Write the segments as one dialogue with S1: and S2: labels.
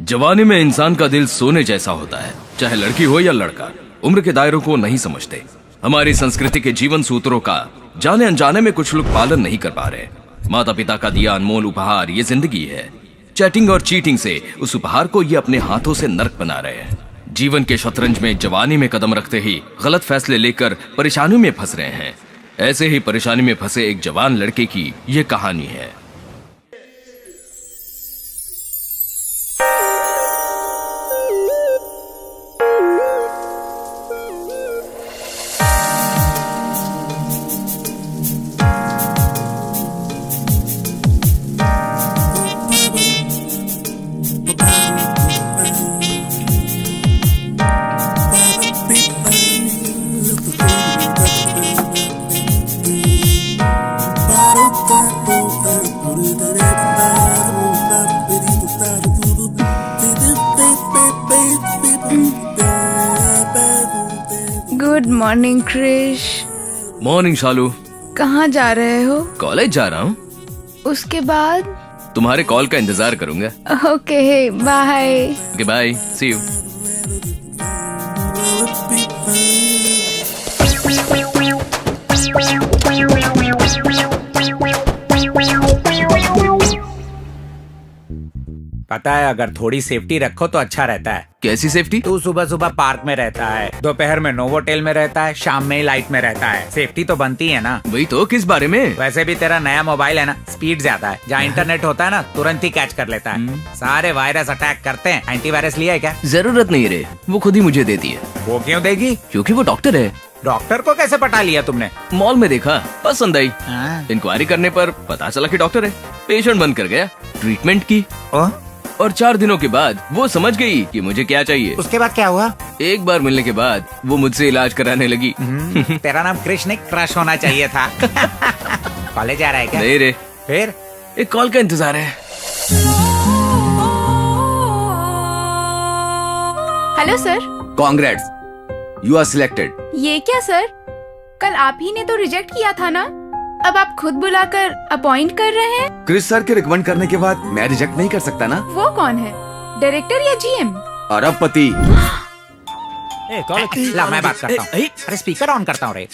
S1: जवानी में इंसान का दिल सोने जैसा होता है, चाहे लड़की हो या लड़का। उम्र के दायरों को नहीं समझते। हमारी संस्कृति के जीवन सूत्रों का जाने अनजाने में कुछ लोग पालन नहीं कर पा रहे। माता पिता का दिया अनमोल उपहार ये जिंदगी है। चैटिंग और चीटिंग से उस उपहार को ये अपने हाथों से नर्क बना रहे हैं। जीवन के शतरंज में जवानी में कदम रखते ही गलत फैसले लेकर परेशानियों में फंस रहे हैं। ऐसे ही परेशानी में फंसे एक जवान लड़के की ये कहानी है।
S2: Good morning Krish.
S1: Morning Shalu.
S2: कहाँ जा रहे हो?
S1: कॉलेज जा रहा हूँ।
S2: उसके बाद?
S1: तुम्हारे कॉल का इंतजार करूंगा।
S2: Okay bye.
S1: Bye, see you.
S3: पता है, अगर थोड़ी सेफ्टी रखो तो अच्छा रहता है।
S1: कैसी सेफ्टी?
S3: तू सुबह सुबह पार्क में रहता है, दोपहर में नोवोटेल में रहता है, शाम में लाइट में रहता है। सेफ्टी तो बनती है ना।
S1: वही तो, किस बारे में?
S3: वैसे भी तेरा नया मोबाइल है ना, स्पीड ज्यादा है। जहाँ इंटरनेट होता है ना, तुरंत ही कैच कर लेता है। सारे वायरस अटैक करते हैं। एंटीवायरस लिया है क्या?
S1: जरूरत नहीं रे, वो खुद ही मुझे देती है।
S3: वो क्यों देगी?
S1: क्योंकि वो डॉक्टर है।
S3: डॉक्टर को कैसे पटा लिया तुमने?
S1: मॉल में देखा, पसंद आई। इंक्वायरी करने पर पता चला कि डॉक्टर है। पेशेंट बनकर गया, ट्रीटमेंट की और 4 दिनों के बाद वो समझ गई कि मुझे क्या चाहिए।
S3: उसके बाद क्या हुआ?
S1: एक बार मिलने के बाद वो मुझसे इलाज कराने लगी।
S3: तेरा नाम कृष्ण क्रश होना चाहिए था। कॉलेज जा रहा है क्या?
S1: नहीं रे,
S3: फिर
S1: एक कॉल का इंतजार है।
S2: Hello sir.
S4: Congrats, you are selected.
S2: ये क्या सर? कल आप ही ने तो रिजेक्ट किया था ना, अब आप खुद बुलाकर अपॉइंट कर रहे हैं?
S4: क्रिस सर के रिकमेंड करने के बाद मैं रिजेक्ट नहीं कर सकता ना।
S2: वो कौन है, डायरेक्टर या जीएम?
S4: अरबपति।
S3: ला मैं बात करता हूँ। अरे स्पीकर ऑन करता हूँ रे।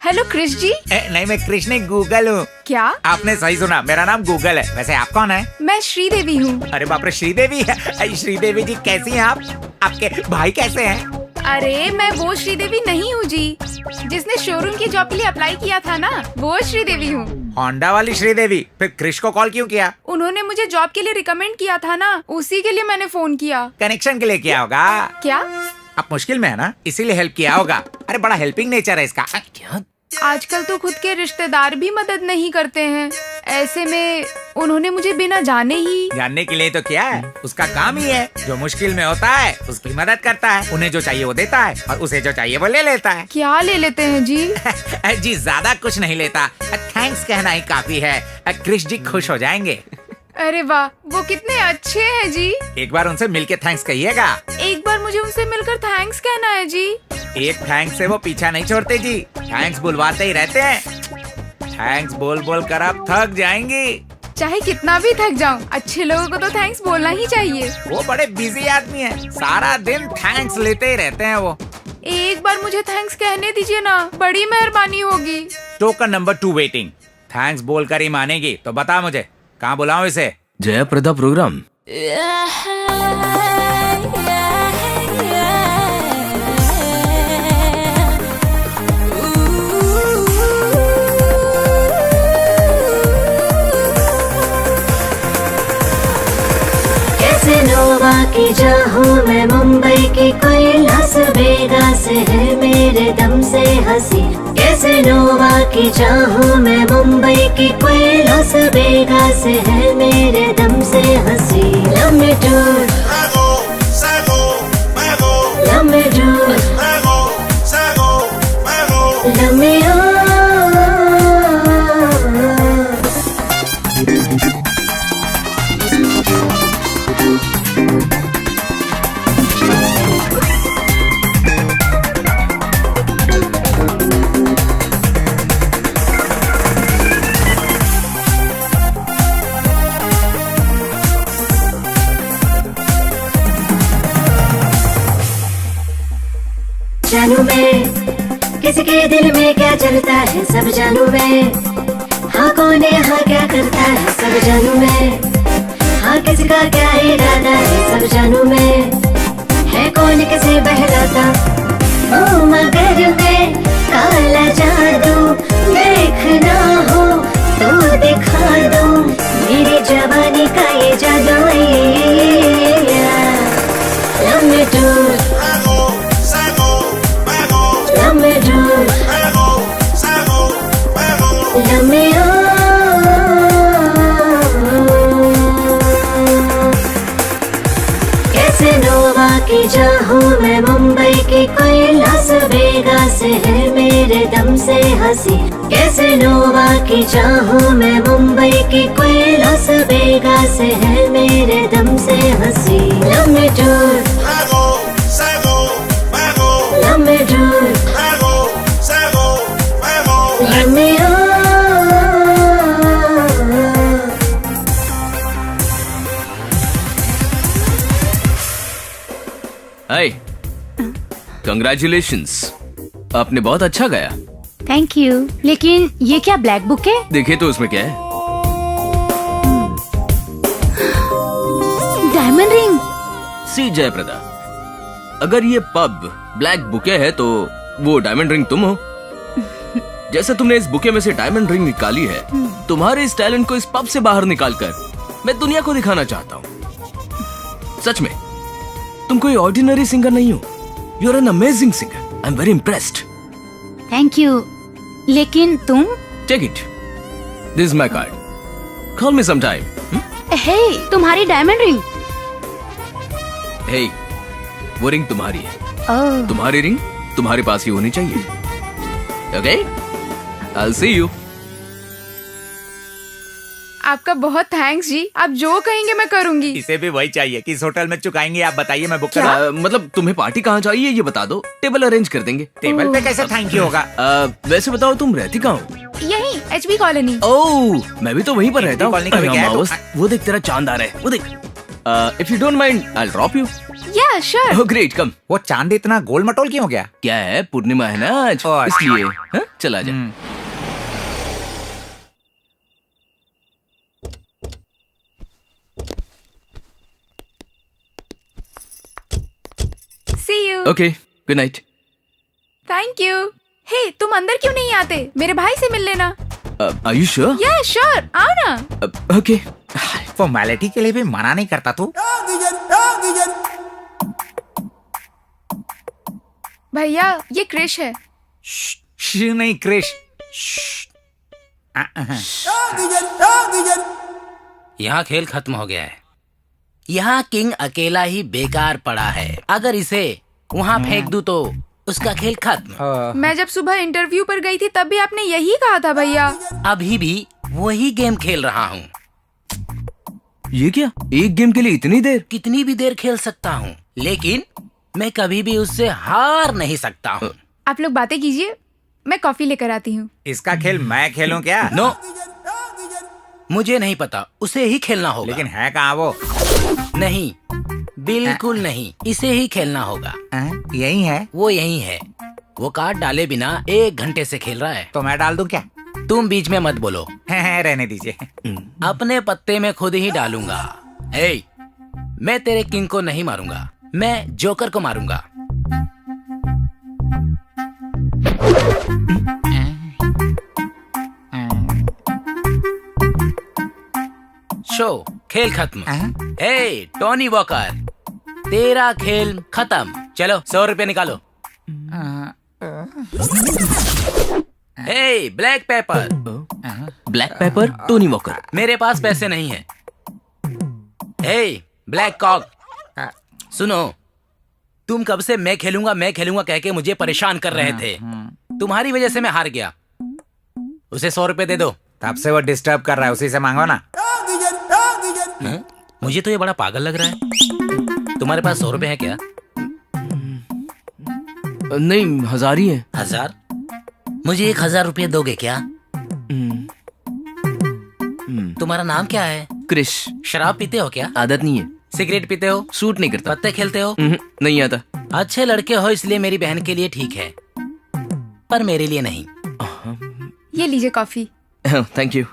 S2: हेलो क्रिश जी।
S3: नहीं, मैं कृष्ण नहीं, गूगल हूँ।
S2: क्या?
S3: आपने सही सुना, मेरा नाम गूगल है। वैसे आप कौन है?
S2: मैं श्रीदेवी हूँ।
S3: अरे बाप रे, श्रीदेवी है। श्रीदेवी जी कैसी हैं आप? आपके भाई कैसे हैं?
S2: अरे मैं वो श्रीदेवी नहीं हूँ जी, जिसने शोरूम की जॉब के लिए अप्लाई किया था ना, वो श्रीदेवी हूँ।
S3: होंडा वाली श्रीदेवी। फिर कृष को कॉल क्यों किया?
S2: उन्होंने मुझे जॉब के लिए रिकमेंड किया था ना, उसी के लिए मैंने फोन किया।
S3: कनेक्शन के लिए किया होगा।
S2: क्या?
S3: आप मुश्किल में है ना, इसीलिए हेल्प किया होगा। अरे बड़ा हेल्पिंग नेचर है इसका। क्या?
S2: आजकल तो खुद के रिश्तेदार भी मदद नहीं करते हैं, ऐसे में उन्होंने मुझे बिना जाने ही।
S3: जानने के लिए तो क्या है, उसका काम ही है। जो मुश्किल में होता है उसकी मदद करता है। उन्हें जो चाहिए वो देता है और उसे जो चाहिए वो ले लेता है।
S2: क्या ले लेते हैं जी?
S3: जी ज्यादा कुछ नहीं लेता, थैंक्स कहना ही काफी है। कृष जी खुश हो जाएंगे।
S2: अरे वाह, वो कितने अच्छे हैं जी।
S3: एक बार उनसे मिलके थैंक्स कहिएगा।
S2: एक बार मुझे उनसे मिलकर थैंक्स कहना है जी।
S3: एक थैंक्स से वो पीछा नहीं छोड़ते जी, थैंक्स बुलवाते ही रहते हैं। थैंक्स बोल बोल कर आप थक जाएंगी।
S2: चाहे कितना भी थक जाऊं, अच्छे लोगों को तो थैंक्स बोलना ही चाहिए।
S3: वो बड़े बिजी आदमी हैं, सारा दिन थैंक्स लेते ही रहते हैं वो।
S2: एक बार मुझे थैंक्स कहने दीजिए ना, बड़ी मेहरबानी होगी।
S3: Token number 2 waiting. थैंक्स बोलकर ही मानेगी, तो बता मुझे कहाँ बुलाऊं इसे?
S1: जयप्रदा प्रोग्राम।
S5: कैसेनोवा की चाहूं मैं, मुंबई की कोई लास वेगास है मेरे दम से हंसी। कैसेनोवा की चाहूं मैं, मुंबई की कोई लास वेगास है मेरे दम से हंसी। लम्बे टूर लम्बे टूर लम्बे कौन यहाँ क्या करता है सब जानू मैं, हाँ किसका क्या इरादा है सब जानू मैं, है कौन किसे बहलाता ओ मगर मैं काला जादू देखना हो तो दिखा दूं, मेरी जवानी का ये जादू लम्बे टूर लम्बे टूर लम्बे कैसे नोवा की चाहूं मैं, मुंबई की कोई लास वेगास है मेरे दम से हंसी, कैसे नोवा की चाहूं मैं, मुंबई की कोई लास वेगास है मेरे दम से हंसी, लम्बे टूर लम्बे टूर लम्बे
S1: हाय, कंग्रेचुलेशंस, आपने बहुत अच्छा गाया।
S6: Thank you. लेकिन ये क्या ब्लैक बुक है?
S1: देखिए तो उसमें क्या है।
S6: Diamond ring.
S1: सी जयप्रदा, अगर ये पब ब्लैक बुके है तो वो डायमंड रिंग तुम हो। जैसे तुमने इस बुके में से डायमंड रिंग निकाली है, तुम्हारे इस टैलेंट को इस पब से बाहर निकालकर मैं दुनिया को दिखाना चाहता हूँ। सच में तुम कोई ऑर्डिनरी सिंगर नहीं हो, you are an amazing singer, I am very impressed.
S6: Thank you. लेकिन तुम?
S1: Take it, this is my card, call me some time.
S6: Hey, तुम्हारी डायमंड रिंग।
S1: हे, वो रिंग तुम्हारी है,
S6: ओह,
S1: तुम्हारी रिंग तुम्हारे पास ही होनी चाहिए। Okay, I will see you.
S2: आपका बहुत थैंक्स जी, आप जो कहेंगे मैं करूंगी।
S3: इसे भी वही चाहिए। किस होटल में चुकाएंगे आप बताइए, मैं बुक करूँ।
S1: मतलब तुम्हें पार्टी कहाँ चाहिए ये बता दो, टेबल अरेंज कर देंगे।
S3: टेबल पे कैसे थैंक यू होगा?
S1: वैसे बताओ तुम रहती कहाँ हो?
S2: यही HB कॉलोनी।
S1: ओह, मैं भी तो वहीं पर रहता हूँ।
S3: कॉलोनी का भी क्या है?
S1: मावस, वो देख तेरा चांद आ रहा है, वो देख। If you don't mind I will drop you.
S2: या श्योर।
S1: ओह ग्रेट, कम।
S3: वो चांद इतना गोल मटोल क्यों हो गया?
S1: क्या है, पूर्णिमा है ना आज,
S3: ओह, अच्छा।
S1: इसलिए। हाँ? चला जा।
S2: See you.
S1: Okay, good night.
S2: Thank you. Hey, तुम अंदर क्यों नहीं आते? मेरे भाई से मिल लेना।
S1: Are you sure?
S2: Yeah sure, आओ ना।
S1: ओके।
S3: फॉर्मेलिटी के लिए भी मना नहीं करता तू।
S2: भैया, ये क्रिश है।
S3: नहीं क्रिश।
S7: यहाँ खेल खत्म हो गया है। यहाँ किंग अकेला ही बेकार पड़ा है। अगर इसे वहाँ फेंक दूं तो उसका खेल खत्म।
S2: मैं जब सुबह इंटरव्यू पर गई थी तब भी आपने यही कहा था भैया।
S7: अभी भी वही गेम खेल रहा हूँ।
S1: ये क्या, एक गेम के लिए इतनी देर?
S7: कितनी भी देर खेल सकता हूँ, लेकिन मैं कभी भी उससे हार नहीं सकता हूँ।
S2: आप लोग बातें कीजिए, मैं कॉफी लेकर आती हूँ।
S3: इसका खेल मैं खेलूं क्या?
S7: नो, मुझे नहीं पता, उसे ही खेलना होगा।
S3: लेकिन है कहाँ वो?
S7: नहीं, बिल्कुल नहीं, इसे ही खेलना होगा।
S3: यही है।
S7: वो यही है। वो कार्ड डाले बिना 1 घंटे से खेल रहा है।
S3: तो मैं डाल दूं क्या?
S7: तुम बीच में मत बोलो।
S3: रहने दीजिए।
S7: अपने पत्ते में खुद ही डालूंगा। ए, मैं तेरे किंग को नहीं मारूंगा, मैं जोकर को मारूंगा। शो, खेल खत्म। ए, टोनी वॉकर, तेरा खेल खत्म। चलो 100 रुपए निकालो। ए, black paper.
S1: Black paper, Tony Walker.
S7: मेरे पास पैसे नहीं है। हे ब्लैक कॉक, सुनो, तुम कब से मैं खेलूंगा कह के मुझे परेशान कर रहे थे। तुम्हारी वजह से मैं हार गया। उसे 100 रुपए दे दो।
S3: तब से वो डिस्टर्ब कर रहा है, उसी से मांगो ना।
S7: मुझे तो ये बड़ा पागल लग रहा है। तुम्हारे पास 100 रुपए है क्या?
S1: नहीं, 1000 ही है।
S7: 1000? मुझे 1000 रुपए दोगे क्या? तुम्हारा नाम क्या है?
S1: क्रिश।
S7: शराब पीते हो क्या?
S1: आदत नहीं है।
S7: सिगरेट पीते हो?
S1: सूट नहीं करता।
S7: पत्ते खेलते हो?
S1: नहीं आता।
S7: अच्छे लड़के हो इसलिए मेरी बहन के लिए ठीक है, पर मेरे लिए नहीं।
S2: ये लीजिए कॉफी।
S1: Thank you.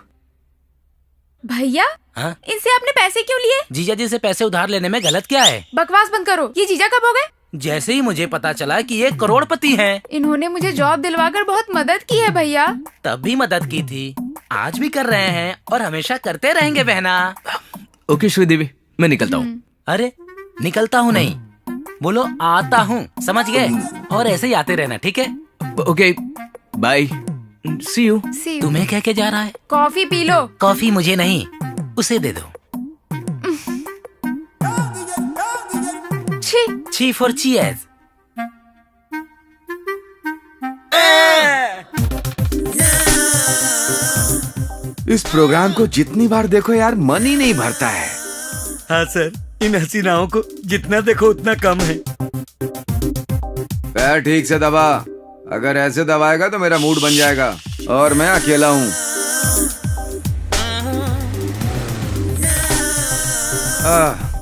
S2: भैया,
S7: हाँ?
S2: इनसे आपने पैसे क्यों लिए?
S7: जीजा जी से पैसे उधार लेने में गलत क्या है?
S2: बकवास बंद करो। ये जीजा कब हो गए?
S7: जैसे ही मुझे पता चला कि ये करोड़पति हैं,
S2: इन्होंने मुझे जॉब दिलवाकर बहुत मदद की है भैया।
S7: तब भी मदद की थी, आज भी कर रहे हैं और हमेशा करते रहेंगे बहना।
S1: ओके श्रीदेवी, मैं निकलता हूँ।
S7: अरे निकलता हूँ नहीं, बोलो आता हूँ, समझ गए? और ऐसे ही आते रहना, ठीक है?
S1: Okay bye, see you.
S2: See you।
S7: तुम्हें कह के जा रहा है?
S2: Coffee P low.
S7: कॉफी मुझे नहीं, उसे दे दो।
S2: छी।
S7: ची फॉर चीयर्स।
S4: इस प्रोग्राम को जितनी बार देखो यार मन ही नहीं भरता है।
S8: हाँ सर, इन हसीनाओं को जितना देखो उतना कम है।
S4: पैर ठीक से दबा, अगर ऐसे दबाएगा तो मेरा मूड बन जाएगा और मैं अकेला हूँ।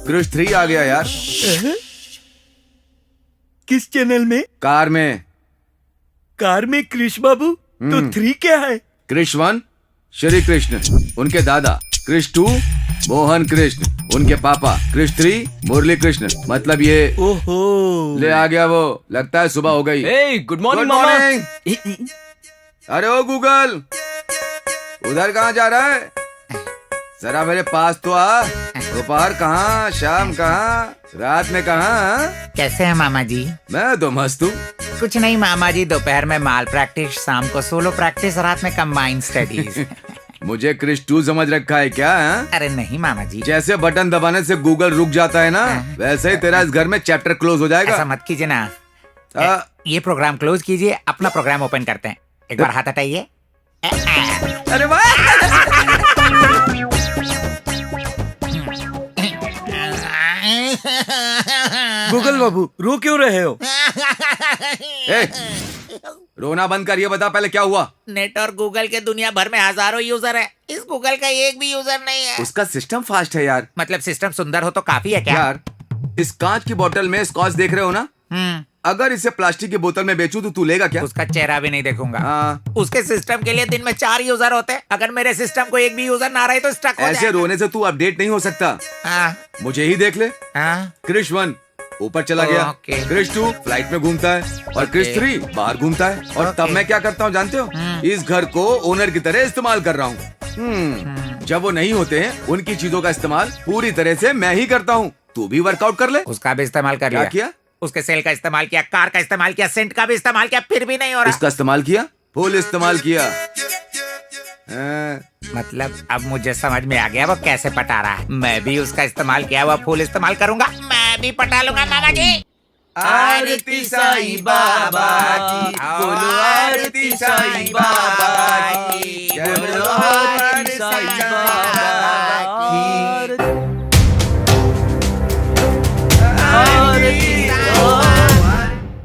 S4: क्रिश 3 आ गया यार।
S8: किस चैनल में?
S4: कार में।
S8: कार में कृष बाबू? तो 3 क्या है?
S4: कृष 1 श्री कृष्ण, उनके दादा। कृष 2 मोहन कृष्ण, उनके पापा। कृष 3 मुरली कृष्ण। मतलब ये
S8: ओहो,
S4: ले आ गया वो। लगता है सुबह हो गई।
S1: हे गुड मॉर्निंग
S4: Good
S1: मामा।
S4: morning। अरे ओ गूगल, उधर कहाँ जा रहा है? जरा मेरे पास तो आ। दोपहर कहाँ, शाम कहाँ, रात में कहाँ?
S3: कैसे हैं मामा जी?
S4: मैं तो मस्त हूँ।
S3: कुछ नहीं मामा जी, दोपहर में माल प्रैक्टिस, शाम को सोलो प्रैक्टिस, रात में कंबाइंड स्टडीज।
S4: मुझे कृष 2 समझ रखा है क्या? है?
S3: अरे नहीं मामा जी,
S4: जैसे बटन दबाने से गूगल रुक जाता है ना, वैसे ही तेरा इस घर में चैप्टर क्लोज हो
S3: ऐसा
S4: जाएगा।
S3: मत कीजिए ना।
S4: आ,
S3: ये प्रोग्राम क्लोज कीजिए, अपना प्रोग्राम ओपन करते हैं। एक बार हाथ हटाइए।
S4: अरे वाह!
S8: गूगल बाबू रो क्यों रहे हो?
S4: ए, रोना बंद कर। ये बता पहले क्या हुआ?
S3: नेट और गूगल के दुनिया भर में हजारों यूजर है, इस गूगल का एक भी यूजर नहीं है।
S4: उसका सिस्टम फास्ट है यार।
S3: मतलब सिस्टम सुंदर हो तो काफी है क्या?
S4: यार, इस कांच की बोतल में स्कॉच देख रहे हो ना? अगर इसे प्लास्टिक की बोतल में बेचूं तो तू लेगा क्या?
S3: उसका चेहरा भी नहीं देखूंगा।
S4: हाँ।
S3: उसके सिस्टम के लिए दिन में 4 यूजर होते हैं। अगर मेरे सिस्टम को एक भी यूजर ना रहे तो स्टक हो
S4: ऐसे
S3: जाएगा।
S4: रोने से तू अपडेट नहीं हो सकता।
S3: हाँ,
S4: मुझे ही देख ले।
S3: हाँ।
S4: कृष 1 ऊपर चला गया,
S3: ओके।
S4: कृष 2 फ्लाइट में घूमता है और कृष 3 बाहर घूमता है। और तब
S3: ओके।
S4: मैं क्या करता हूँ जानते हो? इस घर को ओनर की तरह इस्तेमाल कर रहा हूँ। जब वो नहीं होते हैं, उनकी चीजों का इस्तेमाल पूरी तरह से मैं ही करता हूँ। तू भी वर्कआउट कर ले।
S3: उसका भी इस्तेमाल कर
S4: क्या
S3: लिया।
S4: किया?
S3: उसके सेल का इस्तेमाल किया, कार का इस्तेमाल किया, सेंट का भी इस्तेमाल किया, फिर भी नहीं हो रहा।
S4: उसका इस्तेमाल किया, फुल इस्तेमाल किया।
S3: मतलब अब मुझे समझ में आ गया वो कैसे पटा रहा है। मैं भी उसका इस्तेमाल किया हुआ फुल इस्तेमाल करूंगा, मैं भी पटा लूंगा मामा जी।
S4: आरती साईं बाबा की, बोलो आरती साईं बाबा की, जय बोलो आरती साईं बाबा की।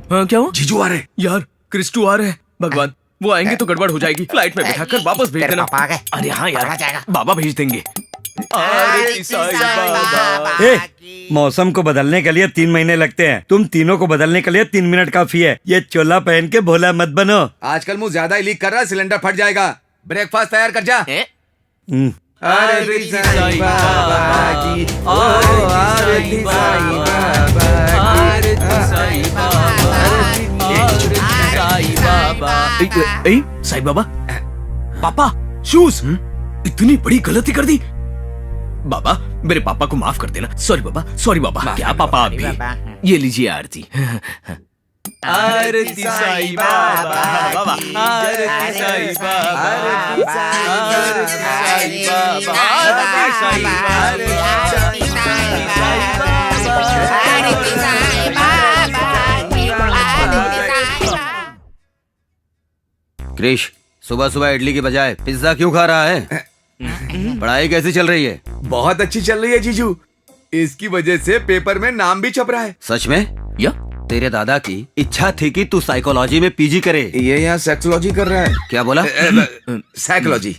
S1: हाँ क्या हुआ?
S4: जीजू आ रहे।
S1: यार क्रिस 2 आ रहे हैं। भगवान, वो आएंगे तो गड़बड़ हो जाएगी। फ्लाइट में बिठाकर वापस भेज
S3: तेरे
S1: देना।
S3: पापा आ गए।
S1: अरे हाँ
S3: पकड़ा
S1: यार,
S3: जाएगा।
S1: बाबा भेज देंगे। आरती साईं बाबा।
S8: ए, मौसम को बदलने के लिए 3 महीने लगते हैं, तुम तीनों को बदलने के लिए 3 मिनट काफी है। ये चोला पहन के भोला मत बनो।
S4: आजकल मुंह ज्यादा ही लीक कर रहा है, सिलेंडर फट जाएगा। ब्रेकफास्ट तैयार कर जा।
S8: हम्म,
S4: आरती साईं बाबा की, ओ आरती साईं बाबा की,
S1: आरती साईं बाबा, आरती साईं बाबा। ए, साईं बाबा, पापा शूज। इतनी बड़ी गलती कर दी। बाबा, मेरे पापा को माफ कर देना। सॉरी बाबा, सॉरी बाबा। क्या पापा आप भी? ये लीजिए आरती। आरती साईं बाबा, बाबा आरती साईं बाबा, आरती साईं बाबा, आरती साईं बाबा, आरती साईं बाबा।
S9: क्रिश, सुबह सुबह इडली की बजाय पिज्जा क्यों खा रहा है? पढ़ाई कैसी चल रही है?
S4: बहुत अच्छी चल रही है जीजू। इसकी वजह से पेपर में नाम भी छप रहा है।
S9: सच में?
S1: या
S9: तेरे दादा की इच्छा थी कि तू साइकोलॉजी में पीजी करे।
S4: ये यहाँ सेक्सोलॉजी कर रहा है।
S9: क्या बोला?
S4: साइकोलॉजी।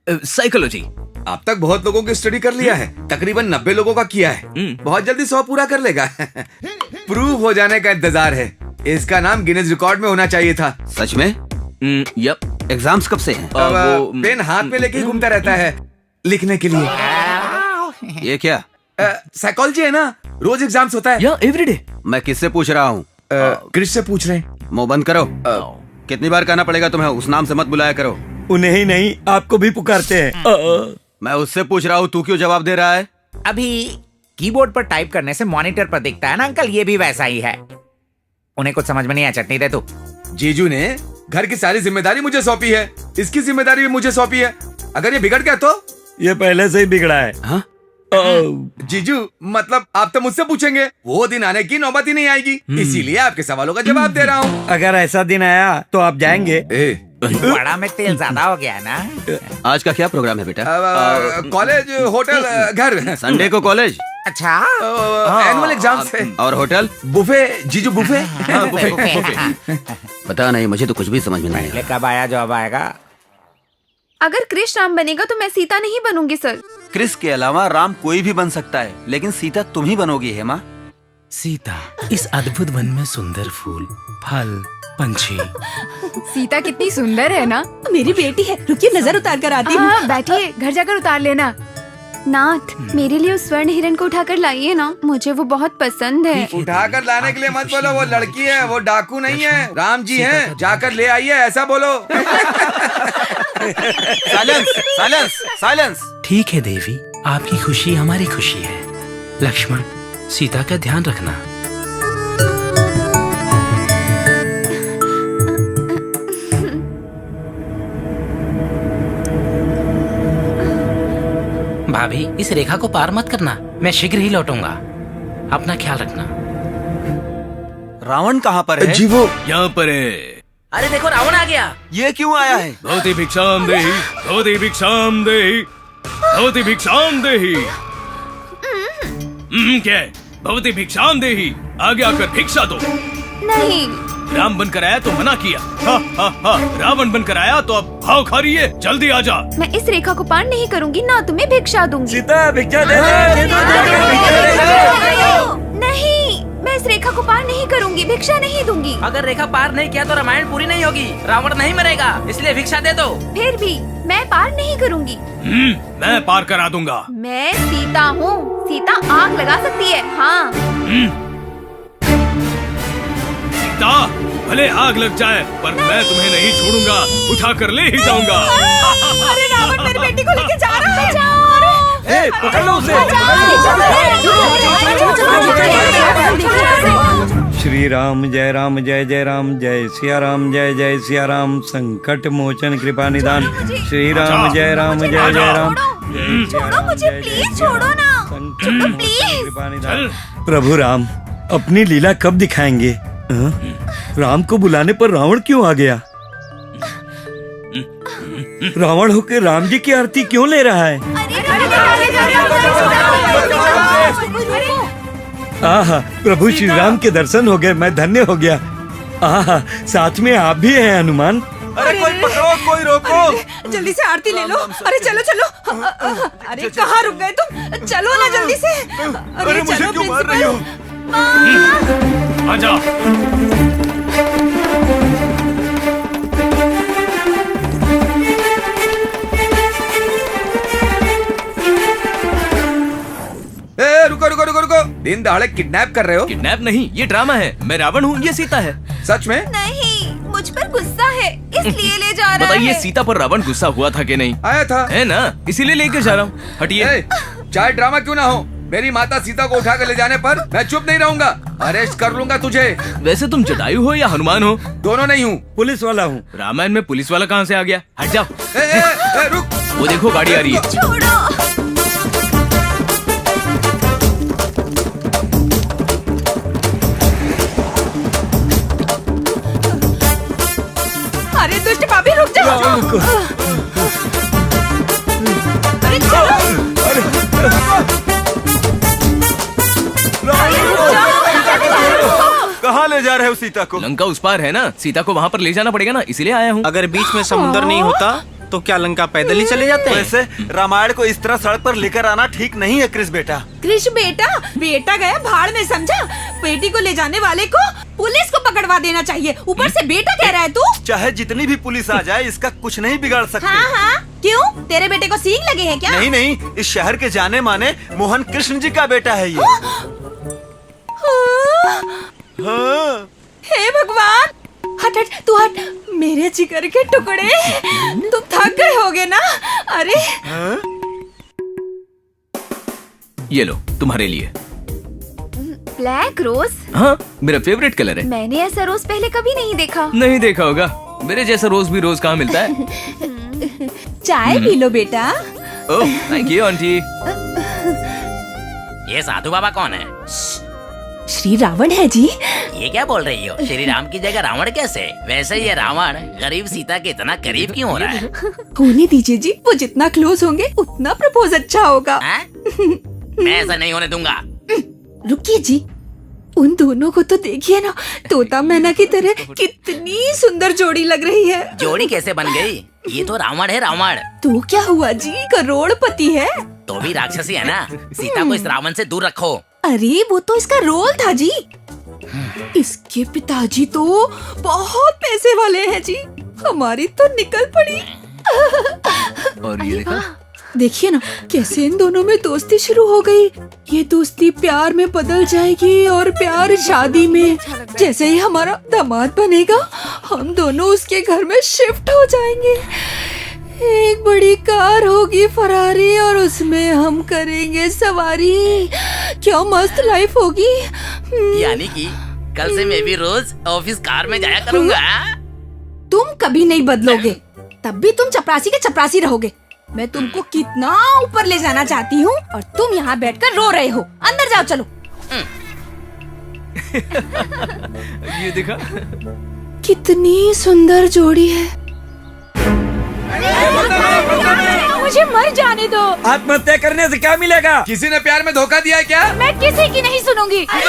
S1: साइकोलॉजी।
S4: अब तक बहुत लोगों की स्टडी कर लिया है, तकरीबन 90 लोगों का किया है। बहुत जल्दी 100 पूरा कर लेगा। प्रूव हो जाने का इंतजार है। इसका नाम गिनेज रिकॉर्ड में होना चाहिए था।
S9: सच में?
S1: यप।
S9: एग्जाम्स कब से हैं?
S4: अब पेन हाथ में लेके ही घूमता रहता है। लिखने के लिए।
S9: ये क्या?
S4: साइकोलॉजी है ना, रोज एग्जाम्स होता है।
S1: या एवरीडे।
S9: मैं किससे पूछ रहा हूँ?
S4: क्रिश से पूछ रहे हैं।
S9: मुंह बंद करो। कितनी बार कहना पड़ेगा तुम्हें? उस नाम से मत बुलाया करो।
S8: उन्हें ही नहीं, आपको भी पुकारते हैं।
S9: मैं उससे पूछ रहा हूँ, तू क्यों जवाब दे रहा है?
S3: अभी कीबोर्ड पर टाइप करने से मॉनिटर पर दिखता है ना अंकल, ये भी वैसा ही है। उन्हें कुछ समझ में नहीं आया, चटनी दे तू।
S4: जीजू ने घर की सारी जिम्मेदारी मुझे सौंपी है, इसकी जिम्मेदारी भी मुझे सौंपी है। अगर ये बिगड़ गया तो?
S8: ये पहले से ही बिगड़ा है।
S9: हाँ?
S4: जीजू मतलब आप तो मुझसे पूछेंगे, वो दिन आने की नौबत ही नहीं आएगी, इसीलिए आपके सवालों का जवाब दे रहा हूँ।
S8: अगर ऐसा दिन आया तो आप जाएंगे?
S3: बड़ा में तेल ज्यादा हो गया ना।
S9: आज का क्या प्रोग्राम है बेटा?
S4: कॉलेज, होटल, घर।
S9: संडे को कॉलेज?
S3: अच्छा,
S4: एनुअल एग्जाम्स है।
S9: और होटल?
S4: बुफे जीजू, बुफे।
S9: पता नहीं, मुझे तो कुछ भी समझ में नहीं आया।
S3: कब आया जवाब आएगा।
S2: अगर कृष्ण राम बनेगा तो मैं सीता नहीं बनूंगी सर।
S9: क्रिस के अलावा राम कोई भी बन सकता है, लेकिन सीता तुम ही बनोगी हेमा।
S7: सीता, इस अद्भुत वन में सुंदर फूल, फल, पंछी।
S2: सीता कितनी सुंदर है ना।
S6: मेरी बेटी है, रुकिए नजर उतार कर आती हूँ।
S2: हाँ बैठिए, घर जाकर उतार लेना। नाथ, मेरे लिए उस स्वर्ण हिरण को उठाकर लाइए ना, मुझे वो बहुत पसंद है।
S4: उठाकर लाने के लिए मत बोलो, वो लड़की है, वो डाकू नहीं है, राम जी हैं, जाकर ले आइए ऐसा बोलो।
S9: Silence, silence, silence.
S7: ठीक है देवी, आपकी खुशी हमारी खुशी है। लक्ष्मण, सीता का ध्यान रखना। भाभी, इस रेखा को पार मत करना, मैं शीघ्र ही लौटूंगा। अपना ख्याल रखना।
S9: रावण कहाँ पर है?
S4: जी वो
S1: यहाँ पर है।
S7: अरे देखो, रावण आ गया।
S9: ये क्यों आया है?
S1: धोती भिक्षाम देहि, धोती भिक्षाम देहि, धोती भिक्षाम देहि। क्या है? भवती भिक्षाम देहि, आगे आकर भिक्षा दो।
S2: नहीं।
S1: राम बनकर आया तो मना किया, हा, हा, हा। रावण बनकर आया तो अब भाव खा रही है, जल्दी आजा।
S2: मैं इस रेखा को पार नहीं करूंगी, ना तुम्हें भिक्षा दूंगी।
S8: सीता भिक्षा दे
S2: नहीं, मैं इस रेखा को पार नहीं करूंगी, भिक्षा नहीं दूंगी।
S7: अगर रेखा पार नहीं किया तो रामायण पूरी नहीं होगी, रावण नहीं मरेगा, इसलिए भिक्षा दे दो।
S2: फिर भी मैं पार नहीं करूंगी।
S1: मैं पार करा दूंगा।
S2: मैं सीता हूँ, सीता आग लगा सकती है। हाँ।
S1: सीता, भले आग लग जाए पर मैं तुम्हें नहीं छोड़ूंगा, उठा कर ले ही जाऊंगा।
S2: अरे रावण मेरी बेटी को लेके जा रहा है।
S8: पकड़ लो उसे। श्री राम जय जय राम, जय सिया राम, जय जय सिया राम, संकट मोचन कृपा निदान। श्री राम जय राम।
S2: छोड़ो मुझे, प्लीज छोड़ो ना, प्लीज।
S8: कृपा निदान। प्रभु राम अपनी लीला कब दिखाएंगे? राम को बुलाने पर रावण क्यों आ गया? रावण होकर राम जी की आरती क्यों ले रहा है? आहा, प्रभु श्री राम के दर्शन हो गए, मैं धन्य हो गया। आहा, साथ में आप भी हैं हनुमान।
S9: अरे कोई पकड़ो, कोई रोको।
S6: जल्दी से आरती ले लो। अरे चलो चलो। अरे कहाँ रुक गए तुम? चलो ना जल्दी से।
S9: अरे मुझे क्यों मार रही हो?
S1: आजा।
S4: रुको रुको रुको रुको, दिन दहाड़े किडनैप कर रहे हो?
S1: किडनैप नहीं, ये ड्रामा है। मैं रावण हूँ, ये सीता है।
S4: सच में?
S2: नहीं, मुझ पर गुस्सा है, इसलिए ले जा रहा है।
S1: बताइए, सीता पर रावण गुस्सा हुआ था कि नहीं?
S4: आया था।
S1: है ना, इसीलिए लेके जा रहा हूँ। हटिए।
S4: चाहे ड्रामा क्यों ना हो, मेरी माता सीता को उठा कर ले जाने पर मैं चुप नहीं रहूंगा, अरेस्ट कर लूंगा तुझे।
S1: वैसे तुम जटायु हो या हनुमान हो?
S4: दोनों नहीं हूँ।
S8: पुलिस वाला हूँ।
S1: रामायण में पुलिस वाला कहाँ से आ गया? हट जाओ।
S4: रुक,
S1: वो देखो गाड़ी आ रही है।
S2: छोड़ो।
S6: अरे दुष्ट पापी रुक जाओ। अरे चलो।
S9: कहाँ ले जा रहे हो सीता को?
S1: लंका उस पार है ना, सीता को वहाँ पर ले जाना पड़ेगा ना, इसीलिए आया हूँ।
S10: अगर बीच में समुद्र नहीं होता तो क्या लंका पैदल ही चले जाते हैं?
S9: वैसे रामायण को इस तरह सड़क पर लेकर आना ठीक नहीं है क्रिस बेटा।
S6: कृष बेटा, बेटा गया भाड़ में, समझा? बेटी को ले जाने वाले को पुलिस को पकड़वा देना चाहिए, ऊपर से बेटा कह रहा है तू।
S9: चाहे जितनी भी पुलिस आ जाए, इसका कुछ नहीं बिगाड़ सकती।
S6: हाँ हाँ, क्यों, तेरे बेटे को सींग लगे हैं क्या?
S10: नहीं नहीं, इस शहर के जाने माने मोहन कृष्ण जी का बेटा है ये। हाँ।
S6: हे भगवान, हट हट, तू हट, मेरे जिगर के टुकड़े, तुम थक गए होगे ना? अरे
S10: हाँ?
S1: ये लो तुम्हारे लिए।
S2: Black rose?
S1: हाँ, मेरा फेवरेट कलर है।
S2: मैंने ऐसा रोज पहले कभी नहीं देखा।
S1: नहीं देखा होगा, मेरे जैसा रोज भी रोज कहाँ मिलता है।
S6: चाय पी लो बेटा।
S1: Oh thank you aunty.
S7: ये साधु बाबा कौन है?
S6: श्री रावण है जी।
S7: ये क्या बोल रही हो? श्री राम की जगह रावण कैसे? वैसे ये रावण गरीब सीता के इतना करीब क्यों हो रहा है?
S6: होने दीजिए जी, वो जितना क्लोज होंगे उतना प्रपोज अच्छा होगा।
S7: मैं ऐसा नहीं होने दूंगा।
S6: रुकिए जी, उन दोनों को तो देखिए ना, तोता मैना की तरह कितनी सुंदर जोड़ी लग रही है।
S7: जोड़ी कैसे बन गई? ये तो रावण है, रावण।
S6: तो क्या हुआ जी, करोड़पति है।
S7: तो भी राक्षसी है ना। सीता को इस रावण से दूर रखो।
S6: अरे वो तो इसका रोल था जी। इसके पिताजी तो बहुत पैसे वाले हैं जी, हमारी तो निकल पड़ी।
S1: और ये देखा,
S6: देखिए ना कैसे इन दोनों में दोस्ती शुरू हो गई। ये दोस्ती प्यार में बदल जाएगी और प्यार शादी में। जैसे ही हमारा दामाद बनेगा, हम दोनों उसके घर में शिफ्ट हो जाएंगे। एक बड़ी कार होगी फरारी और उसमें हम करेंगे सवारी। क्या मस्त लाइफ होगी।
S7: यानी कि कल से मैं भी रोज ऑफिस कार में जाया करूंगा।
S6: तुम कभी नहीं बदलोगे, तब भी तुम चपरासी के चपरासी रहोगे। मैं तुमको कितना ऊपर ले जाना चाहती हूँ और तुम यहाँ बैठकर रो रहे हो। अंदर जाओ चलो।
S1: ये देखा,
S6: कितनी सुंदर जोड़ी है। मुझे मर जाने दो।
S8: आत्महत्या करने से क्या मिलेगा?
S4: किसी ने प्यार में धोखा दिया है क्या?
S6: मैं किसी की नहीं सुनूंगी। मैं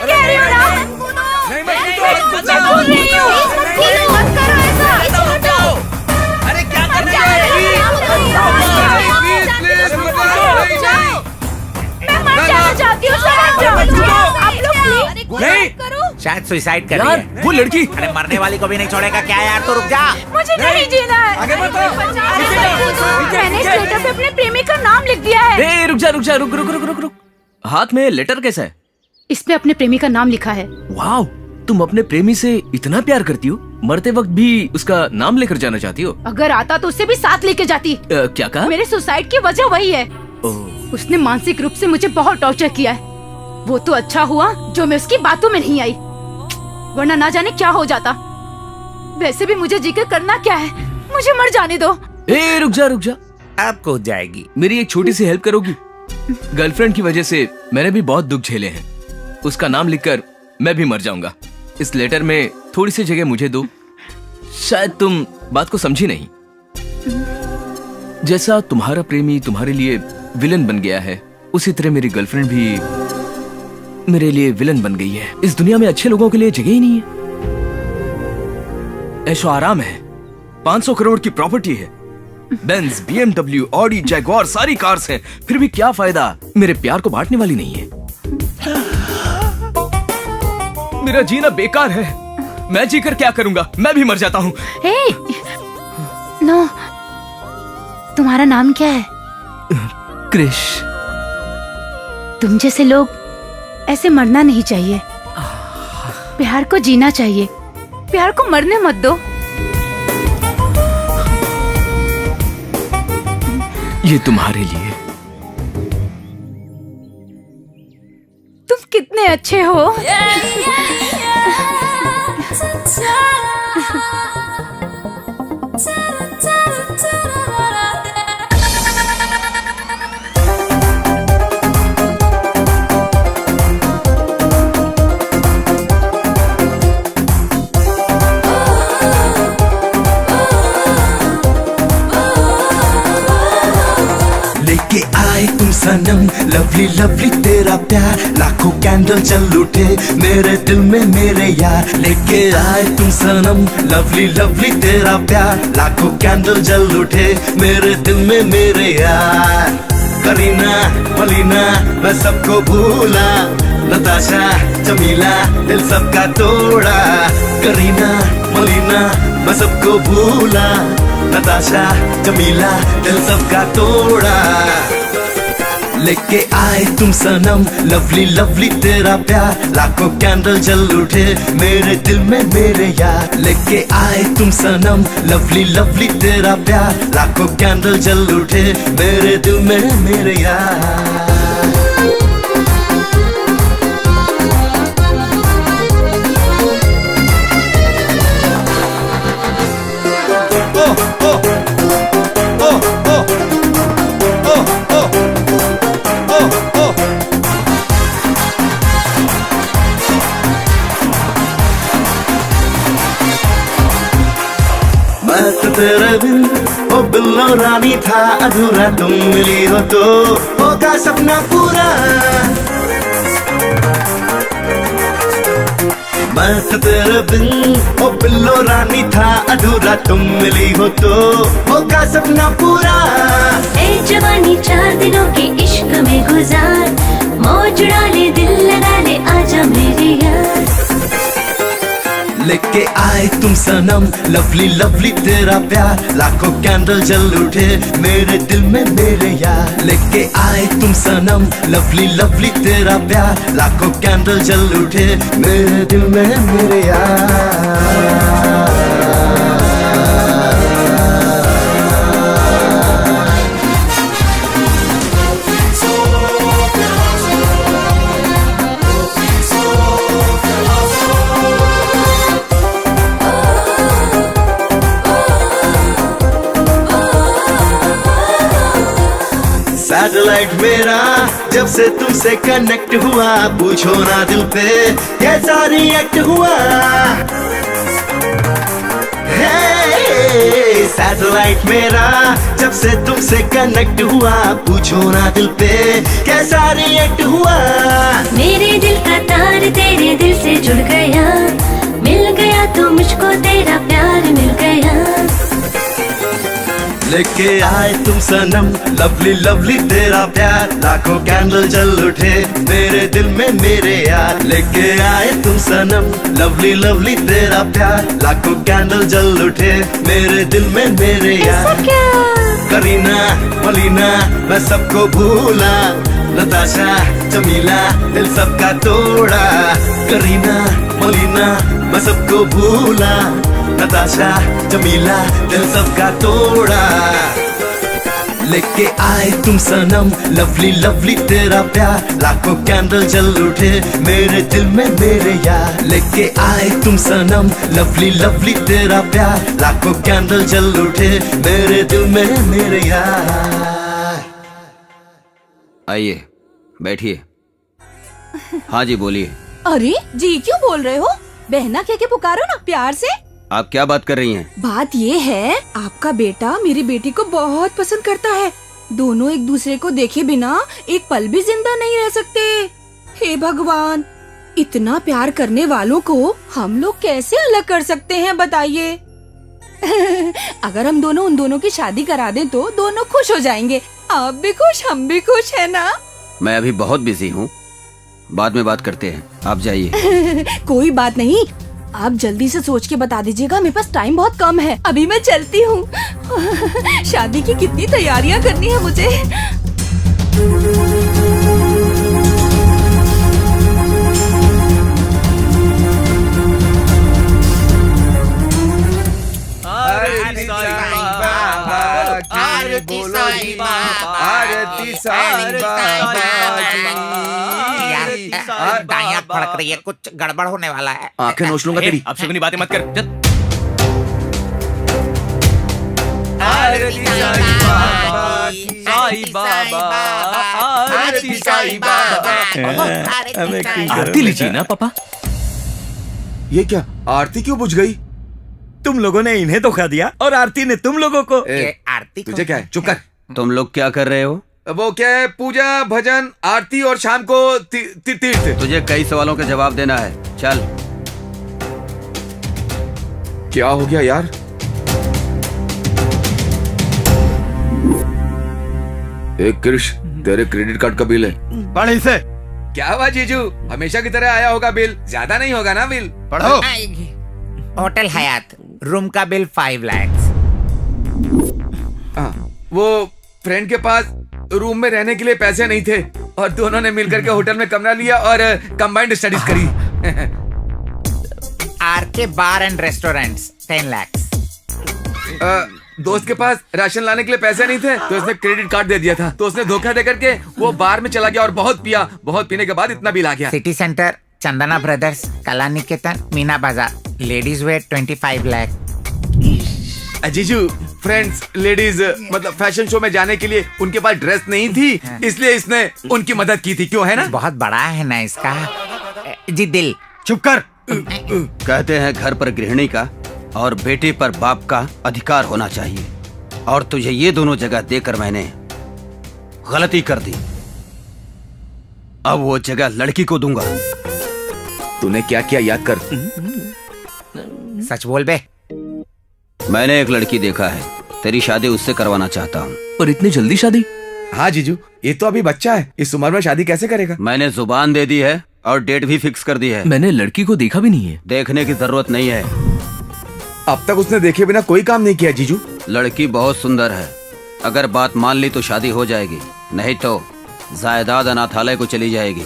S6: कह रही हूँ ना।
S4: नहीं,
S6: मैं बोल रही हूँ। मत करो ऐसा।
S7: अरे क्या कर रही है?
S6: मैं मर जाना चाहती हूँ। आप लोग प्लीज
S3: नहीं
S6: करो।
S3: शायद सुसाइड कर रही
S1: यार
S3: है।
S1: वो लड़की।
S3: अरे मरने वाली को भी नहीं छोड़ेगा क्या यार? तो रुक जा।
S6: मुझे नहीं जीना है।
S8: आगे बढ़ो।
S6: मैंने इस लेटर पे अपने प्रेमी का नाम लिख दिया है।
S1: ए रुक जा, रुक जा, रुक रुक रुक रुक रुक। हाथ में लेटर कैसा है?
S6: इसमें अपने प्रेमी का नाम लिखा है।
S1: वाह, तुम अपने प्रेमी से इतना प्यार करती हो, मरते वक्त भी उसका नाम लेकर जाना चाहती हो?
S6: अगर आता तो उससे भी साथ लेके जाती।
S1: क्या कहा?
S6: मेरे सुसाइड की वजह वही है। उसने मानसिक रूप से मुझे बहुत टॉर्चर किया है। वो तो अच्छा हुआ जो मैं उसकी बातों में नहीं आई, वरना ना जाने क्या हो जाता। वैसे भी मुझे जिक्र करना क्या है, मुझे मर जाने दो।
S1: ए रुक जा, रुक जा।
S3: अब कूद जाएगी।
S1: मेरी एक छोटी सी हेल्प करोगी? गर्लफ्रेंड की वजह से मैंने भी बहुत दुख झेले हैं। उसका नाम लिखकर मैं भी मर जाऊंगा। इस लेटर में थोड़ी सी जगह मुझे दो। शायद तुम बात को समझी नहीं। जैसा तुम्हारा प्रेमी तुम्हारे लिए विलन बन गया है, उसी तरह मेरी गर्लफ्रेंड भी मेरे लिए विलन बन गई है। इस दुनिया में अच्छे लोगों के लिए जगह ही नहीं है। ऐशो आराम है, 500 करोड़ की प्रॉपर्टी है, बेंज, BMW, ऑडी, जैगवार सारी कार्स हैं, फिर भी क्या फायदा? मेरे प्यार को बांटने वाली नहीं है। मेरा जीना बेकार है। मैं जीकर क्या करूंगा? मैं भी मर जाता हूँ।
S6: नो, तुम्हारा नाम क्या है?
S1: क्रिश।
S6: तुम जैसे लोग ऐसे मरना नहीं चाहिए। प्यार को जीना चाहिए, प्यार को मरने मत दो।
S1: ये तुम्हारे लिए।
S6: तुम कितने अच्छे हो।
S11: लेके आए तुम सनम, लवली लवली तेरा प्यार, लाखों कैंडल जल उठे मेरे दिल में मेरे यार। लेके आए तुम सनम, लवली लवली तेरा प्यार, लाखों कैंडल जल उठे मेरे दिल में मेरे यार। करीना मलीना मैं सबको भूला, नताशा जमीला दिल सबका तोड़ा। करीना मलीना मैं सबको भूला, नताशा जमीला दिल सबका तोड़ा लेके आए तुम सनम लवली लवली तेरा प्यार लाखों कैंडल जल उठे मेरे दिल में मेरे यार लेके आए तुम सनम लवली लवली तेरा प्यार लाखों कैंडल जल उठे मेरे दिल में मेरे यार तेरे बिन ओ बिल्लो रानी था अधूरा तुम मिली हो तो होगा सपना पूरा मैं तो तेरे बिन ओ बिल्लो रानी था अधूरा तुम मिली हो तो होगा सपना पूरा
S5: ए जवानी 4 दिनों के इश्क में गुजार मौज उड़ा ले दिल लगा ले आजा मेरे यार
S11: लेके आए तुम सनम लवली लवली तेरा प्यार लाखों कैंडल जल उठे मेरे दिल में मेरे यार लेके आए तुम सनम लवली लवली तेरा प्यार लाखों कैंडल जल उठे मेरे दिल में मेरे यार सैटेलाइट मेरा जब से तुमसे कनेक्ट हुआ पूछो ना दिल पे कैसा रिएक्ट हुआ सैटेलाइट मेरा जब से तुमसे कनेक्ट हुआ पूछो ना दिल पे कैसा रिएक्ट हुआ
S5: मेरे दिल का तार तेरे दिल से जुड़ गया मिल गया तो मुझको तेरा प्यार मिल गया
S11: लेके आए तुम सनम लवली लवली तेरा प्यार लाखों कैंडल जल उठे मेरे दिल में मेरे यार लेके आए तुम सनम लवली लवली तेरा प्यार लाखों कैंडल जल उठे मेरे दिल में मेरे यार करीना मलीना मैं सबको भूला नताशा जमीला दिल सबका तोड़ा करीना मलीना मैं सबको भूला नताशा जमीला दिल सबका तोड़ा लेके आए तुम सनम लवली लवली तेरा प्यार लाखों कैंडल जल उठे मेरे दिल में मेरे यार लेके आए तुम सनम लवली लवली तेरा प्यार लाखों कैंडल जल उठे मेरे दिल में मेरे यार
S9: आइए बैठिए। हाँ जी बोलिए।
S6: अरे जी क्यों बोल रहे हो? बहना कह के पुकारो ना प्यार से।
S9: आप क्या बात कर रही हैं?
S6: बात ये है आपका बेटा मेरी बेटी को बहुत पसंद करता है। दोनों एक दूसरे को देखे बिना एक पल भी जिंदा नहीं रह सकते। हे भगवान, इतना प्यार करने वालों को हम लोग कैसे अलग कर सकते हैं बताइए। अगर हम दोनों उन दोनों की शादी करा दें तो दोनों खुश हो जाएंगे। आप भी खुश हम भी खुश है ना?
S9: मैं अभी बहुत बिजी हूँ, बाद में बात करते हैं, आप जाइए।
S6: कोई बात नहीं, आप जल्दी से सोच के बता दीजिएगा, मेरे पास टाइम बहुत कम है। अभी मैं चलती हूँ। शादी की कितनी तैयारियाँ करनी है मुझे।
S4: आरती साईं बाबा की, आरती साईं बाबा, आरती साईं बाबा
S3: यार दाएं फड़क रही है, कुछ गड़बड़ होने वाला है।
S1: आंखें नोच लूंगा तेरी। अब शगुनी बातें मत कर।
S4: आरती साईं बाबा की, साईं बाबा, आरती साईं बाबा।
S1: आरती लीजिए ना पापा।
S4: ये क्या, आरती क्यों बुझ गई?
S8: तुम लोगों ने इन्हें धोखा दिया और आरती ने तुम लोगों को।
S3: आरती
S4: तुझे क्या है, चुप कर।
S9: तुम लोग क्या कर रहे हो?
S4: वो क्या है, पूजा भजन आरती और शाम को तीर्थ।
S9: तुझे कई सवालों का जवाब देना है, चल।
S4: क्या हो गया यार? एक कृष, तेरे क्रेडिट कार्ड का बिल है।
S8: पढ़ इसे।
S4: क्या हुआ जीजू, हमेशा की तरह आया होगा बिल, ज्यादा नहीं होगा ना बिल?
S8: पढ़ो।
S3: होटल हयात, रूम का बिल 5 लाख।
S4: वो फ्रेंड के पास रूम में रहने के लिए पैसे नहीं थे और दोनों ने मिलकर के होटल में कमरा लिया और कंबाइंड स्टडीज करी।
S3: RK bar and restaurants 10 lakhs।
S4: दोस्त के पास राशन लाने के लिए पैसे नहीं थे तो उसने क्रेडिट कार्ड दे दिया था, तो उसने धोखा दे करके वो बार में चला गया और बहुत पिया। बहुत पीने के बाद इतना बिल आ गया।
S3: सिटी सेंटर, चंदना ब्रदर्स, कला निकेतन, मीना बाजार, लेडीज वेयर 25 lakh।
S4: जीजू, फ्रेंड्स लेडीज मतलब फैशन शो में जाने के लिए उनके पास ड्रेस नहीं थी, इसलिए इसने उनकी मदद की थी। क्यों, है ना?
S3: बहुत बड़ा है ना इसका जी दिल।
S9: चुप कर। कहते हैं घर पर गृहिणी का और बेटे पर बाप का अधिकार होना चाहिए, और तुझे ये दोनों जगह देकर मैंने गलती कर दी। अब वो जगह लड़की को दूंगा।
S4: तूने क्या किया याद कर।
S3: सच बोल बे।
S9: मैंने एक लड़की देखा है, तेरी शादी उससे करवाना चाहता हूँ।
S1: पर इतनी जल्दी शादी?
S4: हाँ जीजू, ये तो अभी बच्चा है, इस उम्र में शादी कैसे करेगा?
S9: मैंने जुबान दे दी है और डेट भी फिक्स कर दी है।
S1: मैंने लड़की को देखा भी नहीं है।
S9: देखने की जरूरत नहीं है।
S4: अब तक उसने देखे बिना कोई काम नहीं किया जीजू।
S9: लड़की बहुत सुंदर है, अगर बात मान ली तो शादी हो जाएगी, नहीं तो जायदाद अनाथालय को चली जाएगी।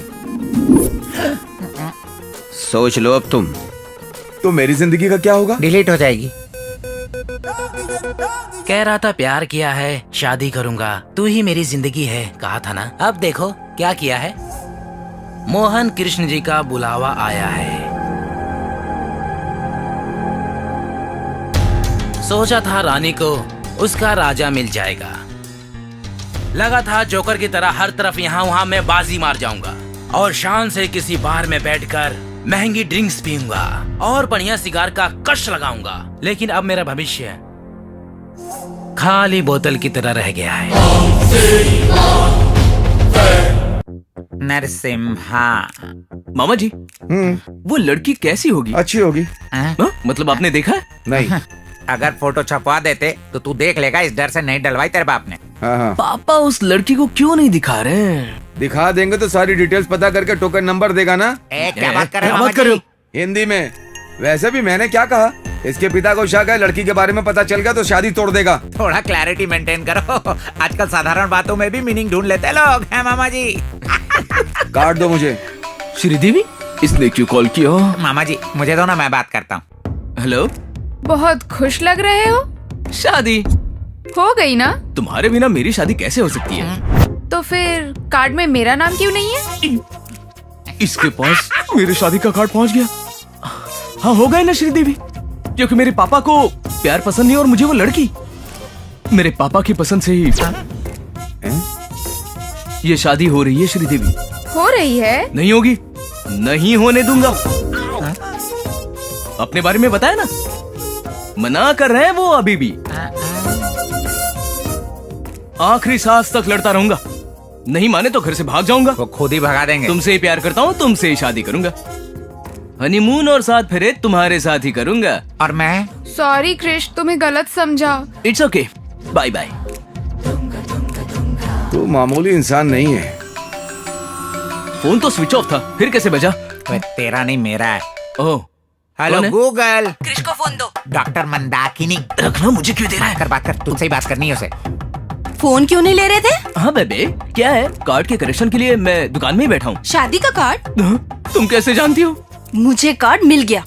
S9: सोच लो अब तुम।
S4: तो मेरी जिंदगी का क्या होगा?
S3: डिलीट हो जाएगी।
S7: कह रहा था प्यार किया है, शादी करूंगा, तू ही मेरी जिंदगी है, कहा था ना। अब देखो क्या किया है। मोहन कृष्ण जी का बुलावा आया है। सोचा था रानी को उसका राजा मिल जाएगा। लगा था जोकर की तरह हर तरफ यहाँ वहाँ मैं बाजी मार जाऊंगा और शान से किसी बार में बैठकर महंगी ड्रिंक्स पीऊंगा और बढ़िया सिगार का कश लगाऊंगा। लेकिन अब मेरा भविष्य खाली बोतल की तरह रह गया है।
S3: नरसिम्हा।
S1: मामा जी, वो लड़की कैसी होगी?
S4: अच्छी होगी।
S1: मतलब आपने देखा है?
S4: नहीं।
S3: अगर फोटो छपवा देते तो तू देख लेगा, इस डर से नहीं डलवाई तेरे बाप ने।
S4: हाँ।
S1: पापा उस लड़की को क्यों नहीं दिखा रहे हैं?
S4: दिखा देंगे तो सारी डिटेल्स पता करके टोकन नंबर देगा ना।
S3: क्या बात कर रहे हो
S1: क्या
S3: मामा
S1: बात कर रहे
S3: जी?
S1: हो?
S4: हिंदी में। वैसे भी मैंने क्या कहा, इसके पिता को शक है लड़की के बारे में पता चल गया तो शादी तोड़ देगा।
S3: थोड़ा क्लैरिटी मेंटेन करो। आजकल साधारण बातों में भी मीनिंग ढूंढ लेते हैं लोग, हैं मामा जी?
S4: काट दो मुझे।
S1: श्रीदेवी, इसने क्यों कॉल किया?
S3: मामा जी मुझे दो ना, मैं बात करता हूँ।
S1: हेलो।
S2: बहुत खुश लग रहे हो।
S1: शादी
S2: हो गई ना?
S1: तुम्हारे बिना मेरी शादी कैसे हो सकती है?
S2: तो फिर कार्ड में मेरा नाम क्यों नहीं है?
S1: इसके पास मेरी शादी का कार्ड पहुंच गया। हाँ, हो गए ना श्रीदेवी, क्योंकि मेरे पापा को प्यार पसंद नहीं और मुझे वो लड़की मेरे पापा की पसंद से ही ये शादी हो रही है। श्रीदेवी,
S2: हो रही है?
S1: नहीं होगी, नहीं होने दूंगा। अपने बारे में बताया ना, मना कर रहे हैं वो अभी भी। आखिरी सांस तक लड़ता रहूंगा, नहीं माने तो घर से भाग जाऊंगा।
S3: वो खुद ही भगा देंगे।
S1: तुमसे ही प्यार करता हूँ, तुमसे ही शादी करूंगा, हनीमून और 7 फेरे तुम्हारे साथ ही करूंगा।
S3: और मैं?
S2: सॉरी क्रिश, तुम्हें गलत समझा।
S1: It's okay, bye bye.
S4: तू मामूली इंसान नहीं है।
S1: फोन तो स्विच ऑफ था, फिर कैसे बजा?
S3: तेरा नहीं मेरा है।
S1: ओह,
S3: हेलो
S1: कौन है?
S3: गूगल।
S6: क्रिश को फोन दो।
S3: डॉक्टर मंदाकिनी।
S1: रखना, मुझे क्यों दे रहा है?
S3: बात कर, तुमसे ही बात करनी है उसे।
S6: फोन क्यों नहीं ले रहे थे?
S1: हाँ बेबे, क्या है? कार्ड के करेक्शन के लिए मैं दुकान में ही बैठा हूँ।
S6: शादी का कार्ड?
S1: तुम कैसे जानती हो?
S6: मुझे कार्ड मिल गया।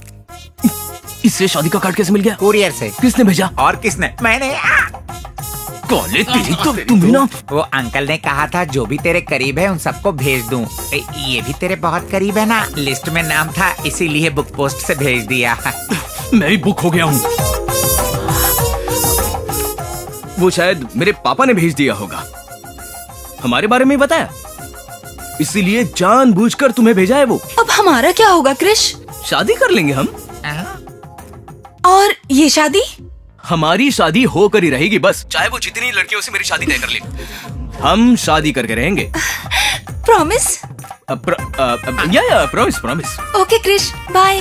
S1: इससे शादी का कार्ड कैसे मिल गया?
S3: कुरियर से।
S1: किसने भेजा?
S3: और किसने? मैंने।
S1: कॉले तेरी तो तुम्हें ना।
S3: वो अंकल ने कहा था जो भी तेरे करीब है उन सबको भेज दूं। ये भी तेरे बहुत करीब है ना, लिस्ट में नाम था, इसीलिए बुक पोस्ट से भेज दिया।
S1: मैं ही बुक हो गया हूँ। वो शायद मेरे पापा ने भेज दिया होगा, हमारे बारे में ही बताया, इसीलिए जानबूझकर तुम्हें भेजा है वो।
S6: अब हमारा क्या होगा क्रिश?
S1: शादी कर लेंगे हम।
S6: और ये शादी?
S1: हमारी शादी होकर ही रहेगी बस, चाहे वो जितनी लड़कियों से मेरी शादी तय कर ले, हम शादी करके रहेंगे।
S6: Promise?
S1: Yeah promise promise.
S6: Okay Krish, bye.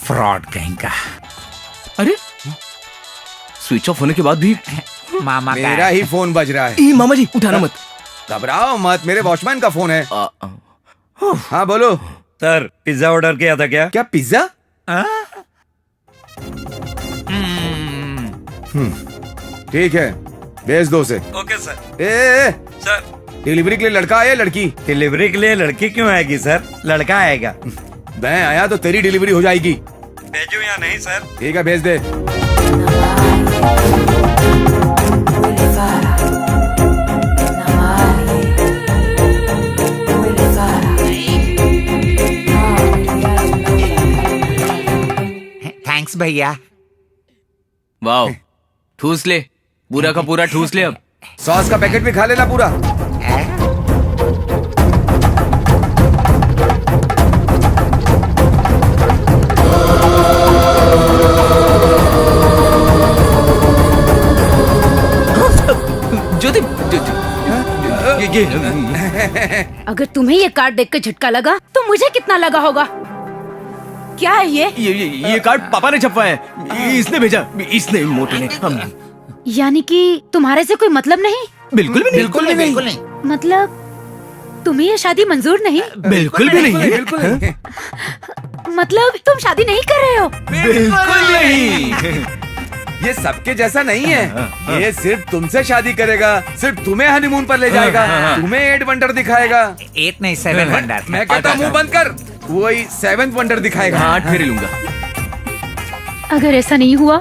S3: Fraud कहीं का।
S1: अरे स्विच ऑफ होने के बाद भी
S3: मामा का
S4: मेरा ही फोन बज रहा है।
S1: मामा जी उठाना मत।
S4: घबराओ मत, मेरे वॉचमैन का फोन है। हाँ बोलो।
S8: सर, पिज्जा ऑर्डर किया था क्या?
S4: क्या पिज्जा? ठीक है, भेज दो उसे।
S8: Okay sir.
S4: ए,
S8: सर
S4: डिलीवरी के लिए लड़का आया लड़की?
S8: डिलीवरी के लिए लड़की क्यों आएगी सर, लड़का आएगा।
S4: मैं आया तो तेरी डिलीवरी हो जाएगी।
S8: भेजू या नहीं सर?
S4: ठीक है, भेज दे।
S3: थैंक्स भैया।
S1: वाह, ठूस ले, पूरा का पूरा ठूस ले। अब
S4: सॉस का पैकेट भी खा लेना पूरा।
S1: ज्योति,
S6: अगर तुम्हें ये कार्ड देख के झटका लगा तो मुझे कितना लगा होगा? क्या है
S1: ये कार्ड पापा ने छपवाया है, इसने भेजा, इसने, मोटे ने। हम
S6: यानी कि तुम्हारे से कोई मतलब नहीं?
S1: बिल्कुल भी नहीं,
S3: बिल्कुल नहीं।
S6: मतलब तुम्हें ये शादी मंजूर नहीं?
S1: बिल्कुल भी नहीं,
S4: बिल्कुल नहीं।
S6: मतलब तुम शादी नहीं कर रहे हो?
S1: बिल्कुल नहीं।
S4: ये सबके जैसा नहीं है। ये सिर्फ तुमसे शादी करेगा, सिर्फ तुम्हें हनीमून पर ले जाएगा, तुम्हें 8 वंडर दिखाएगा।
S3: 8 नहीं 7 वंडर।
S4: मैं कहता हूँ मुंह बंद कर, वही 7th वंडर दिखाएगा।
S1: हाँ, 8 फेरे लूंगा।
S6: अगर ऐसा नहीं हुआ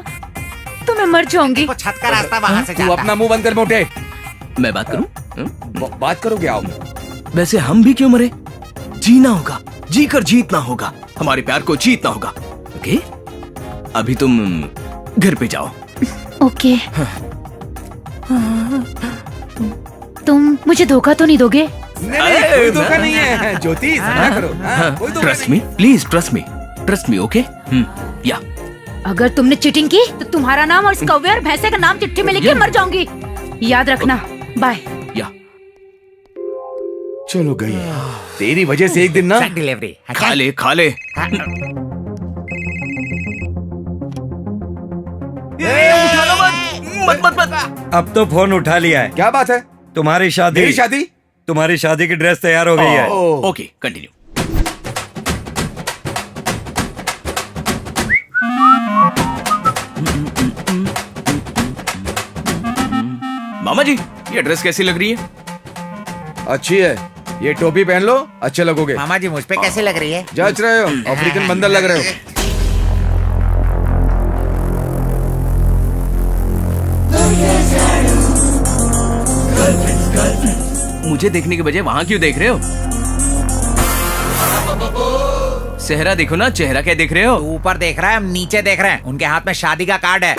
S6: तो मैं मर जाऊंगी।
S3: छत का रास्ता वहाँ से
S4: तू अपना मुंह बंद कर मोटे।
S1: मैं बात करूं?
S4: बात करोगे? आओ।
S1: वैसे हम भी क्यों मरे? जीना होगा, जी कर जीतना होगा, हमारे प्यार को जीतना होगा। ओके, अभी तुम घर पे जाओ।
S6: ओके। तुम मुझे धोखा तो नहीं दोगे?
S4: नहीं, कोई धोखा नहीं है ज्योति, समझा करो। कोई धोखा
S1: trust me, please trust me. Okay, या
S6: अगर तुमने चीटिंग की तो तुम्हारा नाम और इस कौवे और भैंसे का नाम चिट्ठी में लिख के मर जाऊंगी। याद रखना। बाय।
S1: या
S4: चलो गई। तेरी वजह से एक दिन ना
S3: डिलीवरी
S1: खा ले।
S8: मत। अब तो फोन उठा लिया है।
S4: क्या बात है?
S8: तुम्हारी शादी,
S4: मेरी शादी?
S8: तुम्हारी शादी की ड्रेस तैयार हो गई है।
S1: Okay, continue. मामा जी, ये ड्रेस कैसी लग रही है?
S4: अच्छी है। ये टोपी पहन लो, अच्छे लगोगे।
S3: मामा जी मुझ पे कैसे लग रही है?
S4: जच रहे हो, अफ्रीकन बंदर लग रहे हो।
S1: मुझे देखने के बजाय वहां क्यों देख रहे हो? चेहरा देखो ना, चेहरा क्या देख रहे हो?
S3: तू ऊपर देख रहा है, हम नीचे देख रहे हैं। उनके हाथ में शादी का कार्ड है।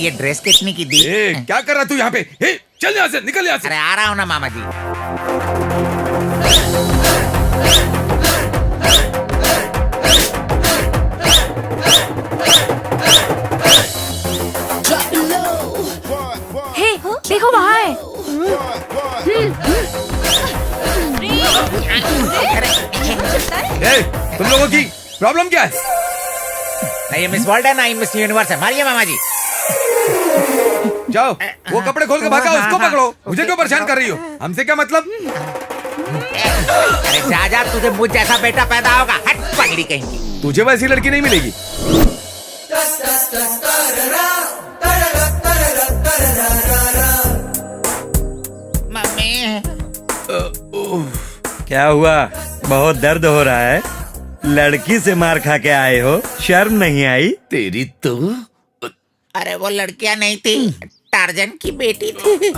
S3: ये ड्रेस कितने की दी?
S4: क्या कर रहा तू यहाँ पे? चल यहाँ से, निकल यहाँ से।
S3: अरे आ रहा हूँ ना मामा जी।
S6: हे, देखो वहाँ है।
S4: तुम लोगों की प्रॉब्लम क्या है?
S3: ना ये मिस वर्ल्ड है ना ये मिस यूनिवर्स है। मारिए मामा जी।
S4: जाओ, वो कपड़े खोल के भागा, उसको पकड़ो। मुझे क्यों परेशान कर रही हो? हमसे क्या मतलब?
S3: अरे जा, तुझे मुझ जैसा बेटा पैदा होगा। हट पगड़ी कहीं की।
S4: तुझे वैसी लड़की नहीं मिलेगी।
S3: मम्मी
S8: क्या हुआ? बहुत दर्द हो रहा है? लड़की से मार खा के आए हो, शर्म नहीं आई?
S3: तेरी तो। अरे वो लड़कियां नहीं थी, टार्जन की बेटी थी।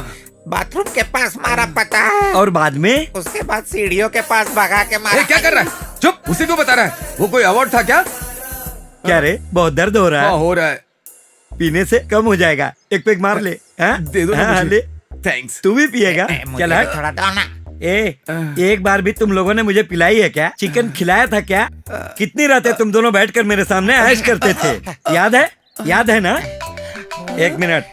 S3: बाथरूम के पास मारा पता है।
S8: और बाद में?
S3: उसके बाद सीढ़ियों के पास भगा के मारा।
S4: क्या कर रहा है? चुप, उसी को बता रहा है। वो कोई अवार्ड था क्या?
S8: क्या रे, बहुत दर्द हो रहा है?
S4: हाँ, हो रहा है।
S8: पीने से कम हो जाएगा, एक पैक मार ले।
S4: दे दो मुझे।
S8: ले।
S4: थैंक्स।
S8: तू भी पिएगा? चल हट।
S3: थोड़ा दो ना।
S8: एक बार भी तुम लोगों ने मुझे पिलाई है क्या? चिकन खिलाया था क्या? कितनी रातें तुम दोनों बैठकर मेरे सामने ऐश करते थे, याद है? याद है ना? एक मिनट।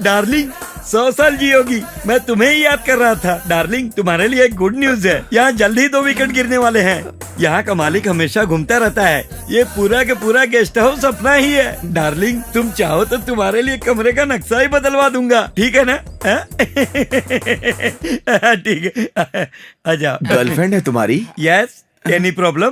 S8: डार्लिंग, 100 साल जियोगी। मैं तुम्हें ही याद कर रहा था। डार्लिंग, तुम्हारे लिए एक गुड न्यूज है। यहाँ जल्द ही 2 विकेट गिरने वाले हैं। यहाँ का मालिक हमेशा घूमता रहता है। ये पूरा के पूरा गेस्ट हाउस अपना ही है। डार्लिंग, तुम चाहो तो तुम्हारे लिए कमरे का नक्शा ही बदलवा दूंगा, ठीक है ना? ठीक है, आ जाओ।
S4: गर्लफ्रेंड है तुम्हारी?
S8: यस। Any problem?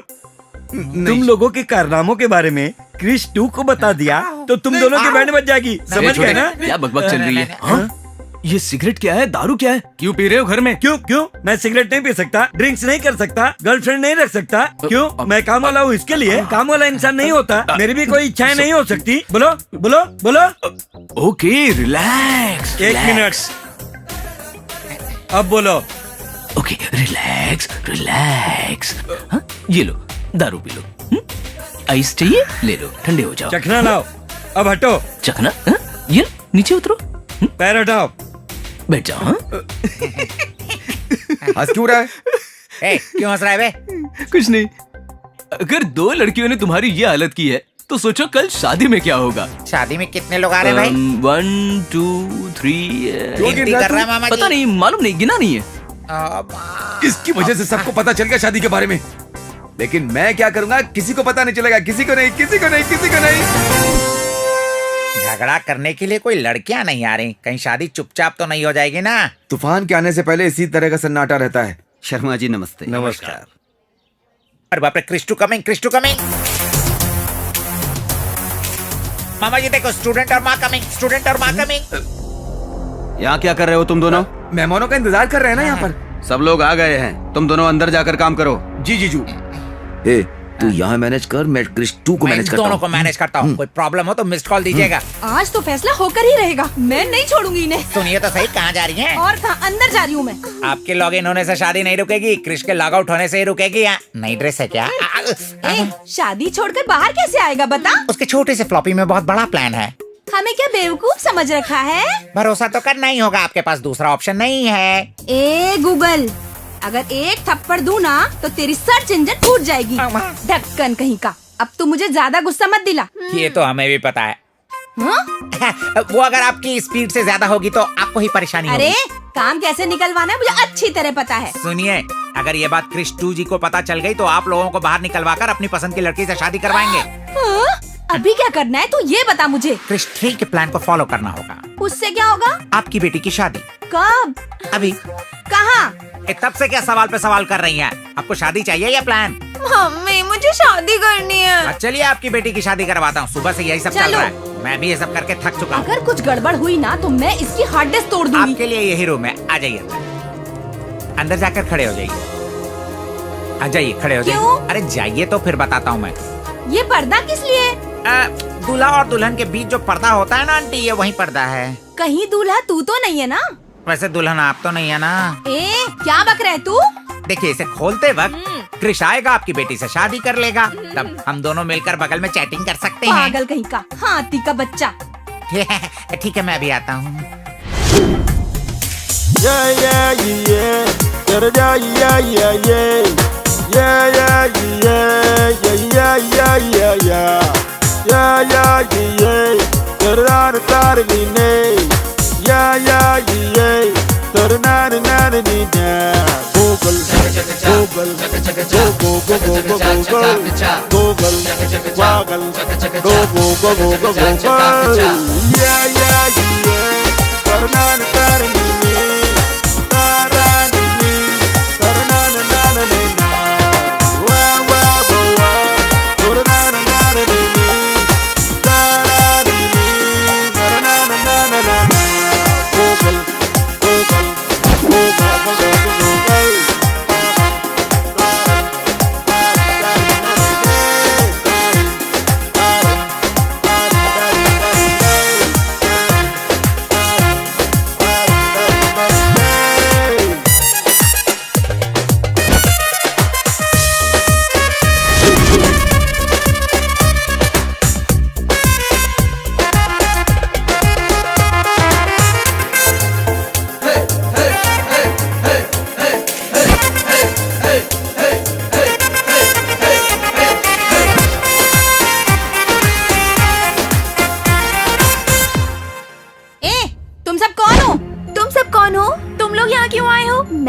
S8: तुम लोगों के कारनामों के बारे में क्रिश 2 को बता दिया तो तुम दोनों की बैंड बज जाएगी, समझ गए ना?
S1: क्या बकबक चल रही है? हाँ? ये सिगरेट क्या है, दारू क्या है? क्यों पी रहे हो घर में?
S8: क्यों? मैं सिगरेट नहीं पी सकता, ड्रिंक्स नहीं कर सकता, गर्लफ्रेंड नहीं रख सकता? क्यों? मैं काम वाला हूँ, इसके लिए काम वाला इंसान नहीं होता। मेरी भी कोई इच्छाएं नहीं हो सकती? बोलो बोलो बोलो।
S1: Okay, relax.
S8: एक मिनट, अब बोलो।
S1: Okay, relax relax. ये लो, दारू पी लो। आइस चाहिए? ले लो, ठंडे हो जाओ।
S8: चखना लाओ। अब हटो।
S1: चखना? ये नीचे उतरो।
S8: पैर हटाओ।
S1: बैठ जाओ।
S4: हंस क्यों रहा है?
S3: क्यों हंस रहा है बे?
S1: कुछ नहीं। अगर 2 लड़कियों ने तुम्हारी ये हालत की है तो सोचो कल शादी में क्या होगा।
S3: शादी में कितने लोग आ रहे हैं भाई?
S1: 1 2 3।
S3: क्यों गिन कर रहा है मामा जी?
S1: पता नहीं, मालूम नहीं, गिना नहीं है।
S4: इसकी वजह से सबको पता चल गया शादी के बारे में। लेकिन मैं क्या करूंगा, किसी को पता नहीं चलेगा। किसी को नहीं, किसी को नहीं, किसी को नहीं।
S3: झगड़ा करने के लिए कोई लड़कियां नहीं आ रही, कहीं शादी चुपचाप तो नहीं हो जाएगी ना?
S4: तूफान के आने से पहले इसी तरह का सन्नाटा रहता है।
S9: शर्मा जी नमस्ते।
S8: नमस्कार।
S3: अरे बाप रे, क्रिस्टू कमिंग, क्रिस्टू कमिंग। मामा जी देखो, स्टूडेंट और माँ कमिंग, स्टूडेंट और माँ कमिंग।
S9: यहाँ क्या कर रहे हो तुम दोनों?
S4: मेहमानों का इंतजार कर रहे हैं ना यहाँ पर।
S9: सब लोग आ गए हैं, तुम दोनों अंदर जाकर काम करो।
S4: जी जीजू। तू यहाँ मैनेज कर, मैं क्रिश 2 को मैनेज करता हूँ।
S3: दोनों को मैनेज करता हूँ। कोई प्रॉब्लम हो तो मिस्ड कॉल दीजिएगा।
S6: आज तो फैसला होकर ही रहेगा, मैं नहीं छोड़ूंगी इन्हें।
S3: सुनिए तो सही, कहाँ जा रही हैं?
S6: और कहाँ, अंदर जा रही हूँ मैं।
S3: आपके लॉग इन होने से शादी नहीं रुकेगी, क्रिश के लॉग आउट होने से ही रुकेगी। नई ड्रेस है क्या?
S6: शादी छोड़कर बाहर कैसे आएगा बता?
S3: उसके छोटे से फ्लॉपी में बहुत बड़ा प्लान है।
S6: हमें क्या बेवकूफ समझ रखा है?
S3: भरोसा तो करना ही होगा, आपके पास दूसरा ऑप्शन नहीं है।
S6: ए गूगल, अगर एक थप्पड़ दूं ना तो तेरी सर्च इंजन टूट जाएगी। ढक्कन कहीं का। अब तू मुझे ज्यादा गुस्सा मत दिला।
S3: ये तो हमें भी पता है। वो अगर आपकी स्पीड से ज्यादा होगी तो आपको ही परेशानी होगी।
S6: अरे काम कैसे निकलवाना है मुझे अच्छी तरह पता है।
S3: सुनिए, अगर ये बात क्रिश 2 जी को पता चल गई तो आप लोगों को बाहर निकलवाकर अपनी पसंद की लड़की से शादी करवाएंगे।
S6: अभी क्या करना है तू ये बता मुझे।
S3: क्रिश 3 के प्लान को फॉलो करना होगा।
S6: उससे क्या होगा?
S3: आपकी बेटी की शादी।
S6: कब?
S3: अभी।
S6: कहाँ?
S3: तब से क्या सवाल पे सवाल कर रही हैं? आपको शादी चाहिए या प्लान?
S2: मम्मी, मुझे शादी करनी है।
S3: चलिए आपकी बेटी की शादी करवाता हूँ। सुबह से यही सब चल रहा है। मैं भी ये सब करके थक चुका हूँ।
S6: अगर कुछ गड़बड़ हुई ना तो मैं इसकी हार्ड डिस्क तोड़ दूंगी।
S3: आपके लिए यही रूम है, आ जाइए अंदर जाकर खड़े हो जाइए। आ जाइए, खड़े हो जाइए। अरे जाइए तो फिर बताता हूँ मैं।
S6: ये पर्दा किस लिए?
S3: दूल्हा और दुल्हन के बीच जो पर्दा होता है ना आंटी, ये वही पर्दा है।
S6: कहीं दूल्हा तू तो नहीं है ना?
S3: वैसे दुल्हन आप तो नहीं है ना?
S6: क्या बक रहे तू?
S3: देखिए, इसे खोलते वक्त क्रिश आएगा, आपकी बेटी से शादी कर लेगा, तब हम दोनों मिलकर बगल में चैटिंग कर सकते हैं।
S6: पागल कहीं का, हाथी का बच्चा।
S3: ठीक है, मैं अभी आता हूँ।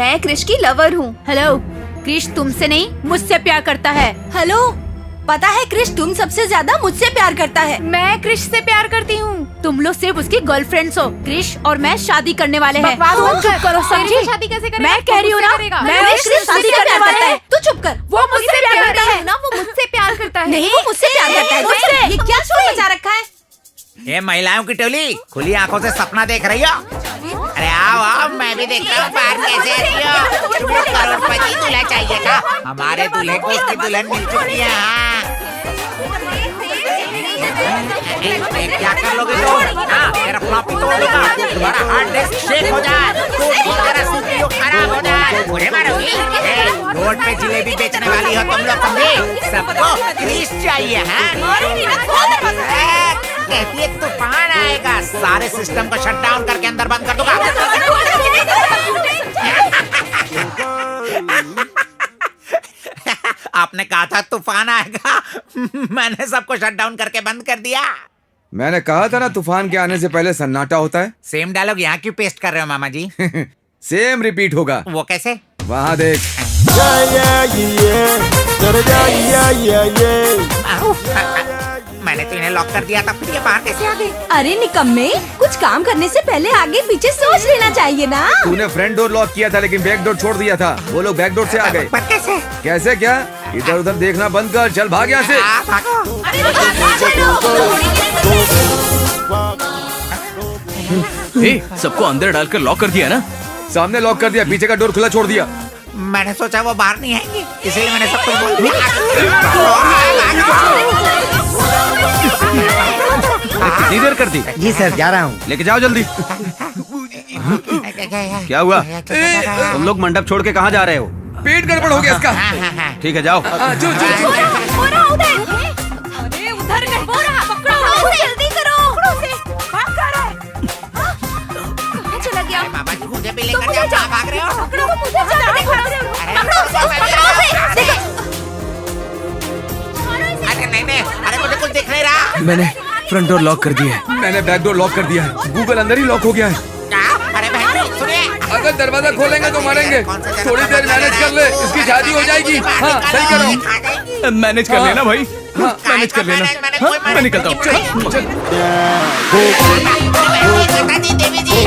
S2: मैं क्रिश की लवर हूँ।
S12: हेलो, क्रिश तुमसे नहीं मुझसे प्यार करता है। हेलो, पता है क्रिश तुम सबसे ज्यादा मुझसे प्यार करता है।
S2: मैं क्रिश से प्यार करती हूँ।
S12: तुम लोग सिर्फ उसकी गर्लफ्रेंड्स हो। क्रिश और मैं शादी करने वाले हैं।
S2: बकवास मत
S12: चुप
S2: कर।
S12: करो,
S2: तेरी
S12: समझी?
S2: शादी कैसे करेगा?
S12: मैं कह रही हूँ ना, मैं क्रिश शादी करने वाला है। तू चुप कर। वो मुझसे प्यार करता है
S2: ना, वो मुझसे प्यार करता है।
S12: नहीं, वो मुझसे प्यार करता है। मुझसे। ये क्या शोर मचा रखा है?
S3: ये महिलाओं की टोली खुली आंखों से सपना देख रही हो? अरे आओ आओ, मैं भी देख रहा हूँ बाहर कैसे आ रही हो। तुमको करोड़पति दूल्हा चाहिए था? हमारे दूल्हे को उसकी दुल्हन मिल चुकी है। हाँ। क्या कर लोगे तुम? हाँ, मेरा फ्लॉपी तोड़ दूंगा, तुम्हारा हार्ड डिस्क शेक हो जाए, तुम्हारा CPU खराब हो जाए, मुझे मारोगी? रोड पे जिलेबी बेचने वाली हो तुम लोग, समझे? सबको क्रिश चाहिए। कहती है तूफान आएगा, सारे सिस्टम को शट डाउन करके अंदर बंद कर दूंगा। आपने कहा था तूफान आएगा, मैंने सबको शट डाउन करके बंद कर दिया।
S4: मैंने कहा था ना तूफान के आने से पहले सन्नाटा होता है।
S3: सेम डायलॉग यहाँ क्यों पेस्ट कर रहे हो मामा जी?
S4: सेम रिपीट होगा।
S3: वो कैसे?
S4: वहाँ देख। मैंने तो इन्हें लॉक कर दिया था, फिर ये बाहर कैसे आ गई?
S12: अरे निकम्मे, कुछ काम करने से पहले आगे पीछे सोच लेना चाहिए ना।
S4: तूने फ्रंट डोर लॉक किया था लेकिन बैक डोर छोड़ दिया था। वो लोग बैक डोर से आ गए।
S3: पर कैसे?
S4: कैसे क्या? इधर उधर देखना बंद कर, चल भाग यहाँ से।
S1: सबको अंदर डालकर लॉक कर दिया ना?
S4: सामने लॉक कर दिया, पीछे का डोर खुला छोड़ दिया।
S3: मैंने सोचा वो बाहर नहीं आएंगे, इसलिए मैंने सब कुछ बोल दिया।
S1: कितनी देर कर दी?
S9: जी सर, जा रहा हूँ।
S1: लेके जाओ जल्दी।
S9: क्या हुआ? तुम लोग मंडप छोड़ के कहाँ जा रहे हो?
S4: पेट गड़बड़ हो गया इसका।
S9: ठीक है, जाओ।
S12: जल्दी करो।
S2: चला गया।
S3: बाबा जी मुझे भी लेकर जाओ, कहाँ भाग रहे हो? अरे नहीं नहीं, अरे मुझे कुछ दिख नहीं रहा।
S1: मैंने फ्रंट डोर लॉक कर दिया है।
S4: मैंने बैक डोर लॉक कर दिया है। गूगल अंदर ही लॉक हो गया है।
S3: अरे बहन सुनिए,
S4: अगर दरवाजा खोलेंगे तो मारेंगे। थोड़ी देर मैनेज कर ले, इसकी शादी हो जाएगी। हाँ सही करो।
S1: मैनेज कर लेना भाई। हाँ, मैनेज कर लेना। हाँ, मैं निकलता हूँ। चल, चल।
S3: देवी जी,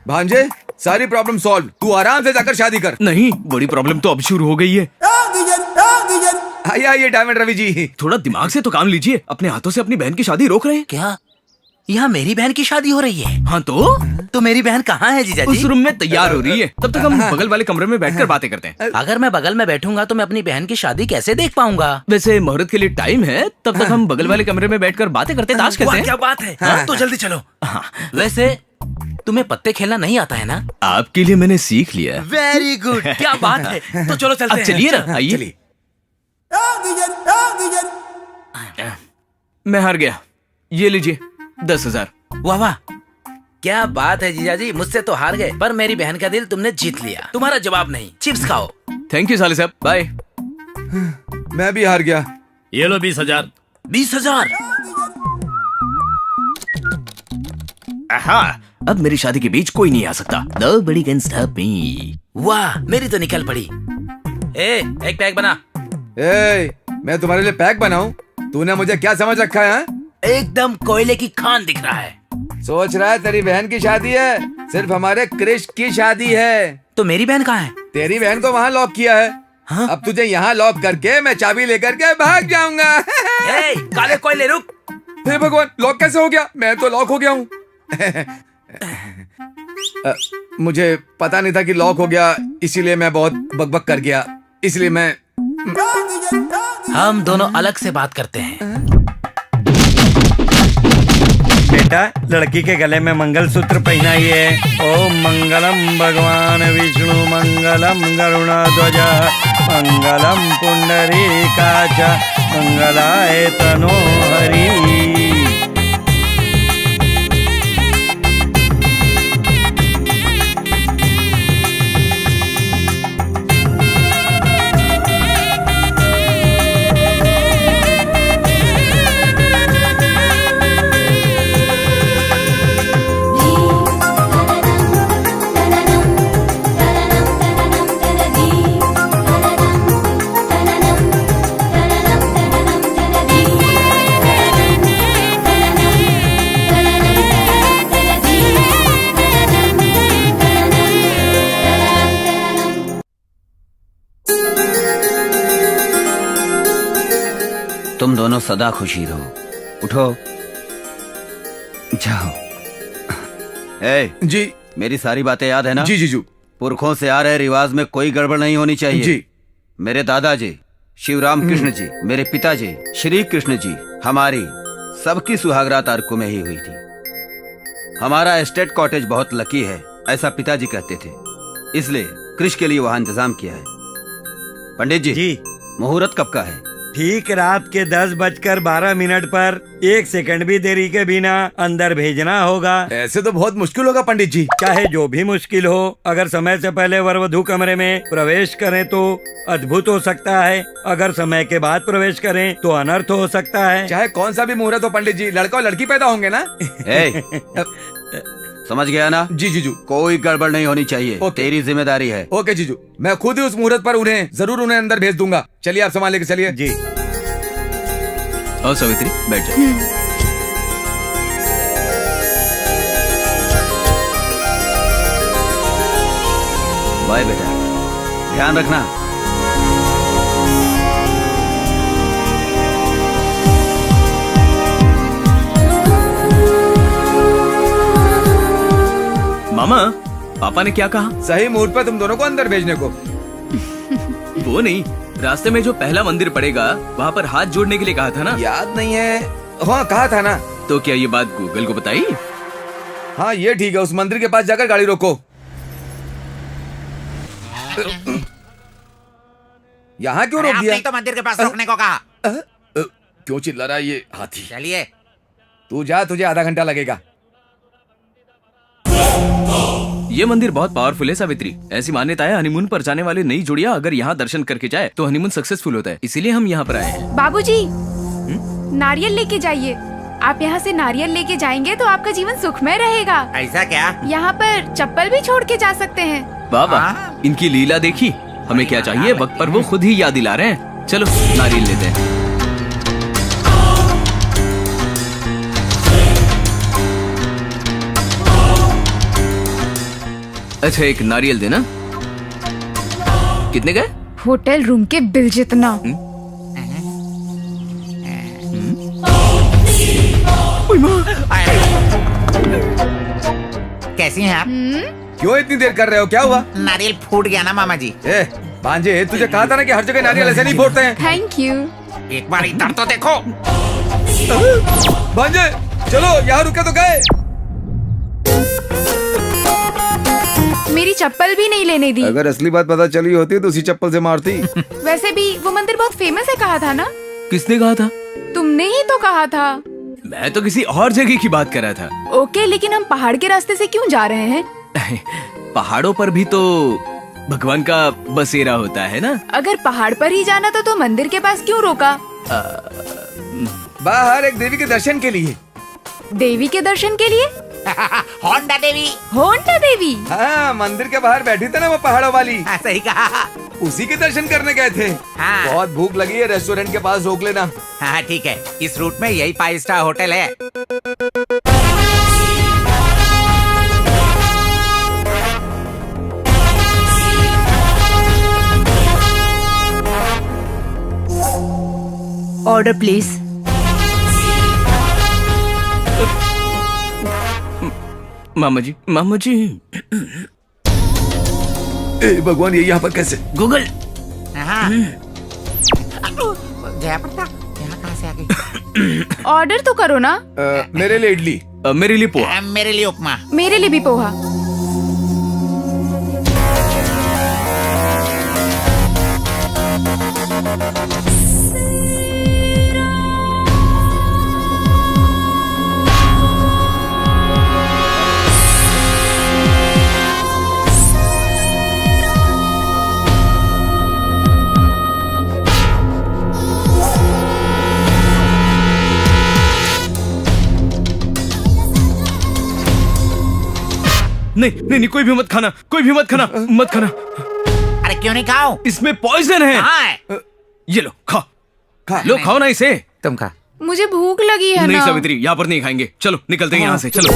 S4: भांजे, सारी प्रॉब्लम सॉल्व। तू आराम से जाकर शादी कर।
S1: नहीं, बड़ी प्रॉब्लम तो अब शुरू हो गई है।
S4: आइए डायमंड रवि जी।
S1: थोड़ा दिमाग से तो काम लीजिए। अपने हाथों से अपनी बहन की शादी रोक रहे हैं
S7: क्या? यहाँ मेरी बहन की शादी हो रही है?
S1: हाँ तो
S7: मेरी बहन कहाँ है जीजा
S1: उस
S7: जी?
S1: रूम में तैयार हो रही है। तब तक हम बगल वाले कमरे में बैठकर बातें करते हैं।
S7: अगर मैं बगल में बैठूंगा तो मैं अपनी बहन की शादी कैसे देख पाऊंगा?
S1: वैसे मुहूर्त के लिए टाइम है, तब तक हम बगल वाले कमरे में बैठकर बातें करते ताश खेलते हैं।
S7: क्या बात है? तो जल्दी चलो। वैसे तुम्हें पत्ते खेलना नहीं आता है ना?
S1: आपके लिए मैंने सीख लिया।
S7: वेरी गुड, क्या बात है। तो चलो चलते हैं।
S1: चलिए ना, आइए। मैं हार गया, ये लीजिए 10,000।
S7: वाह वाह, क्या बात है जीजा जी, मुझसे तो हार गए पर मेरी बहन का दिल तुमने जीत लिया। तुम्हारा जवाब नहीं, चिप्स खाओ।
S1: थैंक यू साले साहब, बाय।
S4: मैं भी हार गया।
S1: ये लो 20,000।
S7: 20,000?
S1: अब मेरी शादी के बीच कोई नहीं आ सकता। Nobody can stop me।
S7: वाह, मेरी तो निकल पड़ी। एक पैक बना।
S4: मैं तुम्हारे लिए पैक बनाऊं? तूने मुझे क्या समझ रखा है?
S7: एकदम कोयले की खान दिख रहा है।
S4: सोच रहा है तेरी बहन की शादी है? सिर्फ हमारे क्रिश की शादी है।
S7: तो मेरी बहन कहाँ है?
S4: तेरी बहन को वहाँ लॉक किया है।
S7: हाँ?
S4: अब तुझे यहाँ लॉक करके मैं चाबी लेकर के भाग जाऊंगा।
S7: काले कोयले रुक।
S4: हे भगवान, लॉक कैसे हो गया? मैं तो लॉक हो गया हूँ। मुझे पता नहीं था कि लॉक हो गया, इसीलिए मैं बहुत बकबक कर गया। इसलिए मैं
S7: हम दोनों अलग से बात करते हैं।
S8: बेटा, लड़की के गले में मंगलसूत्र पहनाइए। ओम मंगलम भगवान विष्णु मंगलम गरुणध्वज मंगलम पुंडरीकाच मंगलाय तनो हरि।
S9: तुम दोनों सदा खुशी रहो। उठो, जाओ। ए,
S4: जी
S9: मेरी सारी बातें याद है ना?
S4: जी जीजू।
S9: पुरखों से आ रहे रिवाज में कोई गड़बड़ नहीं होनी चाहिए।
S4: जी।
S9: मेरे दादाजी शिवराम कृष्ण जी, मेरे पिताजी श्री कृष्ण जी, हमारी सबकी सुहागरात अर्को में ही हुई थी। हमारा एस्टेट कॉटेज बहुत लकी है, ऐसा पिताजी कहते थे, इसलिए कृष के लिए वहाँ इंतजाम किया है। पंडित जी, मुहूर्त कब का है?
S8: ठीक रात के 10:12 पर 1 सेकंड भी देरी के बिना अंदर भेजना होगा।
S4: ऐसे तो बहुत मुश्किल होगा पंडित जी।
S8: चाहे जो भी मुश्किल हो, अगर समय से पहले वर वधू कमरे में प्रवेश करें तो अद्भुत हो सकता है, अगर समय के बाद प्रवेश करें तो अनर्थ हो सकता है।
S4: चाहे कौन सा भी मुहूर्त हो पंडित जी, लड़का और लड़की पैदा होंगे ना।
S9: समझ गया ना?
S4: जी जीजू।
S9: कोई गड़बड़ नहीं होनी चाहिए, तेरी जिम्मेदारी है।
S4: ओके जीजू, मैं खुद ही उस मुहूर्त पर उन्हें अंदर भेज दूंगा। चलिए आप सामान लेके चलिए।
S8: जी।
S1: और सावित्री बैठ जाओ।
S9: बाय बेटा, ध्यान रखना।
S1: मामा, पापा ने क्या कहा?
S4: सही मुहूर्त पर तुम दोनों को अंदर भेजने को।
S1: वो नहीं, रास्ते में जो पहला मंदिर पड़ेगा वहाँ पर हाथ जोड़ने के लिए कहा था ना?
S4: याद नहीं है। हाँ कहा था ना।
S1: तो क्या ये बात गूगल को बताई?
S4: हाँ ये ठीक है, उस मंदिर के पास जाकर गाड़ी रोको। यहाँ क्यों रोक दिया?
S3: आपने तो मंदिर के पास रोकने को कहा।
S4: क्यों चिल्ला रहा है ये हाथी?
S3: चलिए।
S4: तू जा, तुझे आधा घंटा लगेगा।
S1: ये मंदिर बहुत पावरफुल है सावित्री। ऐसी मान्यता है, हनीमून पर जाने वाले नई जोड़ियां अगर यहाँ दर्शन करके जाए तो हनीमून सक्सेसफुल होता है, इसीलिए हम यहाँ पर आए हैं।
S2: बाबूजी, नारियल लेके जाइए। आप यहाँ से नारियल लेके जाएंगे तो आपका जीवन सुखमय रहेगा।
S3: ऐसा क्या?
S2: यहाँ पर चप्पल भी छोड़ के जा सकते हैं।
S1: बाबा, इनकी लीला देखी। हमें क्या चाहिए, वक्त पर वो खुद ही याद दिला रहे हैं। चलो नारियल लेते हैं। अच्छा, एक नारियल देना। कितने गए?
S2: होटल रूम के बिल जितना।
S3: कैसी हैं आप?
S4: क्यों इतनी देर कर रहे हो? क्या हुआ?
S3: नारियल फूट गया ना मामा जी।
S4: भांजे, तुझे कहा था ना कि हर जगह नारियल ऐसे नहीं फोड़ते हैं।
S2: Thank you.
S3: एक बार इधर तो देखो।
S4: भांजे चलो, यहाँ रुके तो गए।
S2: मेरी चप्पल भी नहीं लेने दी।
S4: अगर असली बात पता चली होती तो उसी चप्पल से मारती।
S2: वैसे भी वो मंदिर बहुत फेमस है, कहा था ना?
S1: किसने कहा था?
S2: तुमने ही तो कहा था।
S1: मैं तो किसी और जगह की बात कर रहा था।
S2: ओके, लेकिन हम पहाड़ के रास्ते से क्यों जा रहे हैं?
S1: पहाड़ों पर भी तो भगवान का बसेरा होता है ना।
S2: अगर पहाड़ पर ही जाना था तो मंदिर के पास क्यों रोका?
S4: बाहर एक देवी के दर्शन के लिए।
S2: देवी के दर्शन के लिए?
S3: होंडा देवी।
S2: होंडा देवी?
S4: हाँ, मंदिर के बाहर बैठी थी ना वो पहाड़ों वाली।
S3: हाँ, सही कहा।
S4: उसी के दर्शन करने गए थे।
S3: हाँ।
S4: बहुत भूख लगी है, रेस्टोरेंट के पास रोक लेना।
S3: हाँ ठीक है, इस रूट में यही 5 स्टार होटल है।
S12: Order please.
S1: मामा जी, मामा जी।
S4: भगवान, ये यहाँ पर कैसे?
S1: गूगल।
S3: हाँ। जयप्रताप, यहाँ कहाँ से आ गई?
S2: ऑर्डर तो करो ना।
S4: मेरे लिए इडली।
S1: मेरे लिए पोहा।
S3: मेरे लिए उपमा।
S2: मेरे लिए भी पोहा।
S1: नहीं, कोई भी मत खाना, कोई भी मत खाना, मत खाना।
S3: अरे क्यों नहीं खाओ?
S1: इसमें पॉइजन है।
S3: हाँ।
S1: ये लो, लो, खाओ ना इसे।
S3: तुम खा।
S2: मुझे भूख लगी है
S1: नहीं
S2: ना।
S1: सावित्री, यहाँ पर नहीं खाएंगे। चलो निकलते हैं यहाँ से, चलो।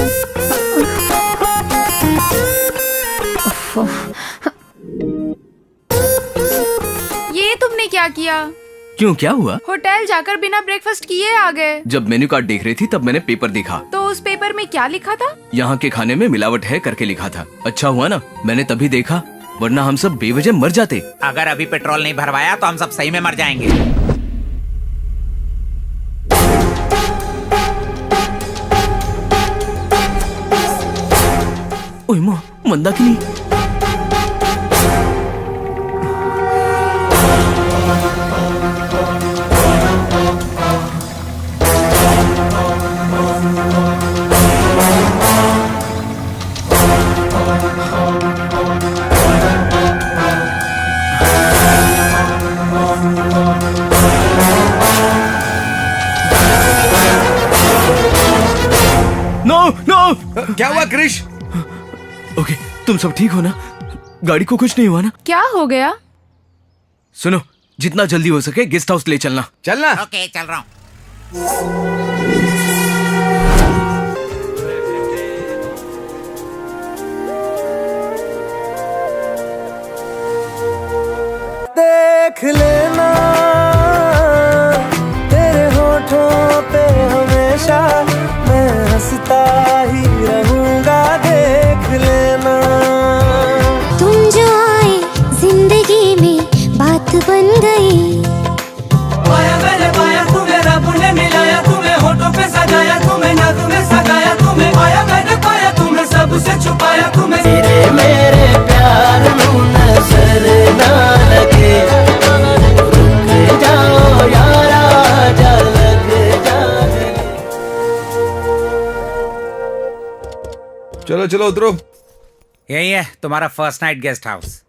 S2: ये तुमने क्या किया?
S1: क्यों, क्या हुआ?
S2: होटल जाकर बिना ब्रेकफास्ट किए आ गए।
S1: जब मेन्यू कार्ड देख रही थी तब मैंने पेपर देखा।
S2: तो उस पेपर में क्या लिखा था?
S1: यहाँ के खाने में मिलावट है करके लिखा था। अच्छा हुआ ना मैंने तभी देखा, वरना हम सब बेवजह मर जाते।
S3: अगर अभी पेट्रोल नहीं भरवाया तो हम सब सही में मर जाएंगे।
S1: ओए माँ, मंदाकिनी। नो नो,
S4: क्या हुआ क्रिश?
S1: ओके, तुम सब ठीक हो ना? गाड़ी को कुछ नहीं हुआ ना?
S2: क्या हो गया?
S1: सुनो, जितना जल्दी हो सके गेस्ट हाउस ले चलना।
S4: चलना।
S3: ओके, चल रहा हूँ।
S11: देख लेना तेरे होठों पे हमेशा मैं हंसता ही रहूंगा, देख लेना।
S5: तुम जो आए जिंदगी में बात बन गई।
S11: पाया मैंने पाया तुम्हें, रब ने मिलाया तुम्हें, होठों पे सजाया तुम्हें, नग में सगाया तुम्हें। पाया मैंने पाया तुम्हें, सबसे छुपाया तुम्हें। तेरे मेरे प्यार नू नजर ना लगे, रुक जाओ यारा, जा लग जाने।
S4: चलो चलो उतरो।
S3: यही है तुम्हारा फर्स्ट नाइट गेस्ट हाउस।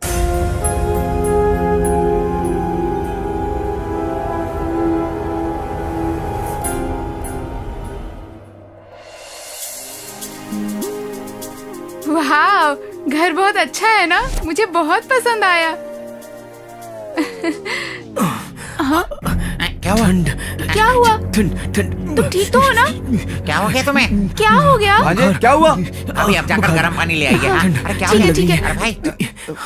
S2: वाह, घर बहुत अच्छा है ना? मुझे बहुत पसंद आया। हाँ?
S3: क्या हुआ?
S2: क्या हुआ?
S1: ठंड ठंड।
S2: तुम ठीक तो हो ना?
S3: क्या हो गया तुम्हें?
S2: क्या हो गया?
S4: भांजे क्या हुआ?
S3: अभी अब जाकर गर्म पानी ले आइए। हाँ? अरे क्या हो
S2: ठीक है,
S3: गया?
S2: ठीक है।
S3: अरे भाई,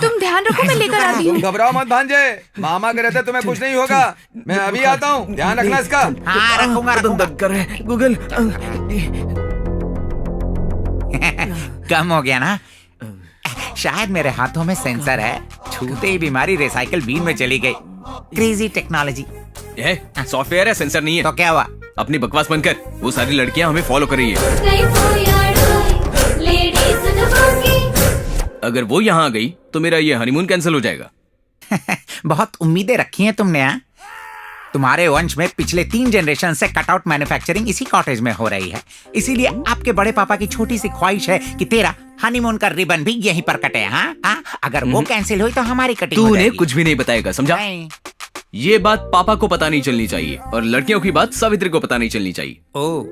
S2: तुम ध्यान रखो, मैं लेकर आती हूँ।
S4: तुम घबराओ मत भांजे, मामा के रहते तुम्हें कुछ नहीं होगा। मैं अभी आता हूँ, ध्यान रखना इसका।
S3: हाँ रखूंगा रखूंगा।
S1: दर्द कर रहे हैं गूगल।
S3: कम हो गया ना? शायद मेरे हाथों में सेंसर है, छूते ही बीमारी रिसाइकल बीन में चली गई। Crazy technology.
S1: ये सॉफ्टवेयर है, सेंसर नहीं है।
S3: तो क्या हुआ?
S1: अपनी बकवास बंद कर। वो सारी लड़कियां हमें फॉलो कर रही है। अगर वो यहाँ आ गई तो मेरा ये हनीमून कैंसिल हो जाएगा।
S3: बहुत उम्मीदें रखी हैं तुमने। हाँ? तुम्हारे वंश में पिछले 3 जनरेशन से कटआउट मैन्युफैक्चरिंग इसी कॉटेज में हो रही है। इसीलिए आपके बड़े पापा की छोटी सी ख्वाहिश है कि तेरा हनीमून का रिबन भी यहीं पर कटे। हाँ? हाँ? अगर वो कैंसिल हुई तो हमारी कटिंग
S1: तू
S3: हो
S1: उन्हें
S3: जाएगी।
S1: कुछ भी नहीं बताएगा, समझा?
S3: नहीं।
S1: ये बात पापा को पता नहीं चलनी चाहिए और लड़कियों की बात सावित्री को पता नहीं चलनी चाहिए।
S3: ओ,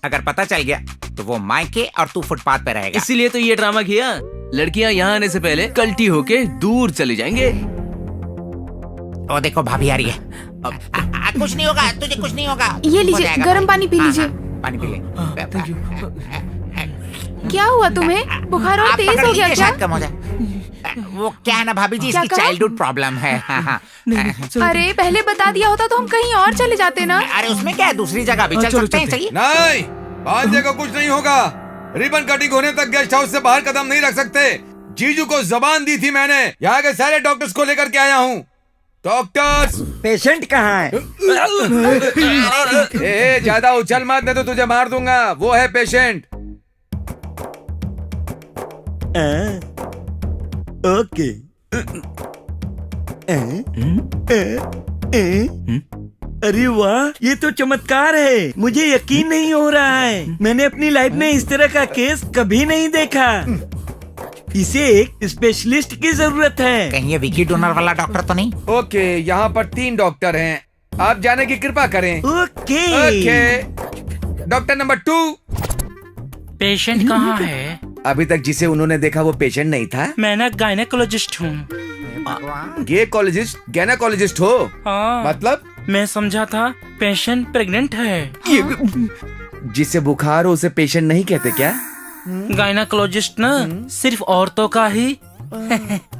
S3: अगर पता चल गया तो वो मायके और तू फुटपाथ पे रहेगा।
S1: इसीलिए तो ये ड्रामा किया। लड़कियां यहाँ आने से पहले कल्टी होके दूर चले जाएंगे।
S3: ओ देखो भाभी आ रही है। कुछ नहीं होगा, तुझे कुछ नहीं होगा।
S2: ये
S3: हो
S2: लीजिए,
S3: जाएगा
S2: गर्म
S3: भाई।
S2: पानी पी
S3: हाँ,
S2: लीजिए।
S3: हाँ, पानी पी ले।
S2: क्या हुआ तुम्हें? बुखार और
S3: आप
S2: तेज
S3: पकड़
S2: हो गया
S3: लीजिए,
S2: क्या?
S3: शायद कम हो जाए। वो क्या है ना भाभी जी,
S2: क्या
S3: इसकी
S2: कहा?
S3: चाइल्डहुड प्रॉब्लम है। हाँ, हाँ।
S2: अरे पहले बता दिया होता तो हम कहीं और चले जाते ना।
S3: अरे उसमें क्या है, दूसरी जगह भी चल सकते हैं। चलिए।
S4: नहीं, भांजे को कुछ नहीं होगा। रिबन कटिंग होने तक गेस्ट हाउस से बाहर कदम नहीं रख सकते। जीजू को जबान दी थी मैंने। यहाँ के सारे डॉक्टर्स को लेकर के आया हूँ। डॉक्टर्स,
S8: पेशेंट कहाँ है?
S4: ए ज्यादा उछल मत, नहीं तो तुझे मार दूंगा। वो है पेशेंट।
S8: ओके। अरे वाह, ये तो चमत्कार है। मुझे यकीन नहीं हो रहा है। मैंने अपनी लाइफ में इस तरह का केस कभी नहीं देखा। इसे एक स्पेशलिस्ट की जरूरत है।
S3: कहीं ये विकी डोनर वाला डॉक्टर तो नहीं?
S4: ओके, यहाँ पर 3 डॉक्टर हैं। आप जाने की कृपा करें।
S8: Okay.
S4: Okay, doctor number 2।
S7: Patient कहाँ है?
S4: अभी तक जिसे उन्होंने देखा वो पेशेंट नहीं था।
S7: मैं ना गायनेकोलॉजिस्ट हूँ।
S4: गेकोलॉजिस्ट, गैनाकोलॉजिस्ट हो?
S7: हाँ।
S4: मतलब?
S7: मैं समझा था पेशेंट प्रेग्नेंट है।
S4: जिसे बुखार हो उसे पेशेंट नहीं कहते क्या?
S7: गायनेकोलॉजिस्ट ना सिर्फ औरतों का ही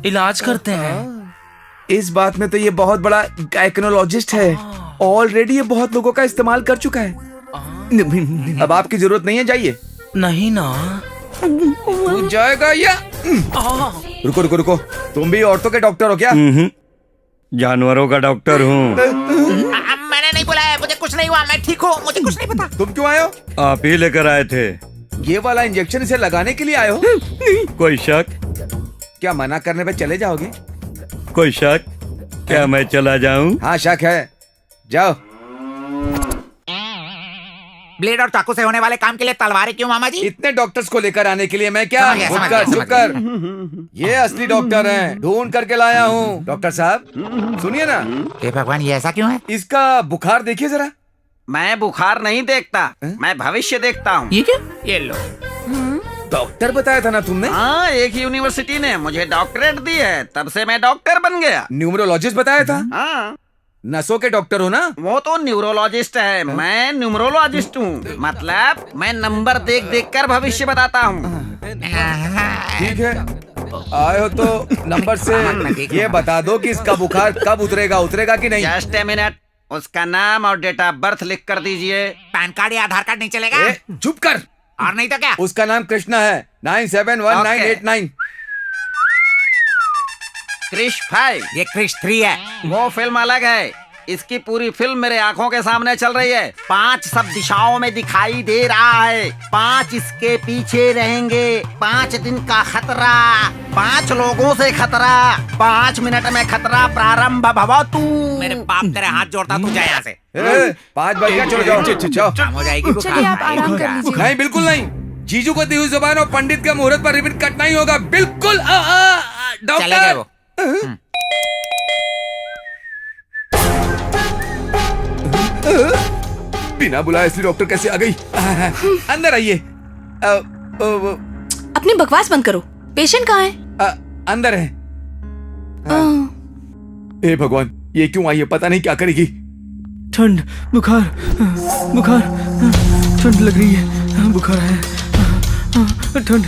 S7: इलाज करते हैं।
S4: इस बात में तो ये बहुत बड़ा गायकोनोलॉजिस्ट है। ऑलरेडी ये बहुत लोगों का इस्तेमाल कर चुका है। अब आपकी जरूरत नहीं है, जाइए।
S7: नहीं ना।
S4: तू जाएगा या? रुको रुको रुको, तुम भी औरतों के डॉक्टर हो क्या?
S8: जानवरों का डॉक्टर हूँ।
S3: मैंने नहीं बुलाया, मुझे कुछ नहीं हुआ, मैं ठीक हूँ, मुझे कुछ नहीं पता।
S4: तुम क्यों आए हो?
S8: आप ही लेकर आए थे।
S4: ये वाला इंजेक्शन इसे लगाने के लिए आए हो?
S8: कोई शक?
S4: क्या मना करने पे चले जाओगे?
S8: कोई शक? क्या मैं चला जाऊँ?
S4: हाँ शक है, जाओ।
S3: ब्लेड और चाकू से होने वाले काम के लिए तलवारें क्यों मामा जी?
S4: इतने डॉक्टर्स को लेकर आने के लिए मैं क्या?
S3: समझ गया,
S4: चुप कर। ये असली डॉक्टर हैं, ढूंढ करके लाया हूँ। डॉक्टर साहब सुनिए ना।
S3: हे भगवान, ये ऐसा क्यों है?
S4: इसका बुखार देखिए जरा।
S9: मैं बुखार नहीं देखता, मैं भविष्य देखता हूँ।
S7: ये क्या?
S3: ये लो।
S4: डॉक्टर बताया था ना तुमने?
S9: हाँ, एक यूनिवर्सिटी ने मुझे डॉक्टरेट दी है, तब से मैं डॉक्टर बन गया।
S4: न्यूमरोलॉजिस्ट बताया था?
S9: हाँ।
S4: नसों के डॉक्टर हो ना?
S9: वो तो न्यूरोलॉजिस्ट है, मैं न्यूमरोलॉजिस्ट हूँ। मतलब मैं नंबर देख देख कर भविष्य बताता हूँ।
S4: ठीक है, आए हो तो नंबर से ये बता दो कि इसका बुखार कब उतरेगा, उतरेगा कि नहीं?
S9: जस्ट ए मिनट, उसका नाम और डेट ऑफ बर्थ लिख कर दीजिए।
S3: पैन कार्ड या आधार कार्ड नहीं चलेगा?
S4: चुप कर।
S3: और नहीं तो क्या?
S4: उसका नाम कृष्णा है, 971989।
S9: क्रिश 5।
S3: ये क्रिश 3 है।
S9: वो फिल्म अलग है, इसकी पूरी फिल्म मेरे आंखों के सामने चल रही है। 5 सब दिशाओं में दिखाई दे रहा है, 5 इसके पीछे रहेंगे। 5 दिन का खतरा, 5 लोगों से खतरा, 5 मिनट में खतरा प्रारंभ भवतु।
S3: मेरे बाप तेरे हाथ जोड़ता, तू जा यहाँ से।
S4: 5 बज गया, चलो जाओ।
S3: काम हो जाएगी।
S2: चलिए आप आराम कर लीजिए।
S4: नहीं बिल्कुल नहीं, जीजू को दी हुई जुबान और पंडित के मुहूर्त पर रिबन कटना ही होगा। बिल्कुल।
S3: चले गए वो।
S4: बिना बुलाए इसलिए डॉक्टर कैसे आ गई? अंदर आइए।
S12: अपनी बकवास बंद करो। पेशेंट कहाँ है?
S4: अंदर है। हे भगवान, ये क्यों आई है? पता नहीं क्या करेगी।
S8: ठंड, बुखार, बुखार, ठंड लग रही है, बुखार है, ठंड।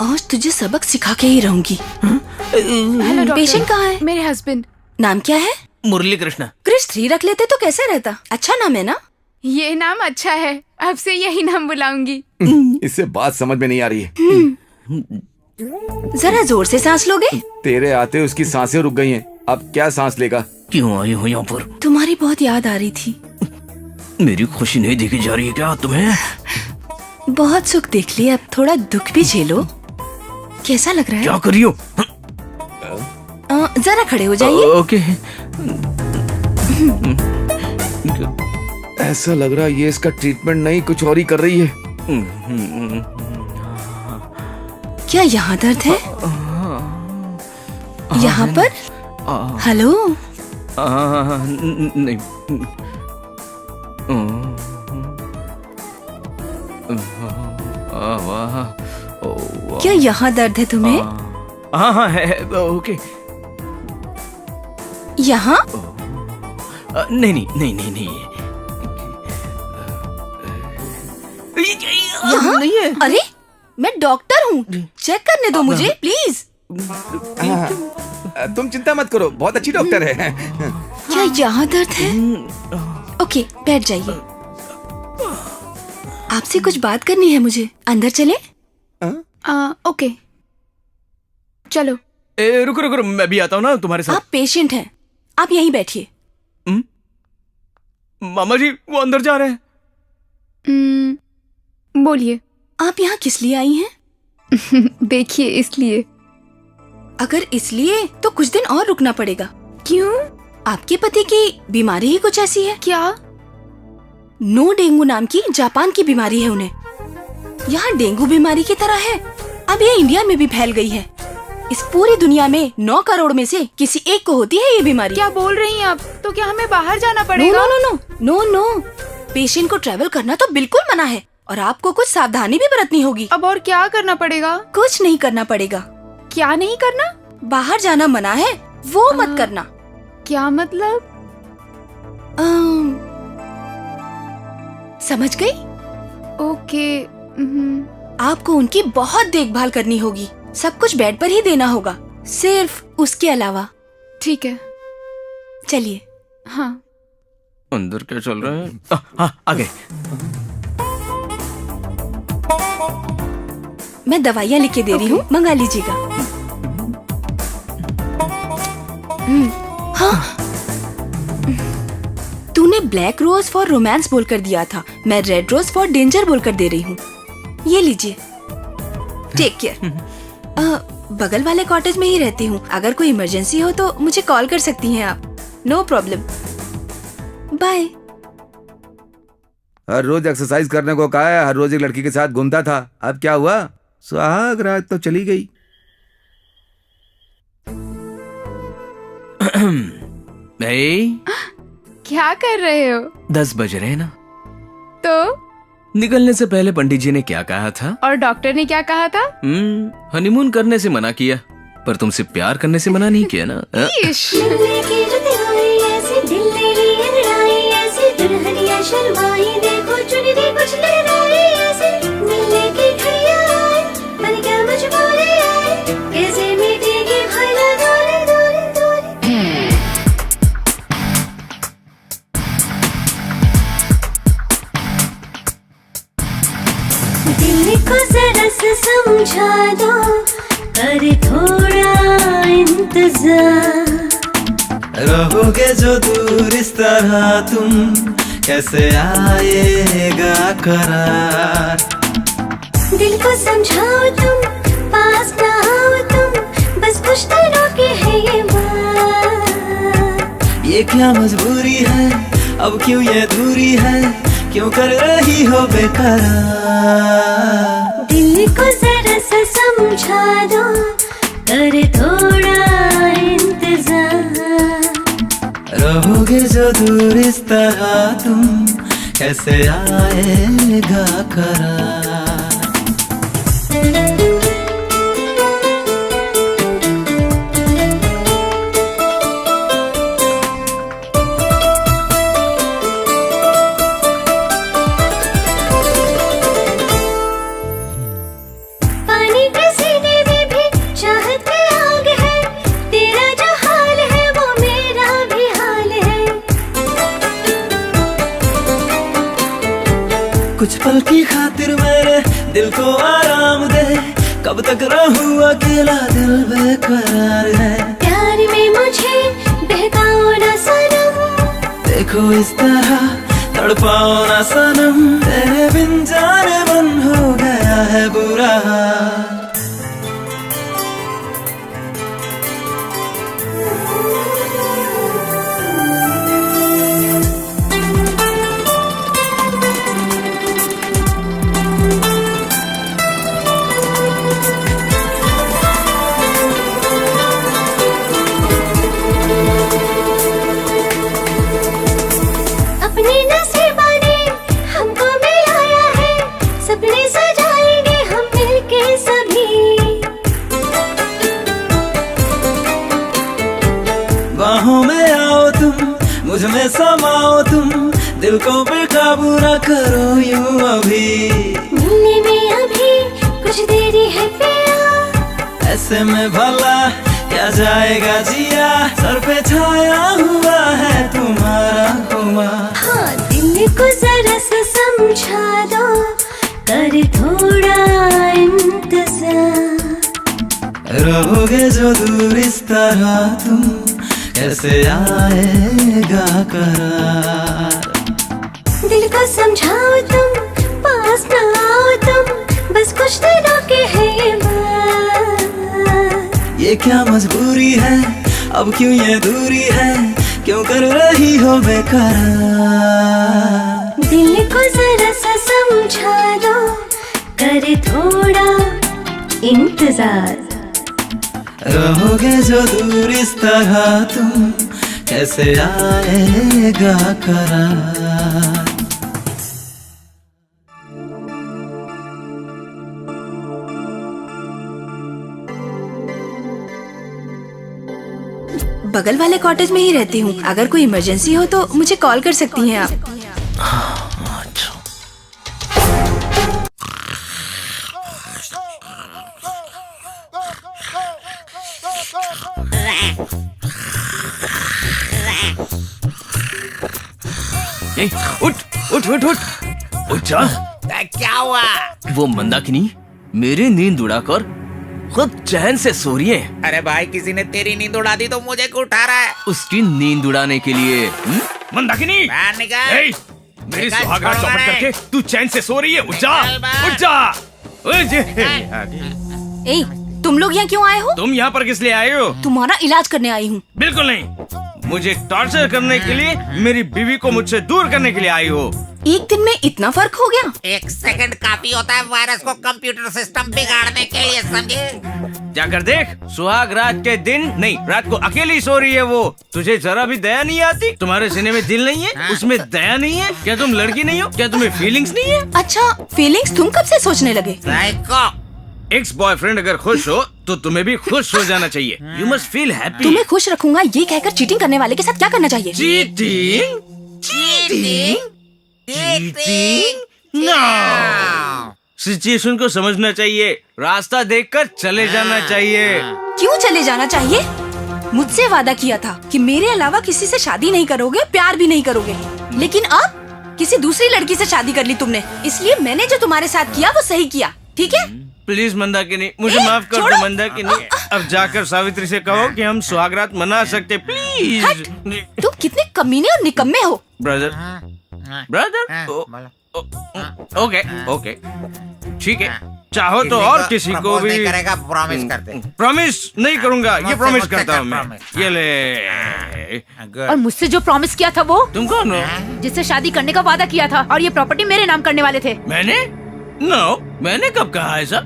S12: आज तुझे सबक सिखा के ही रहूंगी।
S2: Hello doctor.
S12: पेशेंट कहाँ है?
S2: मेरे हस्बैंड।
S12: नाम क्या है?
S7: मुरली कृष्णा।
S12: क्रिश 3 रख लेते तो कैसे रहता? अच्छा नाम है ना?
S2: ये नाम अच्छा है, अब से यही नाम बुलाऊंगी।
S4: इससे बात समझ में नहीं आ रही है।
S12: जरा जोर से सांस लोगे?
S4: तेरे आते उसकी सांसें रुक गई हैं, अब क्या सांस लेगा?
S7: क्यों आई हो यहाँ पर?
S12: तुम्हारी बहुत याद आ रही थी।
S7: मेरी खुशी नहीं देखी जा रही है क्या तुम्हें?
S12: बहुत सुख देख लिया, अब थोड़ा दुख भी झेलो। कैसा लग रहा है?
S7: क्या करियो?
S12: जरा खड़े हो जाइए।
S7: ओके।
S4: ऐसा लग रहा है ये इसका ट्रीटमेंट नहीं, कुछ और ही कर रही है।
S12: क्या यहाँ दर्द है? यहाँ पर? हेलो?
S1: नहीं।
S12: क्या यहाँ दर्द है तुम्हें?
S1: हाँ हाँ है, ओके।
S12: यहाँ?
S1: नहीं नहीं नहीं नहीं नहीं।
S12: यहाँ?
S1: नहीं है।
S12: अरे मैं डॉक्टर हूँ, चेक करने दो मुझे प्लीज।
S4: तुम चिंता मत करो, बहुत अच्छी डॉक्टर है।
S12: क्या यहाँ दर्द है? ओके बैठ जाइए। आपसे कुछ बात करनी है मुझे, अंदर चले?
S2: ओके चलो।
S1: रुको रुको, मैं भी आता हूँ ना तुम्हारे साथ।
S12: आप पेशेंट हैं, आप यहीं बैठिए।
S1: मामा जी वो अंदर जा रहे हैं।
S2: बोलिए।
S12: आप यहाँ किस लिए आई हैं?
S2: देखिए इसलिए।
S12: अगर इसलिए तो कुछ दिन और रुकना पड़ेगा।
S2: क्यों?
S12: आपके पति की बीमारी ही कुछ ऐसी है।
S2: क्या?
S12: नो डेंगू नाम की जापान की बीमारी है उन्हें। यहाँ डेंगू बीमारी की तरह है, अब ये इंडिया में भी फैल गई है। इस पूरी दुनिया में 9 करोड़ में से किसी एक को होती है ये बीमारी।
S2: क्या बोल रही हैं आप? तो क्या हमें बाहर जाना पड़ेगा?
S12: No no no no no no, patient को ट्रैवल करना तो बिल्कुल मना है और आपको कुछ सावधानी भी बरतनी होगी।
S2: अब और क्या करना पड़ेगा?
S12: कुछ नहीं करना पड़ेगा।
S2: क्या नहीं करना?
S12: बाहर जाना मना है, वो मत करना।
S2: क्या मतलब?
S12: समझ गई?
S2: ओके।
S12: आपको उनकी बहुत देखभाल करनी होगी, सब कुछ बेड पर ही देना होगा। सिर्फ उसके अलावा।
S2: ठीक है।
S12: चलिए।
S2: हाँ।
S1: अंदर क्या चल रहा है? हाँ, आगे।
S12: मैं दवाइयाँ लिख के दे रही हूँ, मंगा लीजिएगा। हाँ। तूने ब्लैक रोज फॉर रोमांस बोलकर दिया था, मैं रेड रोज फॉर डेंजर बोलकर दे रही हूँ। ये लीजिए, टेक केयर। बगल वाले कॉटेज में ही रहती हूँ, अगर कोई इमरजेंसी हो तो मुझे कॉल कर सकती हैं आप। No problem, bye.
S4: हर रोज एक्सरसाइज करने को कहा है, हर रोज एक लड़की के साथ घूमता था, अब क्या हुआ? सुहाग रात तो चली गई।
S1: भाई,
S2: क्या कर रहे हो?
S1: 10 बज रहे हैं ना?
S2: तो
S1: निकलने से पहले पंडित जी ने क्या कहा था?
S2: और डॉक्टर ने क्या कहा था?
S1: हनीमून करने से मना किया, पर तुमसे प्यार करने से मना नहीं किया ना?
S2: इश।
S5: दिल को जरा सा समझा दो, कर थोड़ा इंतजार।
S11: रहोगे जो दूर इस तरह तुम, कैसे आएगा करार।
S5: दिल को समझाओ तुम, पास ना आओ तुम, बस कुछ दिनों की है ये बात।
S11: ये क्या मजबूरी है, अब क्यों ये दूरी है, क्यों कर रही हो बेकरार।
S5: दिल को जरा सा समझा दो, कर थोड़ा इंतजार।
S11: रहोगे जो दूर इस तरह तुम, कैसे आएगा करार। कुछ पल की खातिर मेरे दिल को आराम दे, कब तक रहूं अकेला दिल बेकरार है।
S5: प्यार में मुझे बहकाओ ना सनम,
S11: देखो इस तरह तड़पाओ ना सनम, तेरे बिन जाने मन हो गया है बुरा। बाहों में आओ तुम, मुझ में समाओ तुम, दिल को बेकाबू न करो यूं अभी।
S5: मिलने में अभी कुछ देरी है पिया,
S11: ऐसे में भला क्या जाएगा जिया, सर पे छाया हुआ है तुम्हारा खुमार।
S5: हाँ, दिल को जरा सा समझा दो, कर थोड़ा इंतजार।
S11: रहोगे जो दूर इस तरह तुम, कैसे आएगा करार।
S5: दिल को समझाओ तुम, पास ना आओ तुम, बस कुछ दिनों के है ये बात।
S11: ये क्या मजबूरी है, अब क्यों ये दूरी है, क्यों कर रही हो बेकरार।
S5: दिल को जरा सा समझा दो, कर थोड़ा इंतजार।
S11: रहोगे जो दूर इस तरह तुम, कैसे आएगा करार।
S12: बगल वाले कॉटेज में ही रहती हूँ, अगर कोई इमरजेंसी हो तो मुझे कॉल कर सकती हैं आप।
S1: ए, उठ उठ उठ उठ उठ जा।
S3: क्या हुआ?
S1: वो मंदाकिनी मेरी नींद उड़ाकर खुद चैन से सो रही है।
S3: अरे भाई किसी ने तेरी नींद उड़ा दी तो मुझे क्यों उठा रहा है?
S1: उसकी नींद उड़ाने के लिए मंदाकिनी
S3: बाहर निकल।
S1: ए, मेरी
S3: निकल,
S1: सुहागरात
S3: छोड़
S1: चौपट
S3: रहे।
S1: करके तू चैन से सो रही है। उठ जा
S3: निकल बाहर।
S1: उठ जा।
S12: ए, तुम लोग यहाँ क्यों आए हो?
S1: तुम यहाँ पर किस लिए आए हो?
S12: तुम्हारा इलाज करने आई हूँ।
S1: बिल्कुल नहीं, मुझे टॉर्चर करने के लिए, मेरी बीवी को मुझसे दूर करने के लिए आई हो।
S12: एक दिन में इतना फर्क हो गया?
S3: 1 सेकंड काफी होता है वायरस को कंप्यूटर सिस्टम बिगाड़ने के लिए, समझे?
S1: जाकर देख, सुहाग रात के दिन नहीं, रात को अकेली सो रही है वो। तुझे जरा भी दया नहीं आती? तुम्हारे सीने में दिल नहीं है? उसमें दया नहीं है? क्या तुम लड़की नहीं हो? क्या तुम्हें फीलिंग्स नहीं है?
S12: अच्छा, फीलिंग्स तुम कब से सोचने लगे?
S1: एक्स बॉयफ्रेंड अगर खुश हो तो तुम्हें भी खुश हो जाना चाहिए। You must feel happy.
S12: तुम्हें खुश रखूंगा ये कहकर चीटिंग करने वाले के साथ क्या करना चाहिए?
S1: चीटिंग? चीटिंग? नो। सिचुएशन को समझना चाहिए, रास्ता देखकर चले जाना चाहिए।
S12: क्यों चले जाना चाहिए? मुझसे वादा किया था कि मेरे अलावा किसी से शादी नहीं करोगे, प्यार भी नहीं करोगे, लेकिन अब किसी दूसरी लड़की से शादी कर ली तुमने। इसलिए मैंने जो तुम्हारे साथ किया वो सही किया, ठीक है?
S1: प्लीज मंदाकिनी, मुझे माफ कर दो मंदाकिनी। अब जाकर सावित्री से कहो कि हम सुहागरात मना सकते, प्लीज।
S12: तुम कितने कमीने और निकम्मे हो।
S1: ब्रदर ओके ओके ठीक है, चाहो तो और किसी को भी
S3: करेगा, प्रॉमिस करते।
S1: प्रॉमिस नहीं करूंगा, ये प्रॉमिस करता हूँ मैं। ये ले।
S2: और मुझसे जो प्रॉमिस किया था वो?
S1: तुम कौन हो?
S2: जिससे शादी करने का वादा किया था और ये प्रॉपर्टी मेरे नाम करने वाले थे।
S1: मैंने? नो, मैंने कब कहा ऐसा?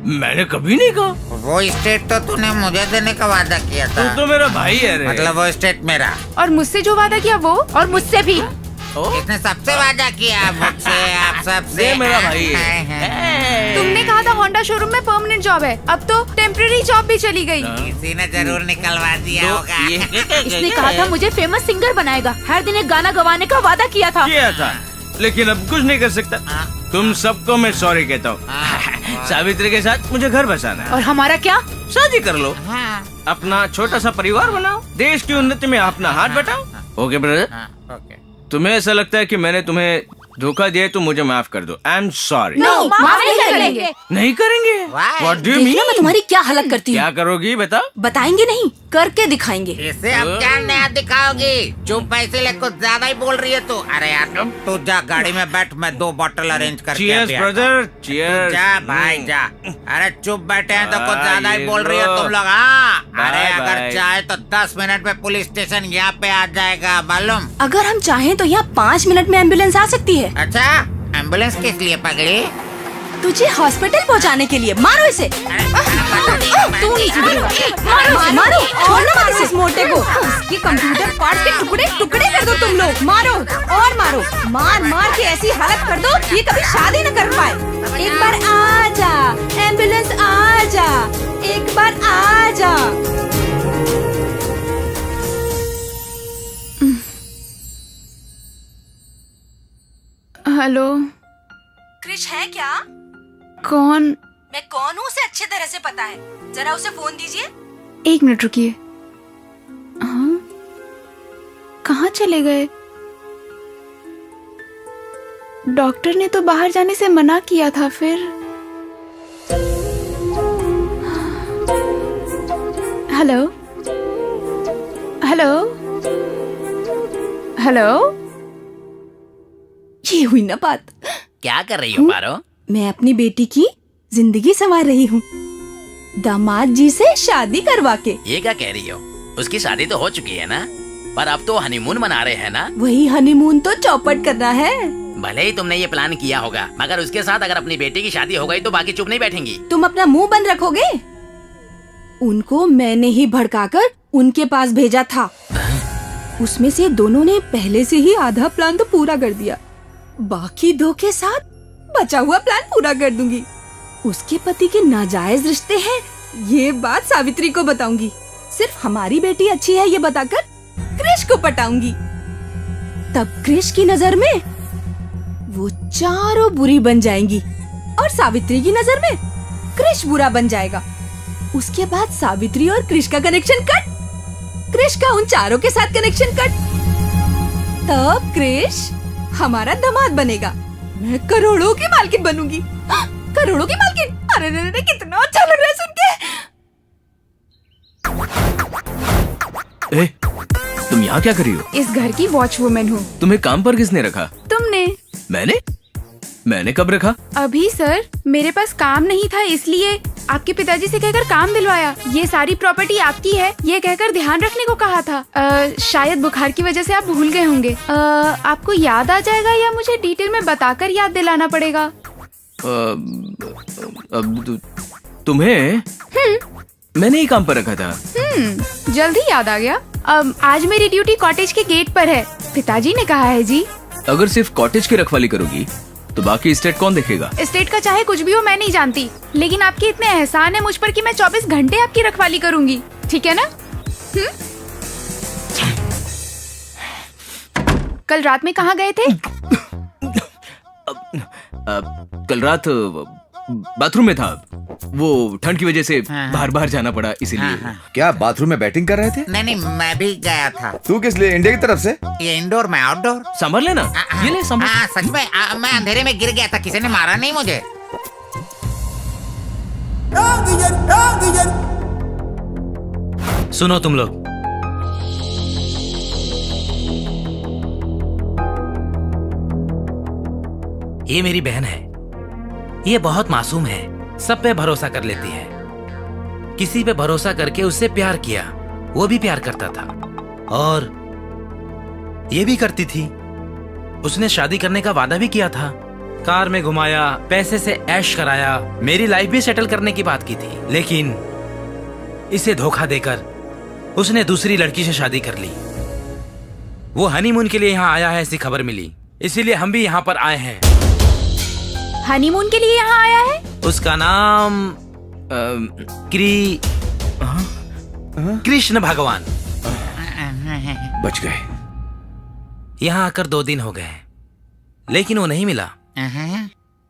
S1: मैंने कभी नहीं कहा।
S3: वो स्टेट तो तूने मुझे देने का वादा किया था।
S1: तू तो मेरा भाई है रे।
S3: मतलब वो स्टेट मेरा।
S2: और मुझसे जो वादा किया वो, और मुझसे भी।
S3: इसने सबसे वादा किया, मुझसे, आप सबसे।
S1: ये मेरा भाई है।
S2: तुमने कहा था होंडा शोरूम में परमानेंट जॉब है, अब तो टेम्परेरी जॉब भी चली गई।
S3: किसी ने जरूर निकलवा दिया होगा।
S2: इसने कहा था मुझे फेमस सिंगर बनाएगा, हर दिन एक गाना गवाने का वादा किया था।
S1: लेकिन अब कुछ नहीं कर सकता। तुम सबको मैं सॉरी कहता हूँ। सावित्री के साथ मुझे घर बसाना है।
S2: और हमारा क्या?
S1: शादी कर लो, अपना छोटा सा परिवार बनाओ, देश की उन्नति में अपना हाथ बटाओ। ओके ब्रदर, तुम्हें ऐसा लगता है कि मैंने तुम्हें धोखा दिया तो मुझे माफ कर दो। I am sorry.
S12: नहीं, माफ नहीं करेंगे।
S1: नहीं करेंगे? What do you mean?
S12: देखना मैं तुम्हारी क्या हालत करती हूँ।
S1: क्या करोगी बता?
S12: बताएंगे नहीं, करके दिखाएंगे।
S3: इसे अब क्या नया दिखाओगी? चुप पैसे ले, कुछ ज्यादा ही बोल रही है तू। अरे यार तू जा गाड़ी में बैठ, मैं 2 बॉटल अरेंज करके
S1: Cheers, brother, cheers।
S3: जा भाई जा। अरे चुप बैठे हैं तो कुछ ज्यादा ही बोल रही है तुम लोग। हाँ, अरे
S1: Bye,
S3: अगर
S1: bye।
S3: चाहे तो 10 मिनट में पुलिस स्टेशन यहाँ पे आ जाएगा, मालूम?
S12: अगर हम चाहें तो यहाँ 5 मिनट में एम्बुलेंस आ सकती है।
S3: अच्छा, एम्बुलेंस किस लिए पगड़ी?
S12: तुझे हॉस्पिटल पहुँचाने के लिए। मारो इसे। तू नहीं सुधरेगा। मारो मारो, छोड़ना मत इस मोटे को। इसके कंप्यूटर पार्ट के टुकड़े टुकड़े कर दो तुम लोग। मारो और मारो, मार मार के ऐसी हालत कर दो ये कभी शादी न कर पाए। एक बार आ जा, एम्बुलेंस आ जा, एक बार आ जा।
S2: हेलो,
S12: क्रिश है क्या?
S2: कौन?
S12: मैं कौन हूँ उसे अच्छे तरह से पता है, जरा उसे फोन दीजिए।
S2: 1 मिनट रुकिए। हाँ, कहाँ चले गए? डॉक्टर ने तो बाहर जाने से मना किया था। फिर हेलो हेलो हेलो,
S12: ये हुई ना बात।
S7: क्या कर रही हो पारो?
S12: मैं अपनी बेटी की जिंदगी संवार रही हूँ, दामाद जी से शादी करवा के।
S7: ये क्या कह रही हो? उसकी शादी तो हो चुकी है ना, पर अब तो हनीमून मना रहे हैं ना।
S12: वही हनीमून तो चौपट करना है।
S7: भले ही तुमने ये प्लान किया होगा, मगर उसके साथ अगर अपनी बेटी की शादी हो गई तो बाकी चुप नहीं बैठेंगी।
S12: तुम अपना मुंह बंद रखोगे? उनको मैंने ही भड़काकर उनके पास भेजा था। उसमें से दोनों ने पहले से ही आधा प्लान तो पूरा कर दिया, बाकी 2 के साथ बचा हुआ प्लान पूरा कर दूंगी। उसके पति के नाजायज रिश्ते हैं, ये बात सावित्री को बताऊंगी। सिर्फ हमारी बेटी अच्छी है ये बताकर क्रिश को पटाऊंगी। तब क्रिश की नजर में वो चारों बुरी बन जाएंगी और सावित्री की नजर में क्रिश बुरा बन जाएगा। उसके बाद सावित्री और क्रिश का कनेक्शन कट
S6: क्रिश का उन चारों के साथ कनेक्शन कट, तब क्रिश हमारा दामाद बनेगा। मैं करोड़ों की मालकिन बनूंगी। करोड़ों की मालकिन। अरे रे रे, कितना अच्छा लग रहा है सुन के।
S1: ए, तुम यहाँ क्या कर रही हो?
S2: इस घर की वॉचवुमन हूँ।
S1: तुम्हें काम पर किसने रखा?
S2: तुमने।
S1: मैंने कब रखा?
S2: अभी सर, मेरे पास काम नहीं था इसलिए आपके पिताजी से कहकर काम दिलवाया। ये सारी प्रॉपर्टी आपकी है, ये कहकर ध्यान रखने को कहा था। शायद बुखार की वजह से आप भूल गए होंगे। आपको याद आ जाएगा या मुझे डिटेल में बताकर याद दिलाना पड़ेगा?
S1: अब तुम्हें मैंने ही काम पर रखा था।
S2: जल्दी याद आ गया। आज मेरी ड्यूटी कॉटेज के गेट पर है, पिताजी ने कहा है जी।
S1: अगर सिर्फ कॉटेज की रखवाली करोगी तो बाकी एस्टेट कौन देखेगा?
S2: एस्टेट का चाहे कुछ भी हो, मैं नहीं जानती, लेकिन आपके इतने एहसान है मुझ पर कि मैं 24 घंटे आपकी रखवाली करूंगी, ठीक है ना? कल रात में कहाँ गए थे?
S1: कल रात बाथरूम में था। वो ठंड की वजह से बाहर बाहर जाना पड़ा, इसीलिए।
S4: क्या बाथरूम में बैटिंग कर रहे थे?
S3: नहीं, मैं भी गया था।
S4: तू किस लिए? इंडिया की तरफ से?
S3: ये इंडोर में आउटडोर।
S1: संभल लेना। ये ले संभल।
S3: सच में मैं अंधेरे में गिर गया था, किसी ने मारा नहीं मुझे।
S7: सुनो तुम लोग, ये मेरी बहन है। ये बहुत मासूम है, सब पे भरोसा कर लेती है। किसी पे भरोसा करके उससे प्यार किया, वो भी प्यार करता था और ये भी करती थी। उसने शादी करने का वादा भी किया था, कार में घुमाया, पैसे से ऐश कराया, मेरी लाइफ भी सेटल करने की बात की थी। लेकिन इसे धोखा देकर उसने दूसरी लड़की से शादी कर ली। वो हनीमून के लिए यहाँ आया है ऐसी खबर मिली, इसीलिए हम भी यहाँ पर आए हैं।
S2: हनीमून के लिए यहाँ आया है?
S7: उसका नाम कृष्ण भगवान।
S4: बच गए।
S7: यहाँ आकर 2 दिन हो गए, लेकिन वो नहीं मिला।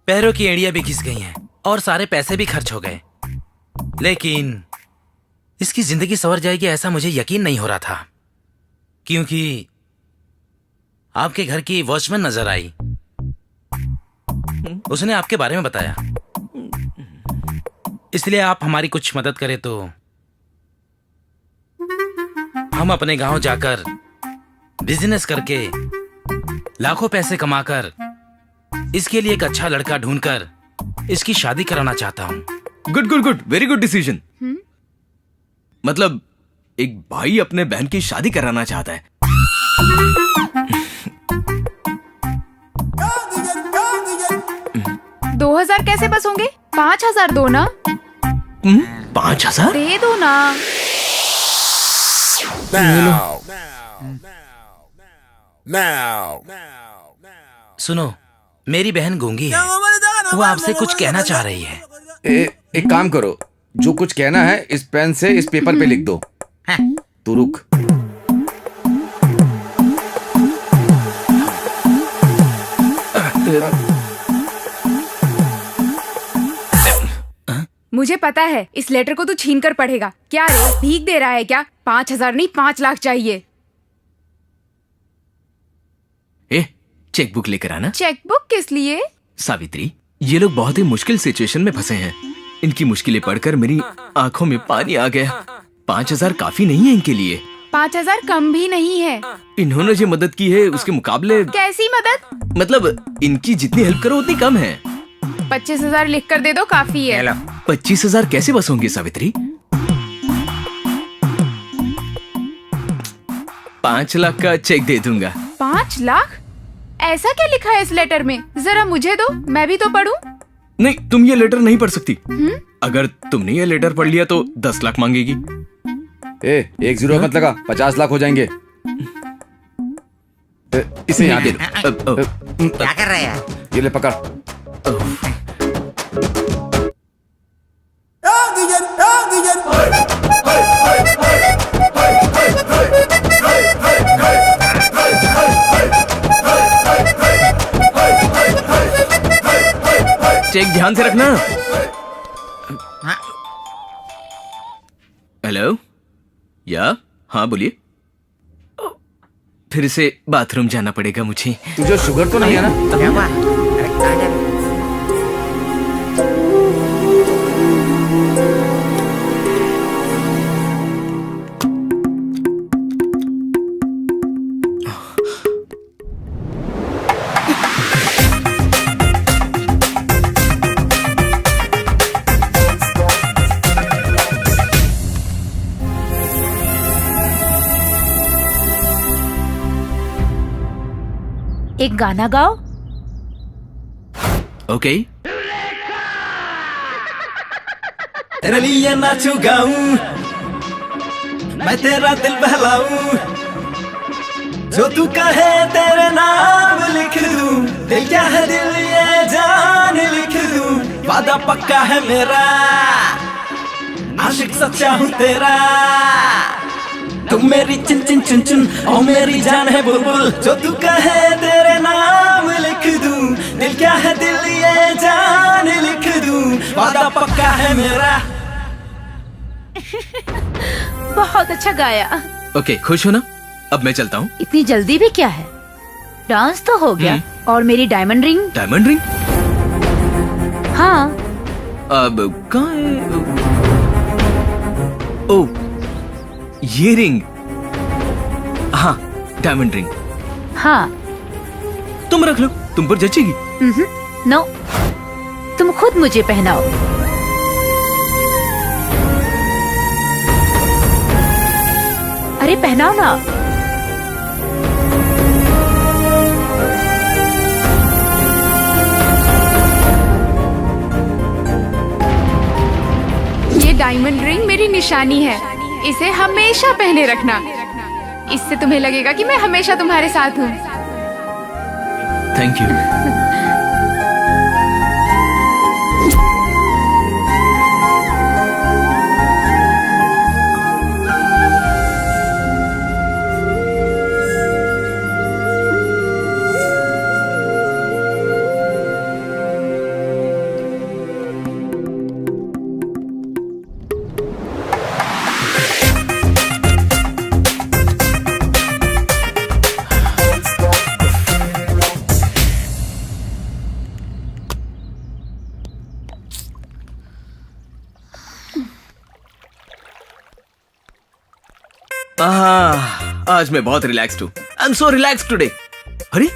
S7: पैरों की एड़ियां भी घिस गई हैं और सारे पैसे भी खर्च हो गए। लेकिन इसकी जिंदगी संवर जाएगी ऐसा मुझे यकीन नहीं हो रहा था, क्योंकि आपके घर की वॉचमैन नजर आई। उसने आपके बारे में बताया, इसलिए आप हमारी कुछ मदद करें तो हम अपने गांव जाकर बिजनेस करके लाखों पैसे कमाकर इसके लिए एक अच्छा लड़का ढूंढकर इसकी शादी कराना चाहता हूँ।
S1: Good good good, very good decision. मतलब एक भाई अपने बहन की शादी कराना चाहता है।
S2: 2000 कैसे बस होंगे? 5000 दो ना।
S1: 5000
S2: दे दो ना।
S7: सुनो, मेरी बहन गूंगी है, वो आपसे कुछ कहना चाह रही है।
S4: एक काम करो, जो कुछ कहना है इस पेन से इस पेपर पे लिख दो। तू रुक।
S2: मुझे पता है इस लेटर को तू छीन कर पढ़ेगा। क्या रे, भीख दे रहा है क्या? 5000 नहीं 5 लाख चाहिए।
S1: चेकबुक लेकर आना।
S2: चेकबुक किस लिए?
S1: सावित्री, ये लोग बहुत ही मुश्किल सिचुएशन में फंसे हैं। इनकी मुश्किलें पढ़कर मेरी आंखों में पानी आ गया। 5000 काफी नहीं है इनके लिए।
S2: 5000 कम भी नहीं है।
S1: इन्होंने जो मदद की है उसके मुकाबले।
S2: कैसी मदद?
S1: मतलब इनकी जितनी हेल्प करो उतनी कम है।
S2: 25,000 लिख कर दे दो, काफी है।
S1: 25,000 कैसे बस होंगे सावित्री? 5 लाख का चेक दे दूंगा।
S2: 5 लाख? ऐसा क्या लिखा है इस लेटर में? जरा मुझे दो, मैं भी तो पढ़ूं।
S1: नहीं, तुम ये लेटर नहीं पढ़ सकती। अगर तुमने ये लेटर पढ़ लिया तो 10 लाख मांगेगी।
S4: 1 0 मत लगा, 50 लाख हो जाएंगे। इसे यहाँ दे दो।
S3: क्या कर रहे हैं?
S4: ये ले पकड़।
S1: चेक ध्यान से रखना। हेलो, या हाँ बोलिए। फिर से बाथरूम जाना पड़ेगा मुझे।
S4: तुझे शुगर तो नहीं है ना?
S3: क्या हुआ? अरे कहाँ जा रहे?
S13: एक गाना गाओ।
S1: ओके।
S11: तेरे लिए नाचू गाऊं, मैं तेरा दिल बहलाऊं, जो तू कहे तेरे नाम लिख दूं, दिल क्या है दिल ये जान लिख दूं, वादा पक्का है मेरा, आशिक सच्चा हूँ तेरा, तुम मेरी चिन चिन चुन चुन और मेरी जान है बुलबुल, जो तू कहे तेरे नाम लिख दूं, दिल क्या है दिल ये जान लिख दूं, वादा पक्का है मेरा।
S13: बहुत अच्छा गाया।
S1: ओके, खुश हो ना? अब मैं चलता हूँ।
S13: इतनी जल्दी भी क्या है? डांस तो हो गया। और मेरी डायमंड रिंग?
S1: Diamond ring?
S13: हाँ।
S1: अब कहाँ है? ओ, ये रिंग। हाँ, डायमंड रिंग।
S13: हाँ।
S1: तुम रख लो, तुम पर जचेगी।
S13: नो, तुम खुद मुझे पहनाओ। अरे पहनाओ ना।
S2: ये डायमंड रिंग मेरी निशानी है, इसे हमेशा पहने रखना। इससे तुम्हें लगेगा कि मैं हमेशा तुम्हारे साथ हूँ।
S1: Thank you. आज मैं बहुत रिलैक्स्ड हूँ। I am so relaxed today. अरे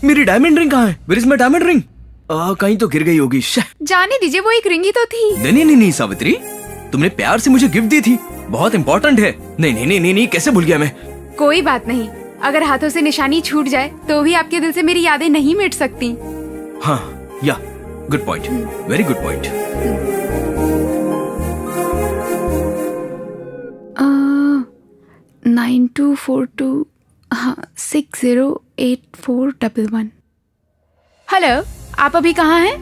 S1: मेरी डायमंड रिंग कहाँ है? Where is my diamond ring? कहीं तो गिर गई होगी।
S2: जाने दीजिए, वो एक रिंग ही तो थी।
S1: नहीं सावित्री, तुमने प्यार से मुझे गिफ्ट दी थी, बहुत इंपॉर्टेंट है। नहीं, कैसे भूल गया मैं?
S2: कोई बात नहीं, अगर हाथों से निशानी छूट जाए तो भी आपके दिल से मेरी यादें नहीं मिट सकती।
S1: हाँ, या good point, very good point.
S2: 9242 हाँ 608411। हेलो, आप अभी कहाँ हैं?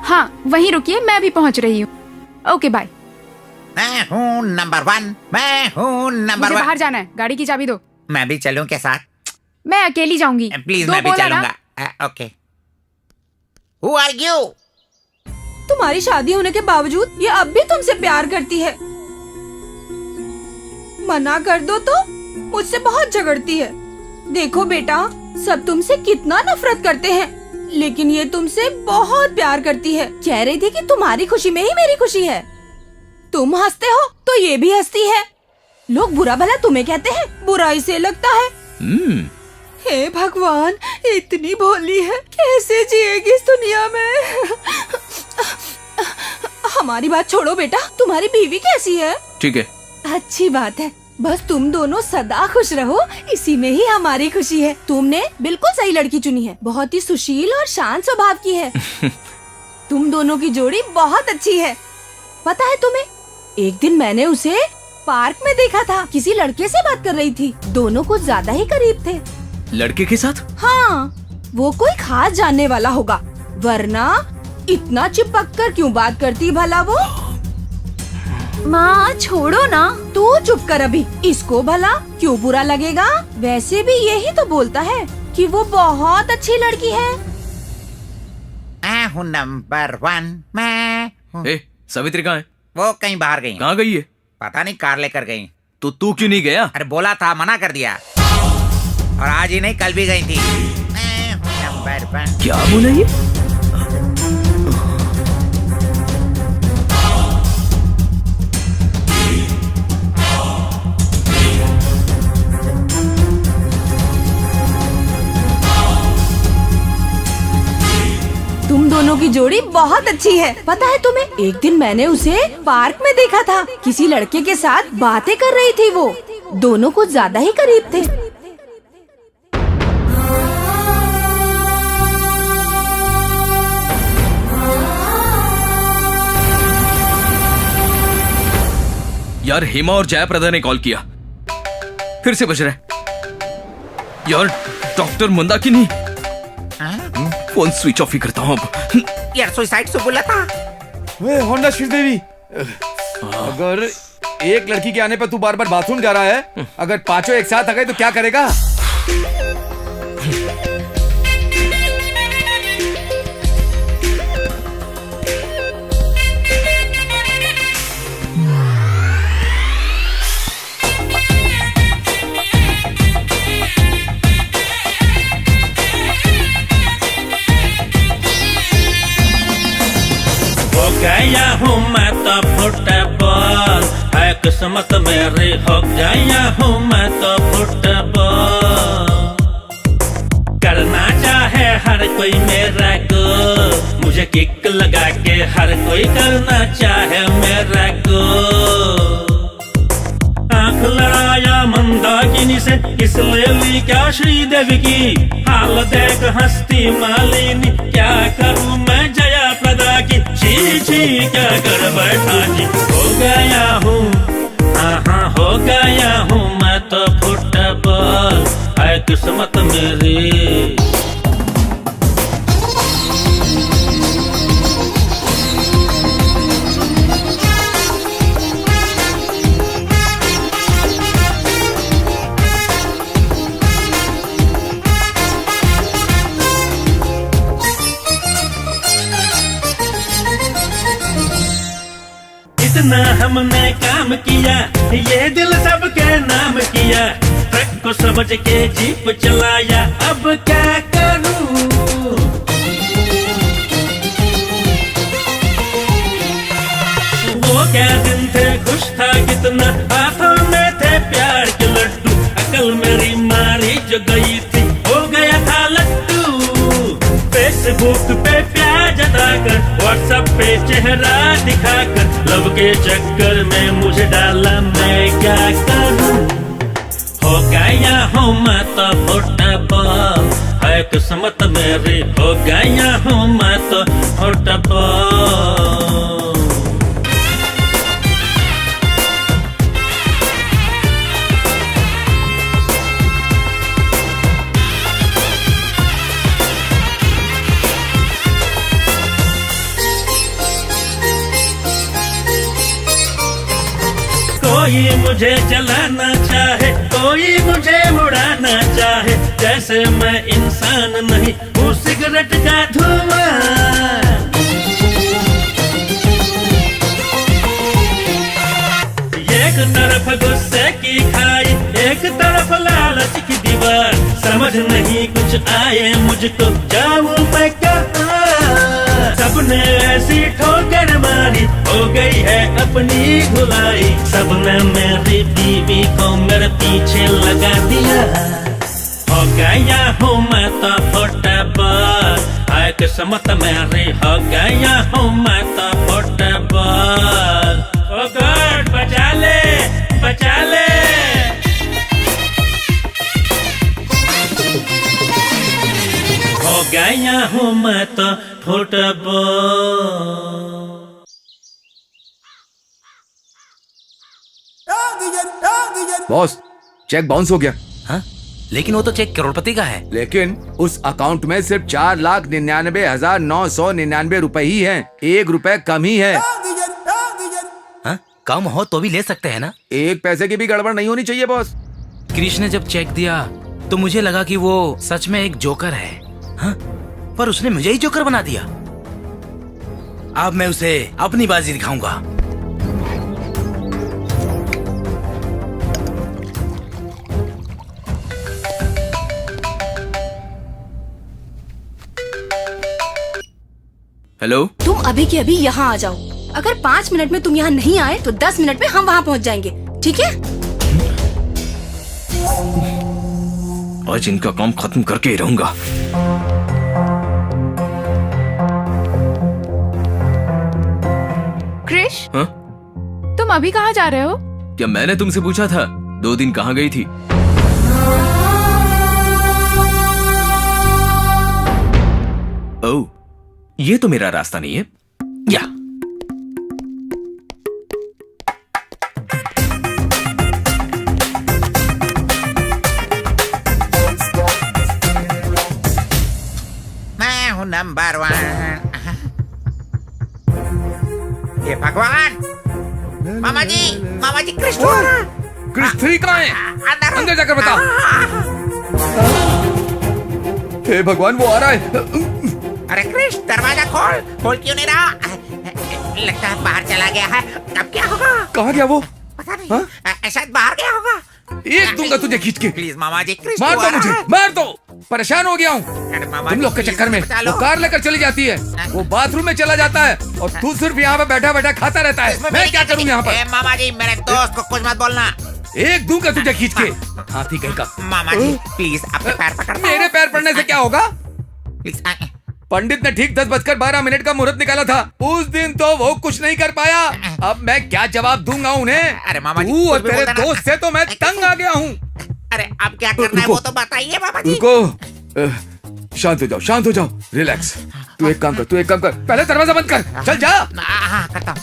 S2: हाँ वहीं रुकिए, मैं भी पहुँच रही हूँ। Okay bye.
S3: मैं हूँ नंबर 1, मैं हूँ नंबर 1।
S2: बाहर जाना है, गाड़ी की चाबी दो।
S3: मैं भी चलूं के साथ?
S2: मैं अकेली जाऊंगी।
S3: प्लीज, मैं भी चलूंगा। ओके। Who are you?
S12: तुम्हारी शादी होने के बावजूद ये अब भी तुमसे प्यार करती है। मना कर दो तो मुझसे बहुत झगड़ती है। देखो बेटा, सब तुमसे कितना नफरत करते हैं, लेकिन ये तुमसे बहुत प्यार करती है। कह रही थी कि तुम्हारी खुशी में ही मेरी खुशी है। तुम हंसते हो तो ये भी हंसती है। लोग बुरा भला तुम्हें कहते हैं, बुराई से लगता है। हे भगवान, इतनी भोली है, कैसे जिएगी इस दुनिया में? हमारी बात छोड़ो बेटा, तुम्हारी बीवी कैसी है?
S1: ठीक है।
S12: अच्छी बात है, बस तुम दोनों सदा खुश रहो, इसी में ही हमारी खुशी है। तुमने बिल्कुल सही लड़की चुनी है, बहुत ही सुशील और शांत स्वभाव की है। तुम दोनों की जोड़ी बहुत अच्छी है। पता है तुम्हें, एक दिन मैंने उसे पार्क में देखा था, किसी लड़के से बात कर रही थी। दोनों कुछ ज्यादा ही करीब थे।
S1: लड़के के साथ?
S12: हाँ, वो कोई खास जानने वाला होगा, वरना इतना चिपक कर क्यों बात करती भला वो? माँ छोड़ो ना, तू चुप कर अभी। इसको भला क्यों बुरा लगेगा? वैसे भी यही तो बोलता है कि वो बहुत अच्छी लड़की है।
S3: मैं हूँ नंबर 1, मैं हूँ।
S1: सावित्री कहाँ है?
S3: वो कहीं बाहर गई।
S1: कहाँ गई है?
S3: पता नहीं, कार लेकर गई।
S1: तो तू क्यों नहीं गया?
S3: अरे बोला था, मना कर दिया। और आज ही नहीं, कल भी गई थी। मैं हूं नंबर 1।
S1: क्या बोला ये?
S12: तुम दोनों की जोड़ी बहुत अच्छी है। पता है तुम्हें, एक दिन मैंने उसे पार्क में देखा था। किसी लड़के के साथ बातें कर रही थी। वो दोनों कुछ ज्यादा ही करीब थे।
S1: यार हेमा और जयाप्रदा ने कॉल किया, फिर से बज रहा है। यार doctor Mandakini, phone switch off ही करता हूँ अब।
S3: यार सुसाइड से बोला था।
S4: वे होंडा श्रीदेवी, अगर एक लड़की के आने पर तू बार बार बाथरूम जा रहा है, अगर पांचों एक साथ आ गए तो क्या करेगा?
S14: गया हूँ मैं तो फुटबॉल, है किस्मत मेरी। हो गया हूँ मैं तो फुटबॉल, करना चाहे हर कोई मेरा को, मुझे किक लगा के हर कोई करना चाहे मेरा को। आंख लड़ाया मंदाकिनी से, किस ले ली क्या श्रीदेवी की, हाल देख हंसती मालिनी। क्या करूँ मैं जया प्रदा की, छी छी क्या कर बैठा जी। हो गया हूँ, हाँ हो गया हूँ मैं तो फुटबॉल, है किस्मत मेरी। इतना हमने काम किया, ये दिल सबके नाम किया, ट्रक को समझ के जीप चलाया, अब क्या करूं। वो क्या दिन थे, खुश था कितना, हाथों में थे प्यार के लड्डू, अकल मेरी मारी जो गई थी, हो गया था लट्टू। फेसबुक पे प्यार जताकर, व्हाट्सएप पे चेहरा दिखाकर, लव के चक्कर में मुझे डाला, मैं क्या करूं। हो गया हूँ मैं तो फुटबॉल, है किस्मत मेरी। हो गया हूँ मैं तो फुटबॉल। कोई मुझे जलाना चाहे, कोई मुझे उड़ाना चाहे, जैसे मैं इंसान नहीं हूँ सिगरेट का धुआं। एक तरफ गुस्से की खाई, एक तरफ लालच की दीवार, समझ नहीं कुछ आए मुझको, जाऊं मैं कहाँ। सबने ऐसी ठोकर मारी, हो गई है अपनी धुलाई, सबने मेरी बीवी को मेरे पीछे लगा दिया। हो गया हूँ मैं तो फुटबॉल, है किस्मत मेरी। हो गया हूँ मैं तो फुटबॉल। ओ गॉड बचा ले, बचा ले। हो गया हूँ मैं तो फुटबॉल।
S4: बॉस, चेक बाउंस हो गया।
S7: हाँ? लेकिन वो तो चेक करोड़पति का है।
S4: लेकिन उस अकाउंट में सिर्फ 4,99,999 रुपए ही हैं। 1 रुपए कम ही है।
S7: हाँ? कम हो तो भी ले सकते हैं ना?
S4: 1 पैसे की भी गड़बड़ नहीं होनी चाहिए बॉस।
S7: कृष्ण ने जब चेक दिया तो मुझे लगा कि वो सच में एक जोकर है। हाँ? पर उसने मुझे ही जोकर बना दिया। अब मैं उसे अपनी बाजी दिखाऊंगा।
S1: हेलो,
S12: तुम अभी के अभी यहाँ आ जाओ। अगर 5 मिनट में तुम यहाँ नहीं आए तो 10 मिनट में हम वहाँ पहुँच जाएंगे, ठीक है?
S1: आज इनका काम खत्म करके ही रहूंगा।
S2: क्रिश,
S1: हाँ?
S2: तुम अभी कहाँ जा रहे हो?
S1: क्या मैंने तुमसे पूछा था 2 दिन कहाँ गई थी? ओह, ये तो मेरा रास्ता नहीं है। या
S3: मैं हूँ नंबर 1। ये भगवान, मामा जी क्रिश आ रहा है।
S4: क्रिश 3 कहाँ है? अंदर जाकर बता। हे भगवान, वो आ रहा है।
S3: अरे क्रिश, दरवाजा खोल क्यों नहीं रहा? लगता है बाहर चला गया है। अब क्या होगा?
S4: कहाँ गया वो?
S3: पता नहीं, शायद बाहर गया होगा।
S4: एक दूंगा तुझे खींच के।
S3: प्लीज मामा जी, क्रिश
S4: मार
S3: को
S4: दो
S3: आ रहा
S4: मुझे,
S3: है।
S4: मार दो। परेशान हो गया हूँ
S3: मामा
S4: तुम
S3: जी,
S4: लोग के
S3: प्लीज
S4: चक्कर में।
S3: बचा लो।
S4: वो कार लेकर चली जाती है, वो बाथरूम में चला जाता है और तू सिर्फ यहाँ पे बैठा बैठा खाता रहता है। मैं क्या करूँ यहाँ पर?
S3: मामा जी, मेरे दोस्त को कुछ मत बोलना।
S4: एक दूंगा तुझे खींच के, हाथी कहीं का।
S3: मामा जी प्लीज अपने पैर पकड़।
S4: मेरे पैर पड़ने से क्या होगा?
S3: प्लीज।
S4: पंडित ने ठीक 10:12 का मुहूर्त निकाला था। उस दिन तो वो कुछ नहीं कर पाया। अब मैं क्या जवाब दूंगा उन्हें?
S3: अरे मामा जी,
S4: तू और
S3: कुछ भी
S4: तेरे
S3: बोलना।
S4: दोस्त से तो मैं तंग आ गया हूँ।
S3: अरे अब क्या करना है वो तो बताइए मामा जी।
S4: रुको, शांत हो जाओ, रिलैक्स। तू एक काम कर, पहले दरवाजा बंद कर। चल जा।
S3: हाँ, करता हूँ।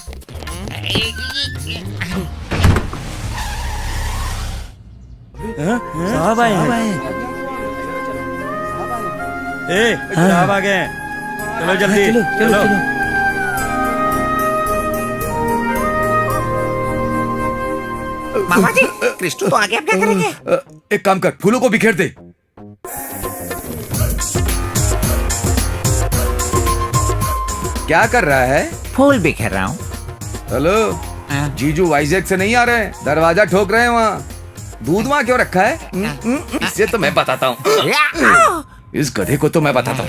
S8: साहब आए हैं। साहब आ गए। चलो जल्दी, चलो।
S3: मामा जी, क्रिस्टो तो आ गया, अब क्या करेंगे?
S4: एक काम कर, फूलों को बिखेर दे। क्या कर रहा है?
S3: फूल बिखेर रहा हूँ।
S4: हेलो, जीजू वाइजैक से नहीं आ रहे हैं, दरवाजा ठोक रहे हैं वहाँ। दूध वहाँ क्यों रखा है? इससे तो मैं बताता हूँ। इस गधे को तो मैं बताता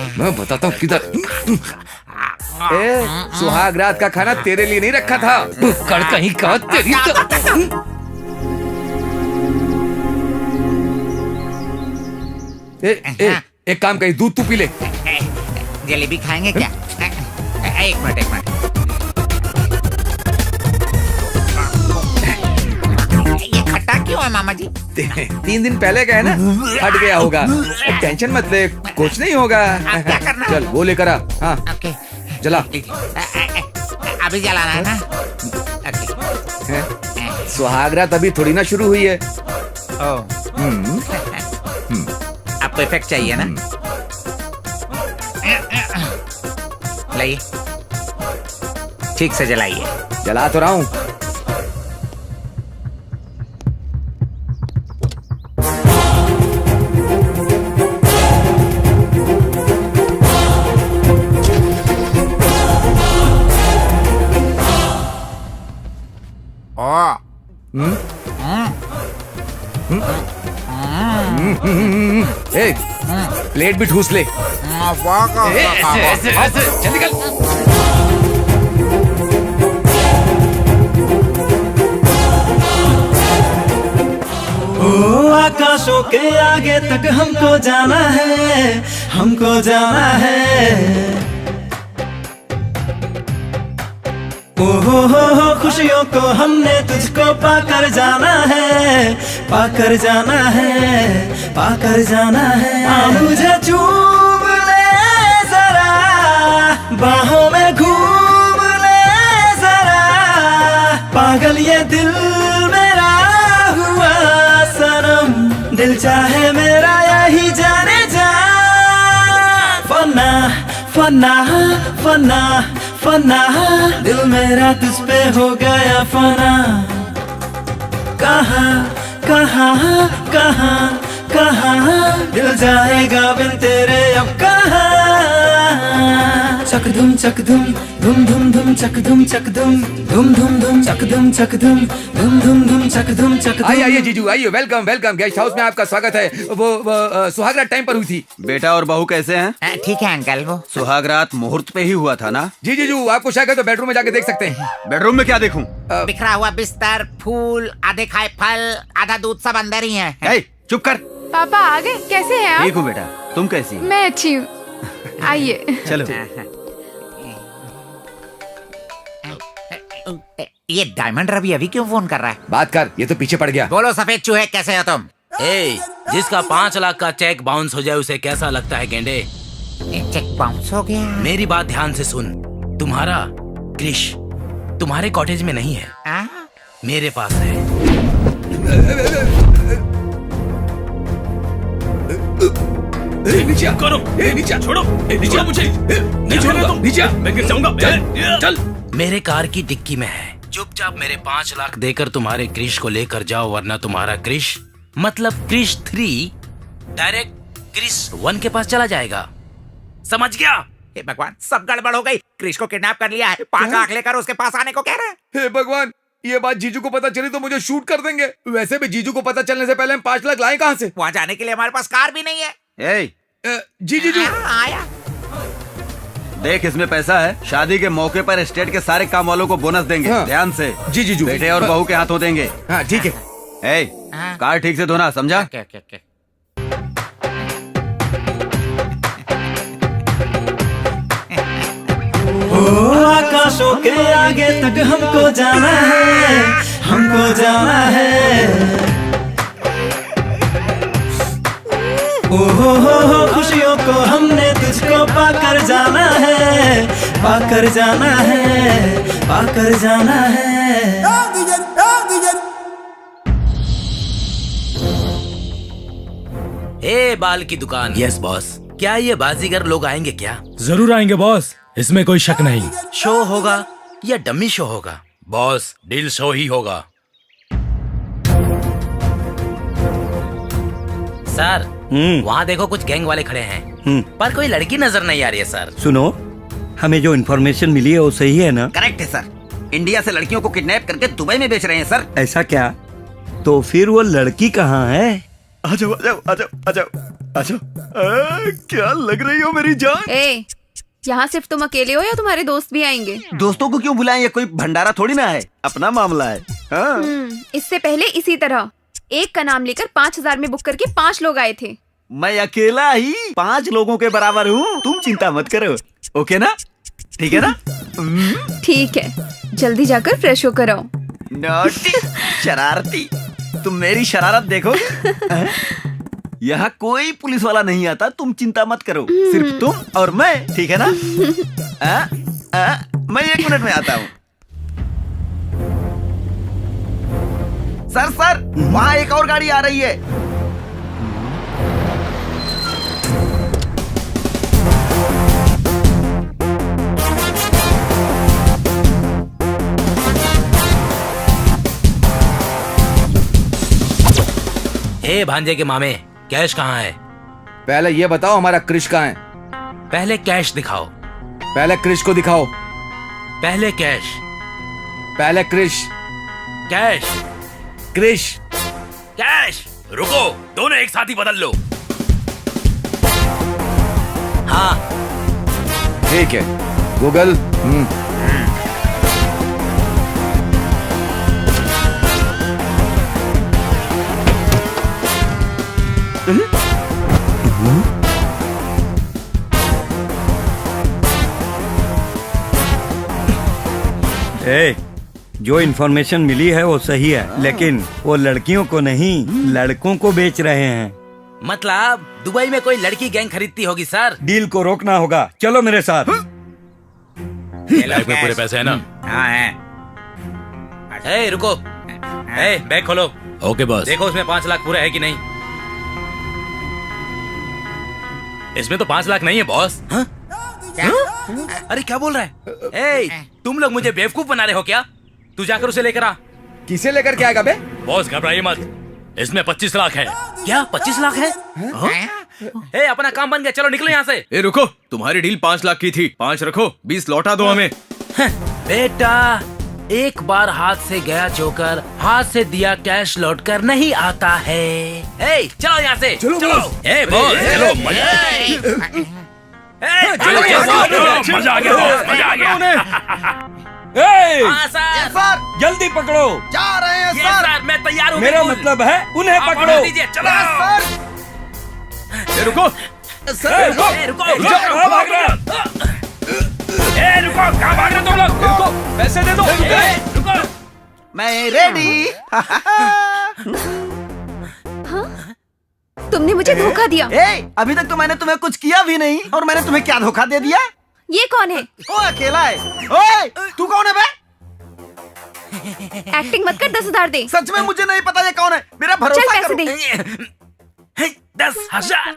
S4: हूँ किधर। सुहाग रात का खाना तेरे लिए नहीं रखा था, बुक्कड़ कहीं का। तेरी एक काम करी, दूध तू पी ले।
S3: जलेबी खाएंगे क्या? एक मिनट। ये खट्टा क्यों है मामा जी?
S4: 3 दिन पहले का है ना, हट गया होगा। टेंशन मत ले, कुछ नहीं होगा।
S3: क्या करना?
S4: चल वो लेकर आ। हाँ,
S3: ओके,
S4: जला।
S3: अभी जलाना है ना?
S4: सुहाग रात अभी थोड़ी ना शुरू हुई है।
S3: आपको इफेक्ट चाहिए ना? लाइए, ठीक से जलाइए।
S4: जला तो रहा हूँ। प्लेट भी ठूस ले। ऐसे चल निकल।
S11: आकाशों के आगे तक हमको जाना है। ओहो खुशियों को हमने तुझको पाकर जाना है। मुझे चूम ले जरा, बाहों में घूम ले जरा, पागल ये दिल मेरा हुआ सनम, दिल चाहे मेरा यही जाने जा। फना दिल मेरा तुझ पे हो गया फना। कहाँ दिल जाएगा बिन तेरे अब कहाँ। चक धुम धुम धुम धुम चक धुम धुम धुम चक धुम धुम चक धुम
S4: आइए आइए जीजू आइए, वेलकम वेलकम। गेस्ट हाउस में आपका स्वागत है। वो सुहागरात टाइम पर हुई थी।
S9: बेटा और बहू कैसे हैं?
S3: ठीक है अंकल। वो
S9: सुहागरात मुहूर्त पे ही हुआ था ना?
S4: जी जीजू, आपको चाहिए तो बेडरूम में जाके देख सकते हैं।
S9: बेडरूम में क्या देखूं?
S3: बिखरा हुआ बिस्तर, फूल, आधे खाए फल, आधा दूध, सब अंदर ही है।
S9: ए, चुप कर।
S2: पापा आ गए? कैसे हैं आप?
S9: ठीक हूँ बेटा, तुम कैसी?
S2: मैं अच्छी हूँ। आइए।
S9: चलो।
S3: ये डायमंड रवि अभी क्यों फोन कर रहा है?
S4: बात कर, ये तो पीछे पड़ गया।
S3: बोलो सफेद चूहे, कैसे हो तुम?
S7: ए, जिसका 5 लाख का चेक बाउंस हो जाए उसे कैसा लगता है गेंडे?
S3: चेक बाउंस हो गया?
S7: मेरी बात ध्यान से सुन। तुम्हारा क्रिश तुम्हारे कॉटेज में नहीं है, मेरे पास है।
S1: नीचे करो, नीचे छोड़ो, नीचे मुझे नहीं छोड़ो तुम, नीचे मैं गिर जाऊंगा। चल।
S7: मेरे कार की डिक्की में है। चुपचाप मेरे 5 लाख देकर तुम्हारे क्रिश को लेकर जाओ, वरना तुम्हारा क्रिश मतलब क्रिश 3 डायरेक्ट क्रिश 1 के पास चला जाएगा। समझ गया?
S3: हे भगवान, सब गड़बड़ हो गई। क्रिश को किडनैप कर लिया है, 5 लाख लेकर उसके पास आने को कह रहे हैं।
S4: हे भगवान, ये बात जीजू को पता चली तो मुझे शूट कर देंगे। वैसे भी जीजू को पता चलने से पहले हम 5 लाख लाए कहाँ से?
S3: वहाँ जाने के लिए हमारे पास कार भी नहीं है।
S4: जी जीजू
S3: आया।
S9: देख, इसमें पैसा है। शादी के मौके पर एस्टेट के सारे काम वालों को बोनस देंगे।
S4: हाँ।
S9: ध्यान से।
S4: जी जीजू।
S9: बेटे और बहू के हाथों देंगे।
S4: हाँ ठीक है।
S9: कार ठीक से धोना, समझा?
S3: ओके।
S11: आकाशों के आगे तक हमको जाना है, हमको जाना है। हो खुशियों को हमने तुझको पाकर जाना है, पाकर जाना है, पाकर जाना है।
S7: ए, बाल की दुकान। Yes boss. क्या ये बाजीगर लोग आएंगे क्या?
S14: जरूर आएंगे बॉस, इसमें कोई शक नहीं।
S7: शो होगा या डमी शो होगा? बॉस, डील शो ही होगा। सर, वहाँ देखो कुछ गैंग वाले खड़े हैं, पर कोई लड़की नजर नहीं आ रही है सर।
S8: सुनो, हमें जो इन्फॉर्मेशन मिली है वो सही है ना?
S9: करेक्ट है सर। इंडिया से लड़कियों को किडनैप करके दुबई में बेच रहे हैं सर।
S8: ऐसा क्या? तो फिर वो लड़की कहाँ है?
S4: आ जाओ आ जाओ आ जाओ आ जाओ आ जाओ। क्या लग रही हो मेरी जान?
S2: ए, यहाँ सिर्फ तुम अकेले हो या तुम्हारे दोस्त भी आएंगे?
S9: दोस्तों को क्यों बुलाएं? ये कोई भंडारा थोड़ी ना है, अपना मामला है। हाँ।
S2: इससे पहले इसी तरह एक का नाम लेकर 5,000 में बुक करके 5 लोग आए थे।
S9: मैं अकेला ही 5 लोगों के बराबर हूँ, तुम चिंता मत करो। ओके ना? ठीक है ना?
S2: ठीक है, जल्दी जाकर फ्रेश होकर आओ।
S9: नॉटी, शरारती। तुम मेरी शरारत देखो। यहाँ कोई पुलिस वाला नहीं आता, तुम चिंता मत करो। सिर्फ तुम और मैं, ठीक है ना? मैं 1 मिनट में आता हूँ। सर, वहाँ एक और गाड़ी आ रही है।
S7: ए भांजे के मामे, कैश कहाँ है?
S4: पहले ये बताओ हमारा क्रिश कहाँ है?
S7: पहले कैश दिखाओ।
S4: पहले क्रिश को दिखाओ।
S7: पहले कैश।
S4: पहले क्रिश।
S7: कैश।
S4: क्रिश।
S7: कैश। रुको, दोनों एक साथ ही बदल लो। हाँ
S4: ठीक है। गूगल।
S8: जो इन्फॉर्मेशन मिली है वो सही है, लेकिन वो लड़कियों को नहीं, लड़कों को बेच रहे हैं।
S7: मतलब दुबई में कोई लड़की गैंग खरीदती होगी सर।
S8: डील को रोकना होगा, चलो मेरे साथ।
S7: बैग में पूरे पैसे है ना?
S3: हाँ है।
S7: ए, रुको। ए, बैग खोलो।
S14: Okay boss.
S7: देखो उसमें 5 लाख पूरा है कि नहीं। इसमें तो 5 लाख नहीं है बॉस। हाँ? अरे क्या बोल रहा है? ए, तुम लोग मुझे बेवकूफ बना रहे हो क्या? तू जाकर उसे लेकर आ।
S4: किसे लेकर के आएगा बे?
S14: बॉस घबराइए मत, इसमें 25 लाख है।
S7: क्या 25 लाख है? ए, अपना काम बन गया, चलो निकलो यहाँ से।
S1: ए रुको, तुम्हारी डील 5 लाख की थी, 5 रखो, 20 लौटा दो हमें।
S7: बेटा, एक बार हाथ से गया जोकर, हाथ से दिया कैश लौट कर नहीं आता है। ए, चलो यहाँ से, चलो। ए बॉस, चलो, मजा
S8: मजा आ गया, मजा आ गया।
S7: सर,
S8: जल्दी पकड़ो।
S9: जा रहे हैं
S7: सर, मैं तैयार हूँ।
S8: मेरा मतलब है उन्हें पकड़ो।
S7: चलो।
S1: ए रुको,
S7: रुको,
S8: कहाँ भाग रहे हो? रुको, कहाँ भाग रहे हो तुम लोग?
S1: रुको, पैसे दे दो।
S7: रुको,
S9: मैं रेडी।
S2: तुमने मुझे धोखा दिया।
S9: अभी तक तो मैंने तुम्हें कुछ किया भी नहीं, और मैंने तुम्हें क्या धोखा दे दिया?
S2: ये कौन है?
S9: वो अकेला है। ओए, तू कौन है बे?
S2: एक्टिंग मत कर, 10,000 दे।
S9: सच में मुझे नहीं पता ये कौन है, मेरा भरोसा
S2: चल पैसे
S9: करो।
S2: दे।
S7: 10,000,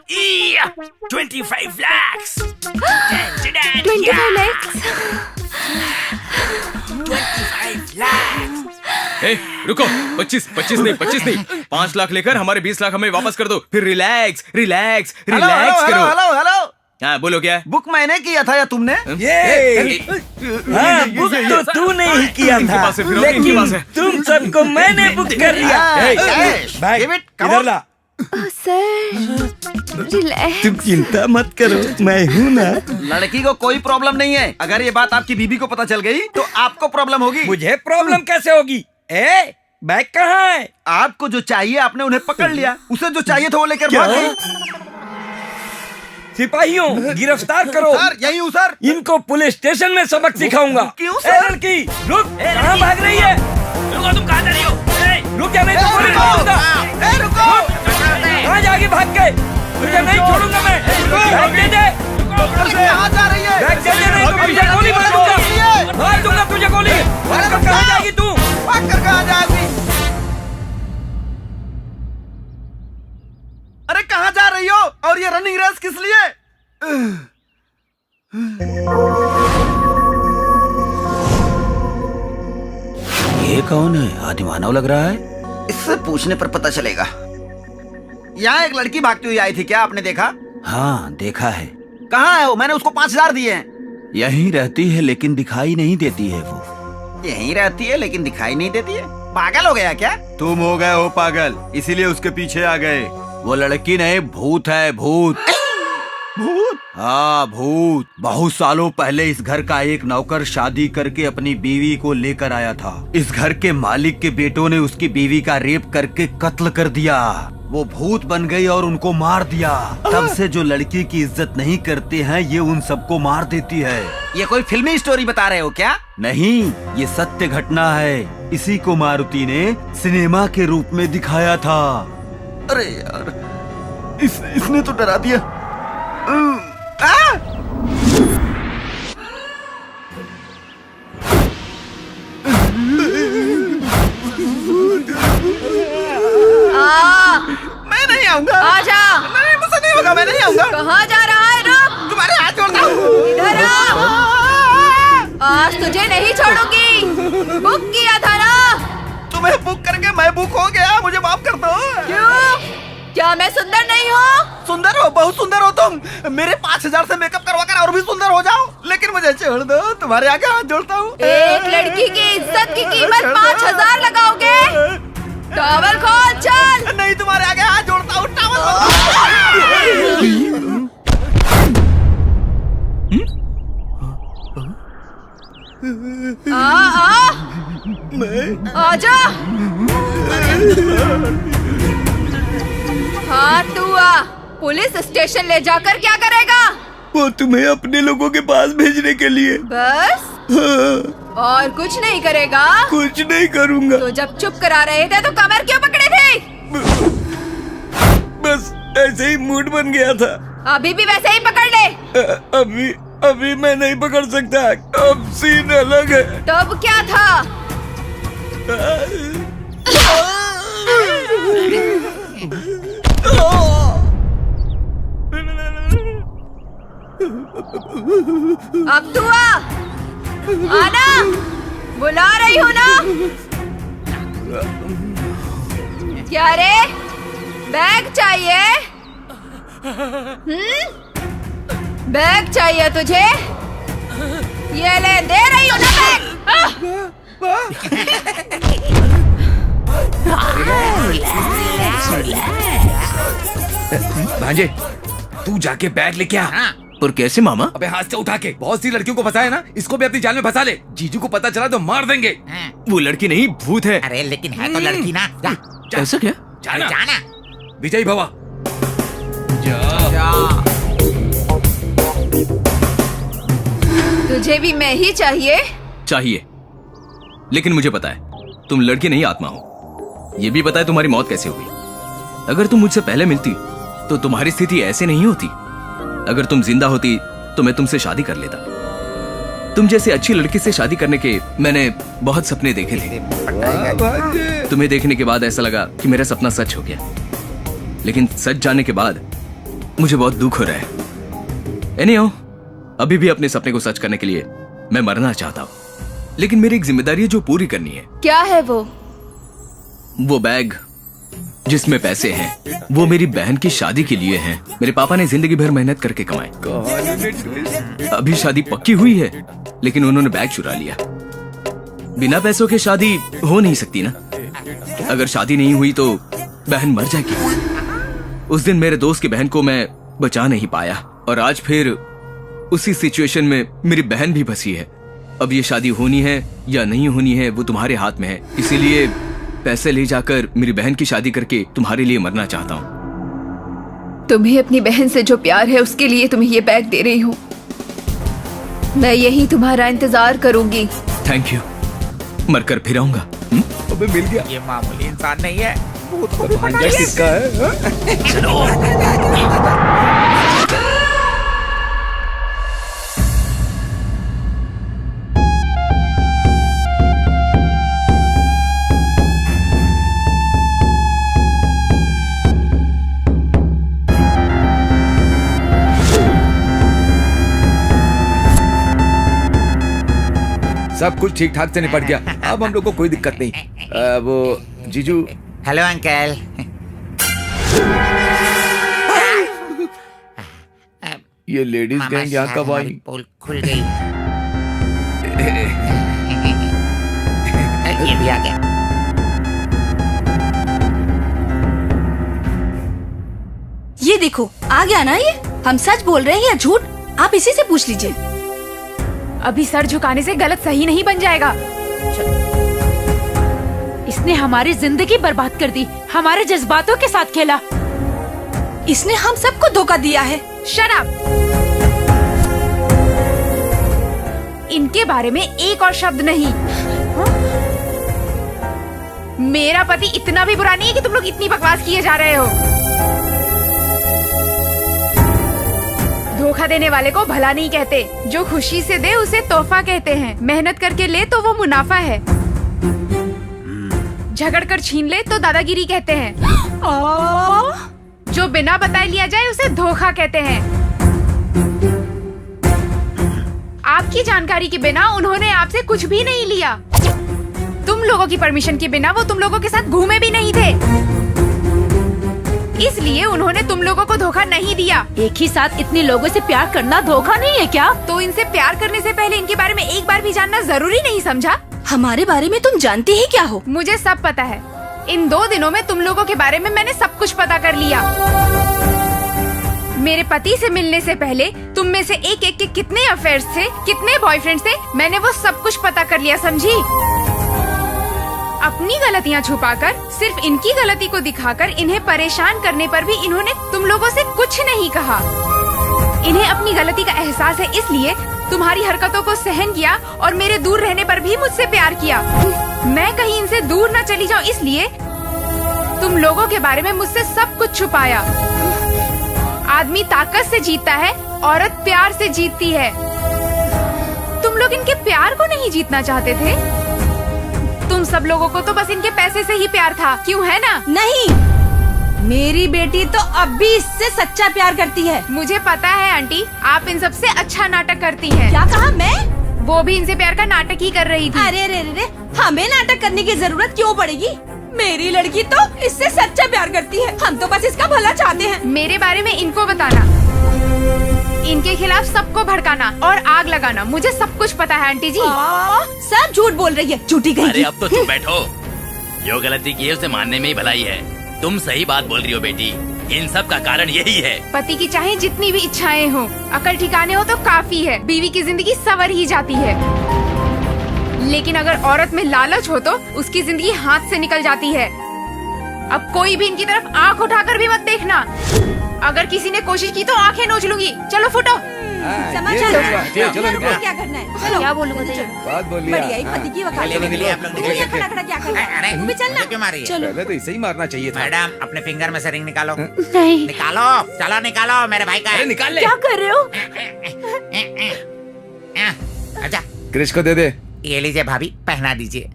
S7: 25 lakhs।
S2: 25 lakhs।
S7: 25 lakhs।
S1: ए रुको, 25 नहीं, 5 लाख लेकर हमारे 20 लाख हमें वापस कर दो, फिर रिलैक्स करो।
S9: हेलो।
S1: हाँ बोलो, क्या है?
S9: बुक मैंने किया था या तुमने?
S8: हाँ, बुक तो तूने ही किया
S1: इनके
S8: था,
S1: पास है, फिर और इनके पास है।
S8: लेकिन तुम सबको मैंने बुक कर दिया। भाई, इधर ला।
S2: Sir, relax.
S8: तुम चिंता मत करो, मैं हूँ ना।
S9: लड़की को कोई प्रॉब्लम नहीं है। अगर ये बात आपकी बीबी को पता चल गई तो आपको प्रॉब्लम होगी।
S8: मुझे प्रॉब्लम कैसे होगी? बैग कहाँ है?
S9: आपको जो चाहिए आपने उन्हें पकड़ लिया, उसे जो चाहिए था वो लेकर भाग गई।
S8: सिपाहियों, गिरफ्तार करो।
S9: सर, यही हूँ सर।
S8: इनको पुलिस स्टेशन में सबक सिखाऊंगा।
S9: क्यों सर?
S8: लड़की, रुक, कहाँ भाग रही है?
S7: रुको, तुम कहाँ जा रही हो?
S8: रुक जा, नहीं तो पुलिस मारूंगा। कहाँ जाएगी भाग के? तुझे नहीं छोड़ूंगा मैं। बैग दे दे।
S9: कहाँ जा रही है?
S8: बैग दे दे, नहीं तो तुझे गोली मार दूंगा तुझे गोली। कहाँ जाएगी तू?
S9: कहाँ जाएगी? अरे कहाँ जा रही हो? और ये रनिंग रेस किस लिए? ये कौन है? आदि मानव लग रहा है। इससे पूछने पर पता चलेगा। यहाँ एक लड़की भागती हुई आई थी, क्या आपने देखा? हाँ, देखा है। कहाँ है वो? मैंने उसको 5,000 दिए हैं। यहीं रहती है लेकिन दिखाई नहीं देती है वो। यहीं रहती है लेकिन दिखाई नहीं देती है? पागल हो गया क्या? तुम हो गए हो पागल, इसीलिए उसके पीछे आ गए। वो लड़की नहीं, भूत है, भूत। भूत? हाँ, भूत। बहुत सालों पहले इस घर का एक नौकर शादी करके अपनी बीवी को लेकर आया था। इस घर के मालिक के बेटों ने उसकी बीवी का रेप करके कत्ल कर दिया। वो भूत बन गई और उनको मार दिया। तब से जो लड़की की इज्जत नहीं करते हैं, ये उन सबको मार देती है। ये कोई फिल्मी स्टोरी बता रहे हो क्या? नहीं, ये सत्य घटना है। इसी को मारुति ने सिनेमा के रूप में दिखाया था। अरे यार, इसने तो डरा दिया। मैं नहीं आऊंगा।
S2: आजा।
S9: नहीं, मुझसे नहीं होगा, मैं नहीं आऊंगा।
S2: कहाँ जा रहा है? रुक।
S9: तुम्हारे हाथ जोड़ता हूँ।
S2: इधर आ। आज तुझे नहीं छोड़ूंगी। बुक किया था ना?
S9: तुम्हें बुक करके मैं बुक हो गया, मुझे माफ कर दो।
S2: क्यों? क्या मैं सुंदर नहीं हूँ?
S9: सुंदर हो, बहुत सुंदर हो तुम। मेरे 5,000 से मेकअप करवा कर और भी सुंदर हो जाओ, लेकिन मुझे छोड़ दो। तुम्हारे आगे हाथ जोड़ता हूँ।
S2: एक लड़की की इज्जत की कीमत 5,000 लगाओगे? टॉवल खोल, चल।
S9: नहीं, तुम्हारे आगे हाथ जोड़ता हूँ। टॉवल
S2: आजा। हाँ, तू आ। पुलिस स्टेशन ले जाकर क्या करेगा?
S8: वो तुम्हें अपने लोगों के पास भेजने के लिए।
S2: बस?
S8: हाँ।
S2: और कुछ नहीं करेगा?
S8: कुछ नहीं करूँगा।
S2: तो जब चुप करा रहे थे तो कमर क्यों पकड़े थे?
S8: बस ऐसे ही मूड बन गया था।
S2: अभी भी वैसे ही पकड़ ले।
S8: अभी मैं नहीं पकड़ सकता, अब सीन अलग है।
S2: तब क्या था? अब तू आना, बुला रही हूँ ना। क्या रे, बैग चाहिए? बैग चाहिए तुझे? ये ले, दे रही हूँ ना
S4: भांजे, तू जाके बैग लेके आ।
S1: पर कैसे मामा?
S4: अबे हाथ से उठा के। बहुत सी लड़कियों को फंसा है ना, इसको भी अपनी जाल में फंसा ले। जीजू को पता चला तो मार देंगे।
S1: वो लड़की नहीं, भूत है।
S3: अरे लेकिन है तो लड़की ना। जा,
S1: ऐसा क्या?
S4: जाना।
S3: जाना।
S4: विजय भवा।
S2: तुझे भी मैं ही चाहिए?
S1: चाहिए, लेकिन मुझे पता है तुम लड़की नहीं आत्मा हो। ये भी पता है तुम्हारी मौत कैसे हुई। अगर तुम मुझसे पहले मिलती तो तुम्हारी स्थिति ऐसे नहीं होती। अगर तुम जिंदा होती तो मैं तुमसे शादी कर लेता। तुम जैसे अच्छी लड़की से शादी करने के मैंने बहुत सपने देखे थे। तुम्हें देखने के बाद ऐसा लगा कि मेरा सपना सच हो गया, लेकिन सच जाने के बाद मुझे बहुत दुख हो रहा है। एनीहाउ, अभी भी अपने सपने को सच करने के लिए मैं मरना चाहता हूँ, लेकिन मेरी एक जिम्मेदारी है जो पूरी करनी है।
S2: क्या है वो?
S1: वो बैग जिसमें पैसे हैं, वो मेरी बहन की शादी के लिए हैं। मेरे पापा ने जिंदगी भर मेहनत करके कमाए। अभी शादी पक्की हुई है, लेकिन उन्होंने बैग चुरा लिया। बिना पैसों के शादी हो नहीं सकती ना। अगर शादी नहीं हुई तो बहन मर जाएगी। उस दिन मेरे दोस्त की बहन को मैं बचा नहीं पाया, और आज फिर उसी सिचुएशन में मेरी बहन भी फंसी है। अब ये शादी होनी है या नहीं होनी है वो तुम्हारे हाथ में है। इसीलिए पैसे ले जाकर मेरी बहन की शादी करके तुम्हारे लिए मरना चाहता हूँ।
S2: तुम्हें अपनी बहन से जो प्यार है उसके लिए तुम्हें ये बैग दे रही हूँ। मैं यही तुम्हारा इंतजार करूंगी।
S1: Thank you. मरकर फिर आऊंगा।
S4: अबे मिल गया।
S3: ये मामूली इंसान नहीं है, भूत को
S4: भांजा किसका है? सब कुछ ठीक ठाक से निपट गया। अब हम लोग को कोई दिक्कत नहीं। वो जीजू।
S3: Hello uncle.
S4: ये लेडीज गैंग यहाँ कब आई?
S3: पोल खुल गई। ये भी आ गया।
S12: ये देखो आ गया ना। ये हम सच बोल रहे हैं या झूठ, आप इसी से पूछ लीजिए।
S2: अभी सर झुकाने से गलत सही नहीं बन जाएगा।
S13: इसने हमारी जिंदगी बर्बाद कर दी, हमारे जज्बातों के साथ खेला।
S12: इसने हम सबको धोखा दिया है।
S2: शराब। इनके बारे में एक और शब्द नहीं। मेरा पति इतना भी बुरा नहीं है कि तुम लोग इतनी बकवास किए जा रहे हो। धोखा देने वाले को भला नहीं कहते, जो खुशी से दे उसे तोहफा कहते हैं। मेहनत करके ले तो वो मुनाफा है, झगड़ कर छीन ले तो दादागिरी कहते हैं, जो बिना बताए लिया जाए उसे धोखा कहते हैं। आपकी जानकारी के बिना उन्होंने आपसे कुछ भी नहीं लिया। तुम लोगों की परमिशन के बिना वो तुम लोगों के साथ घूमे भी नहीं थे, इसलिए उन्होंने तुम लोगों को धोखा नहीं दिया।
S13: एक ही साथ इतने लोगों से प्यार करना धोखा नहीं है क्या?
S2: तो इनसे प्यार करने से पहले इनके बारे में एक बार भी जानना जरूरी नहीं समझा?
S12: हमारे बारे में तुम जानते ही क्या हो?
S2: मुझे सब पता है। इन 2 दिनों में तुम लोगों के बारे में मैंने सब कुछ पता कर लिया। मेरे पति से मिलने से पहले तुम में से एक एक के कितने अफेयर्स थे, कितने बॉयफ्रेंड्स थे, मैंने वो सब कुछ पता कर लिया, समझी? अपनी गलतियां छुपाकर, सिर्फ इनकी गलती को दिखाकर इन्हें परेशान करने पर भी इन्होंने तुम लोगों से कुछ नहीं कहा। इन्हें अपनी गलती का एहसास है, इसलिए तुम्हारी हरकतों को सहन किया और मेरे दूर रहने पर भी मुझसे प्यार किया। मैं कहीं इनसे दूर न चली जाऊं, इसलिए तुम लोगों के बारे में मुझसे सब कुछ छुपाया। आदमी ताकत से जीतता है, औरत प्यार से जीतती है। तुम लोग इनके प्यार को नहीं जीतना चाहते थे। तुम सब लोगों को तो बस इनके पैसे से ही प्यार था, क्यों है ना?
S12: नहीं, मेरी बेटी तो अब भी इससे सच्चा प्यार करती है।
S2: मुझे पता है आंटी, आप इन सबसे अच्छा नाटक करती हैं।
S12: क्या कहा? मैं?
S2: वो भी इनसे प्यार का नाटक ही कर रही थी।
S12: अरे रे रे, हमें नाटक करने की जरूरत क्यों पड़ेगी? मेरी लड़की तो इससे सच्चा प्यार करती है, हम तो बस इसका भला चाहते हैं।
S2: मेरे बारे में इनको बताना, इनके खिलाफ सबको भड़काना और आग लगाना, मुझे सब कुछ पता है आंटी जी।
S12: सब झूठ बोल रही है, झूठी गई।
S7: अरे अब तो तुम बैठो, जो गलती की है उसे मानने में ही भलाई है। तुम सही बात बोल रही हो बेटी, इन सब का कारण यही है।
S2: पति की चाहे जितनी भी इच्छाएं हो, अकल ठिकाने हो तो काफी है, बीवी की जिंदगी संवर ही जाती है। लेकिन अगर औरत में लालच हो तो उसकी जिंदगी हाथ से निकल जाती है। अब कोई भी इनकी तरफ आंख उठाकर भी मत देखना, अगर किसी ने कोशिश की तो आंखें नोच लूंगी। चलो फुटो।
S4: चलो निकलो।
S12: क्या करना है?
S13: क्या बोलूँ
S4: बात बोलिए।
S12: बढ़िया ही पति की वकालत।
S3: निकलिए आप लोग, निकलिए।
S12: खड़ा खड़ा क्या करना है?
S3: अरे
S12: तुम भी चलना।
S3: क्यों मारी है?
S4: पहले तो इसे ही मारना चाहिए था।
S3: मैडम अपने फिंगर में से रिंग निकालो।
S13: नहीं।
S3: निकालो, चलो निकालो, मेरे भाई का है।
S1: निकाल ले।
S13: क्या कर रहे हो?
S3: अच्छा
S4: क्रिश को दे दे।
S3: ये लीजिए भाभी, पहना दीजिए।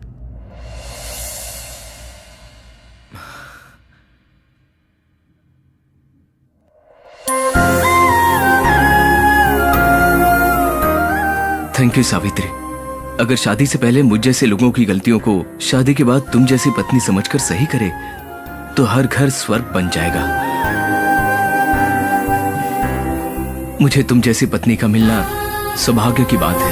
S1: Thank you Savitri. अगर शादी से पहले मुझ जैसे लोगों की गलतियों को शादी के बाद तुम जैसी पत्नी समझकर सही करे तो हर घर स्वर्ग बन जाएगा। मुझे तुम जैसी पत्नी का मिलना सौभाग्य की बात है।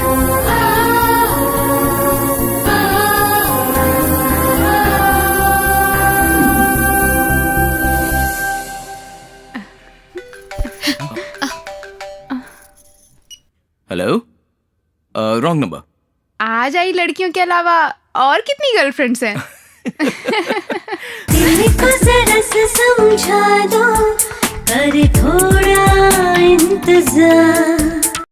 S1: Hello, wrong number.
S2: आज आई लड़कियों के अलावा और कितनी गर्लफ्रेंड्स हैं?
S5: दिल को जरा सा समझा दो, कर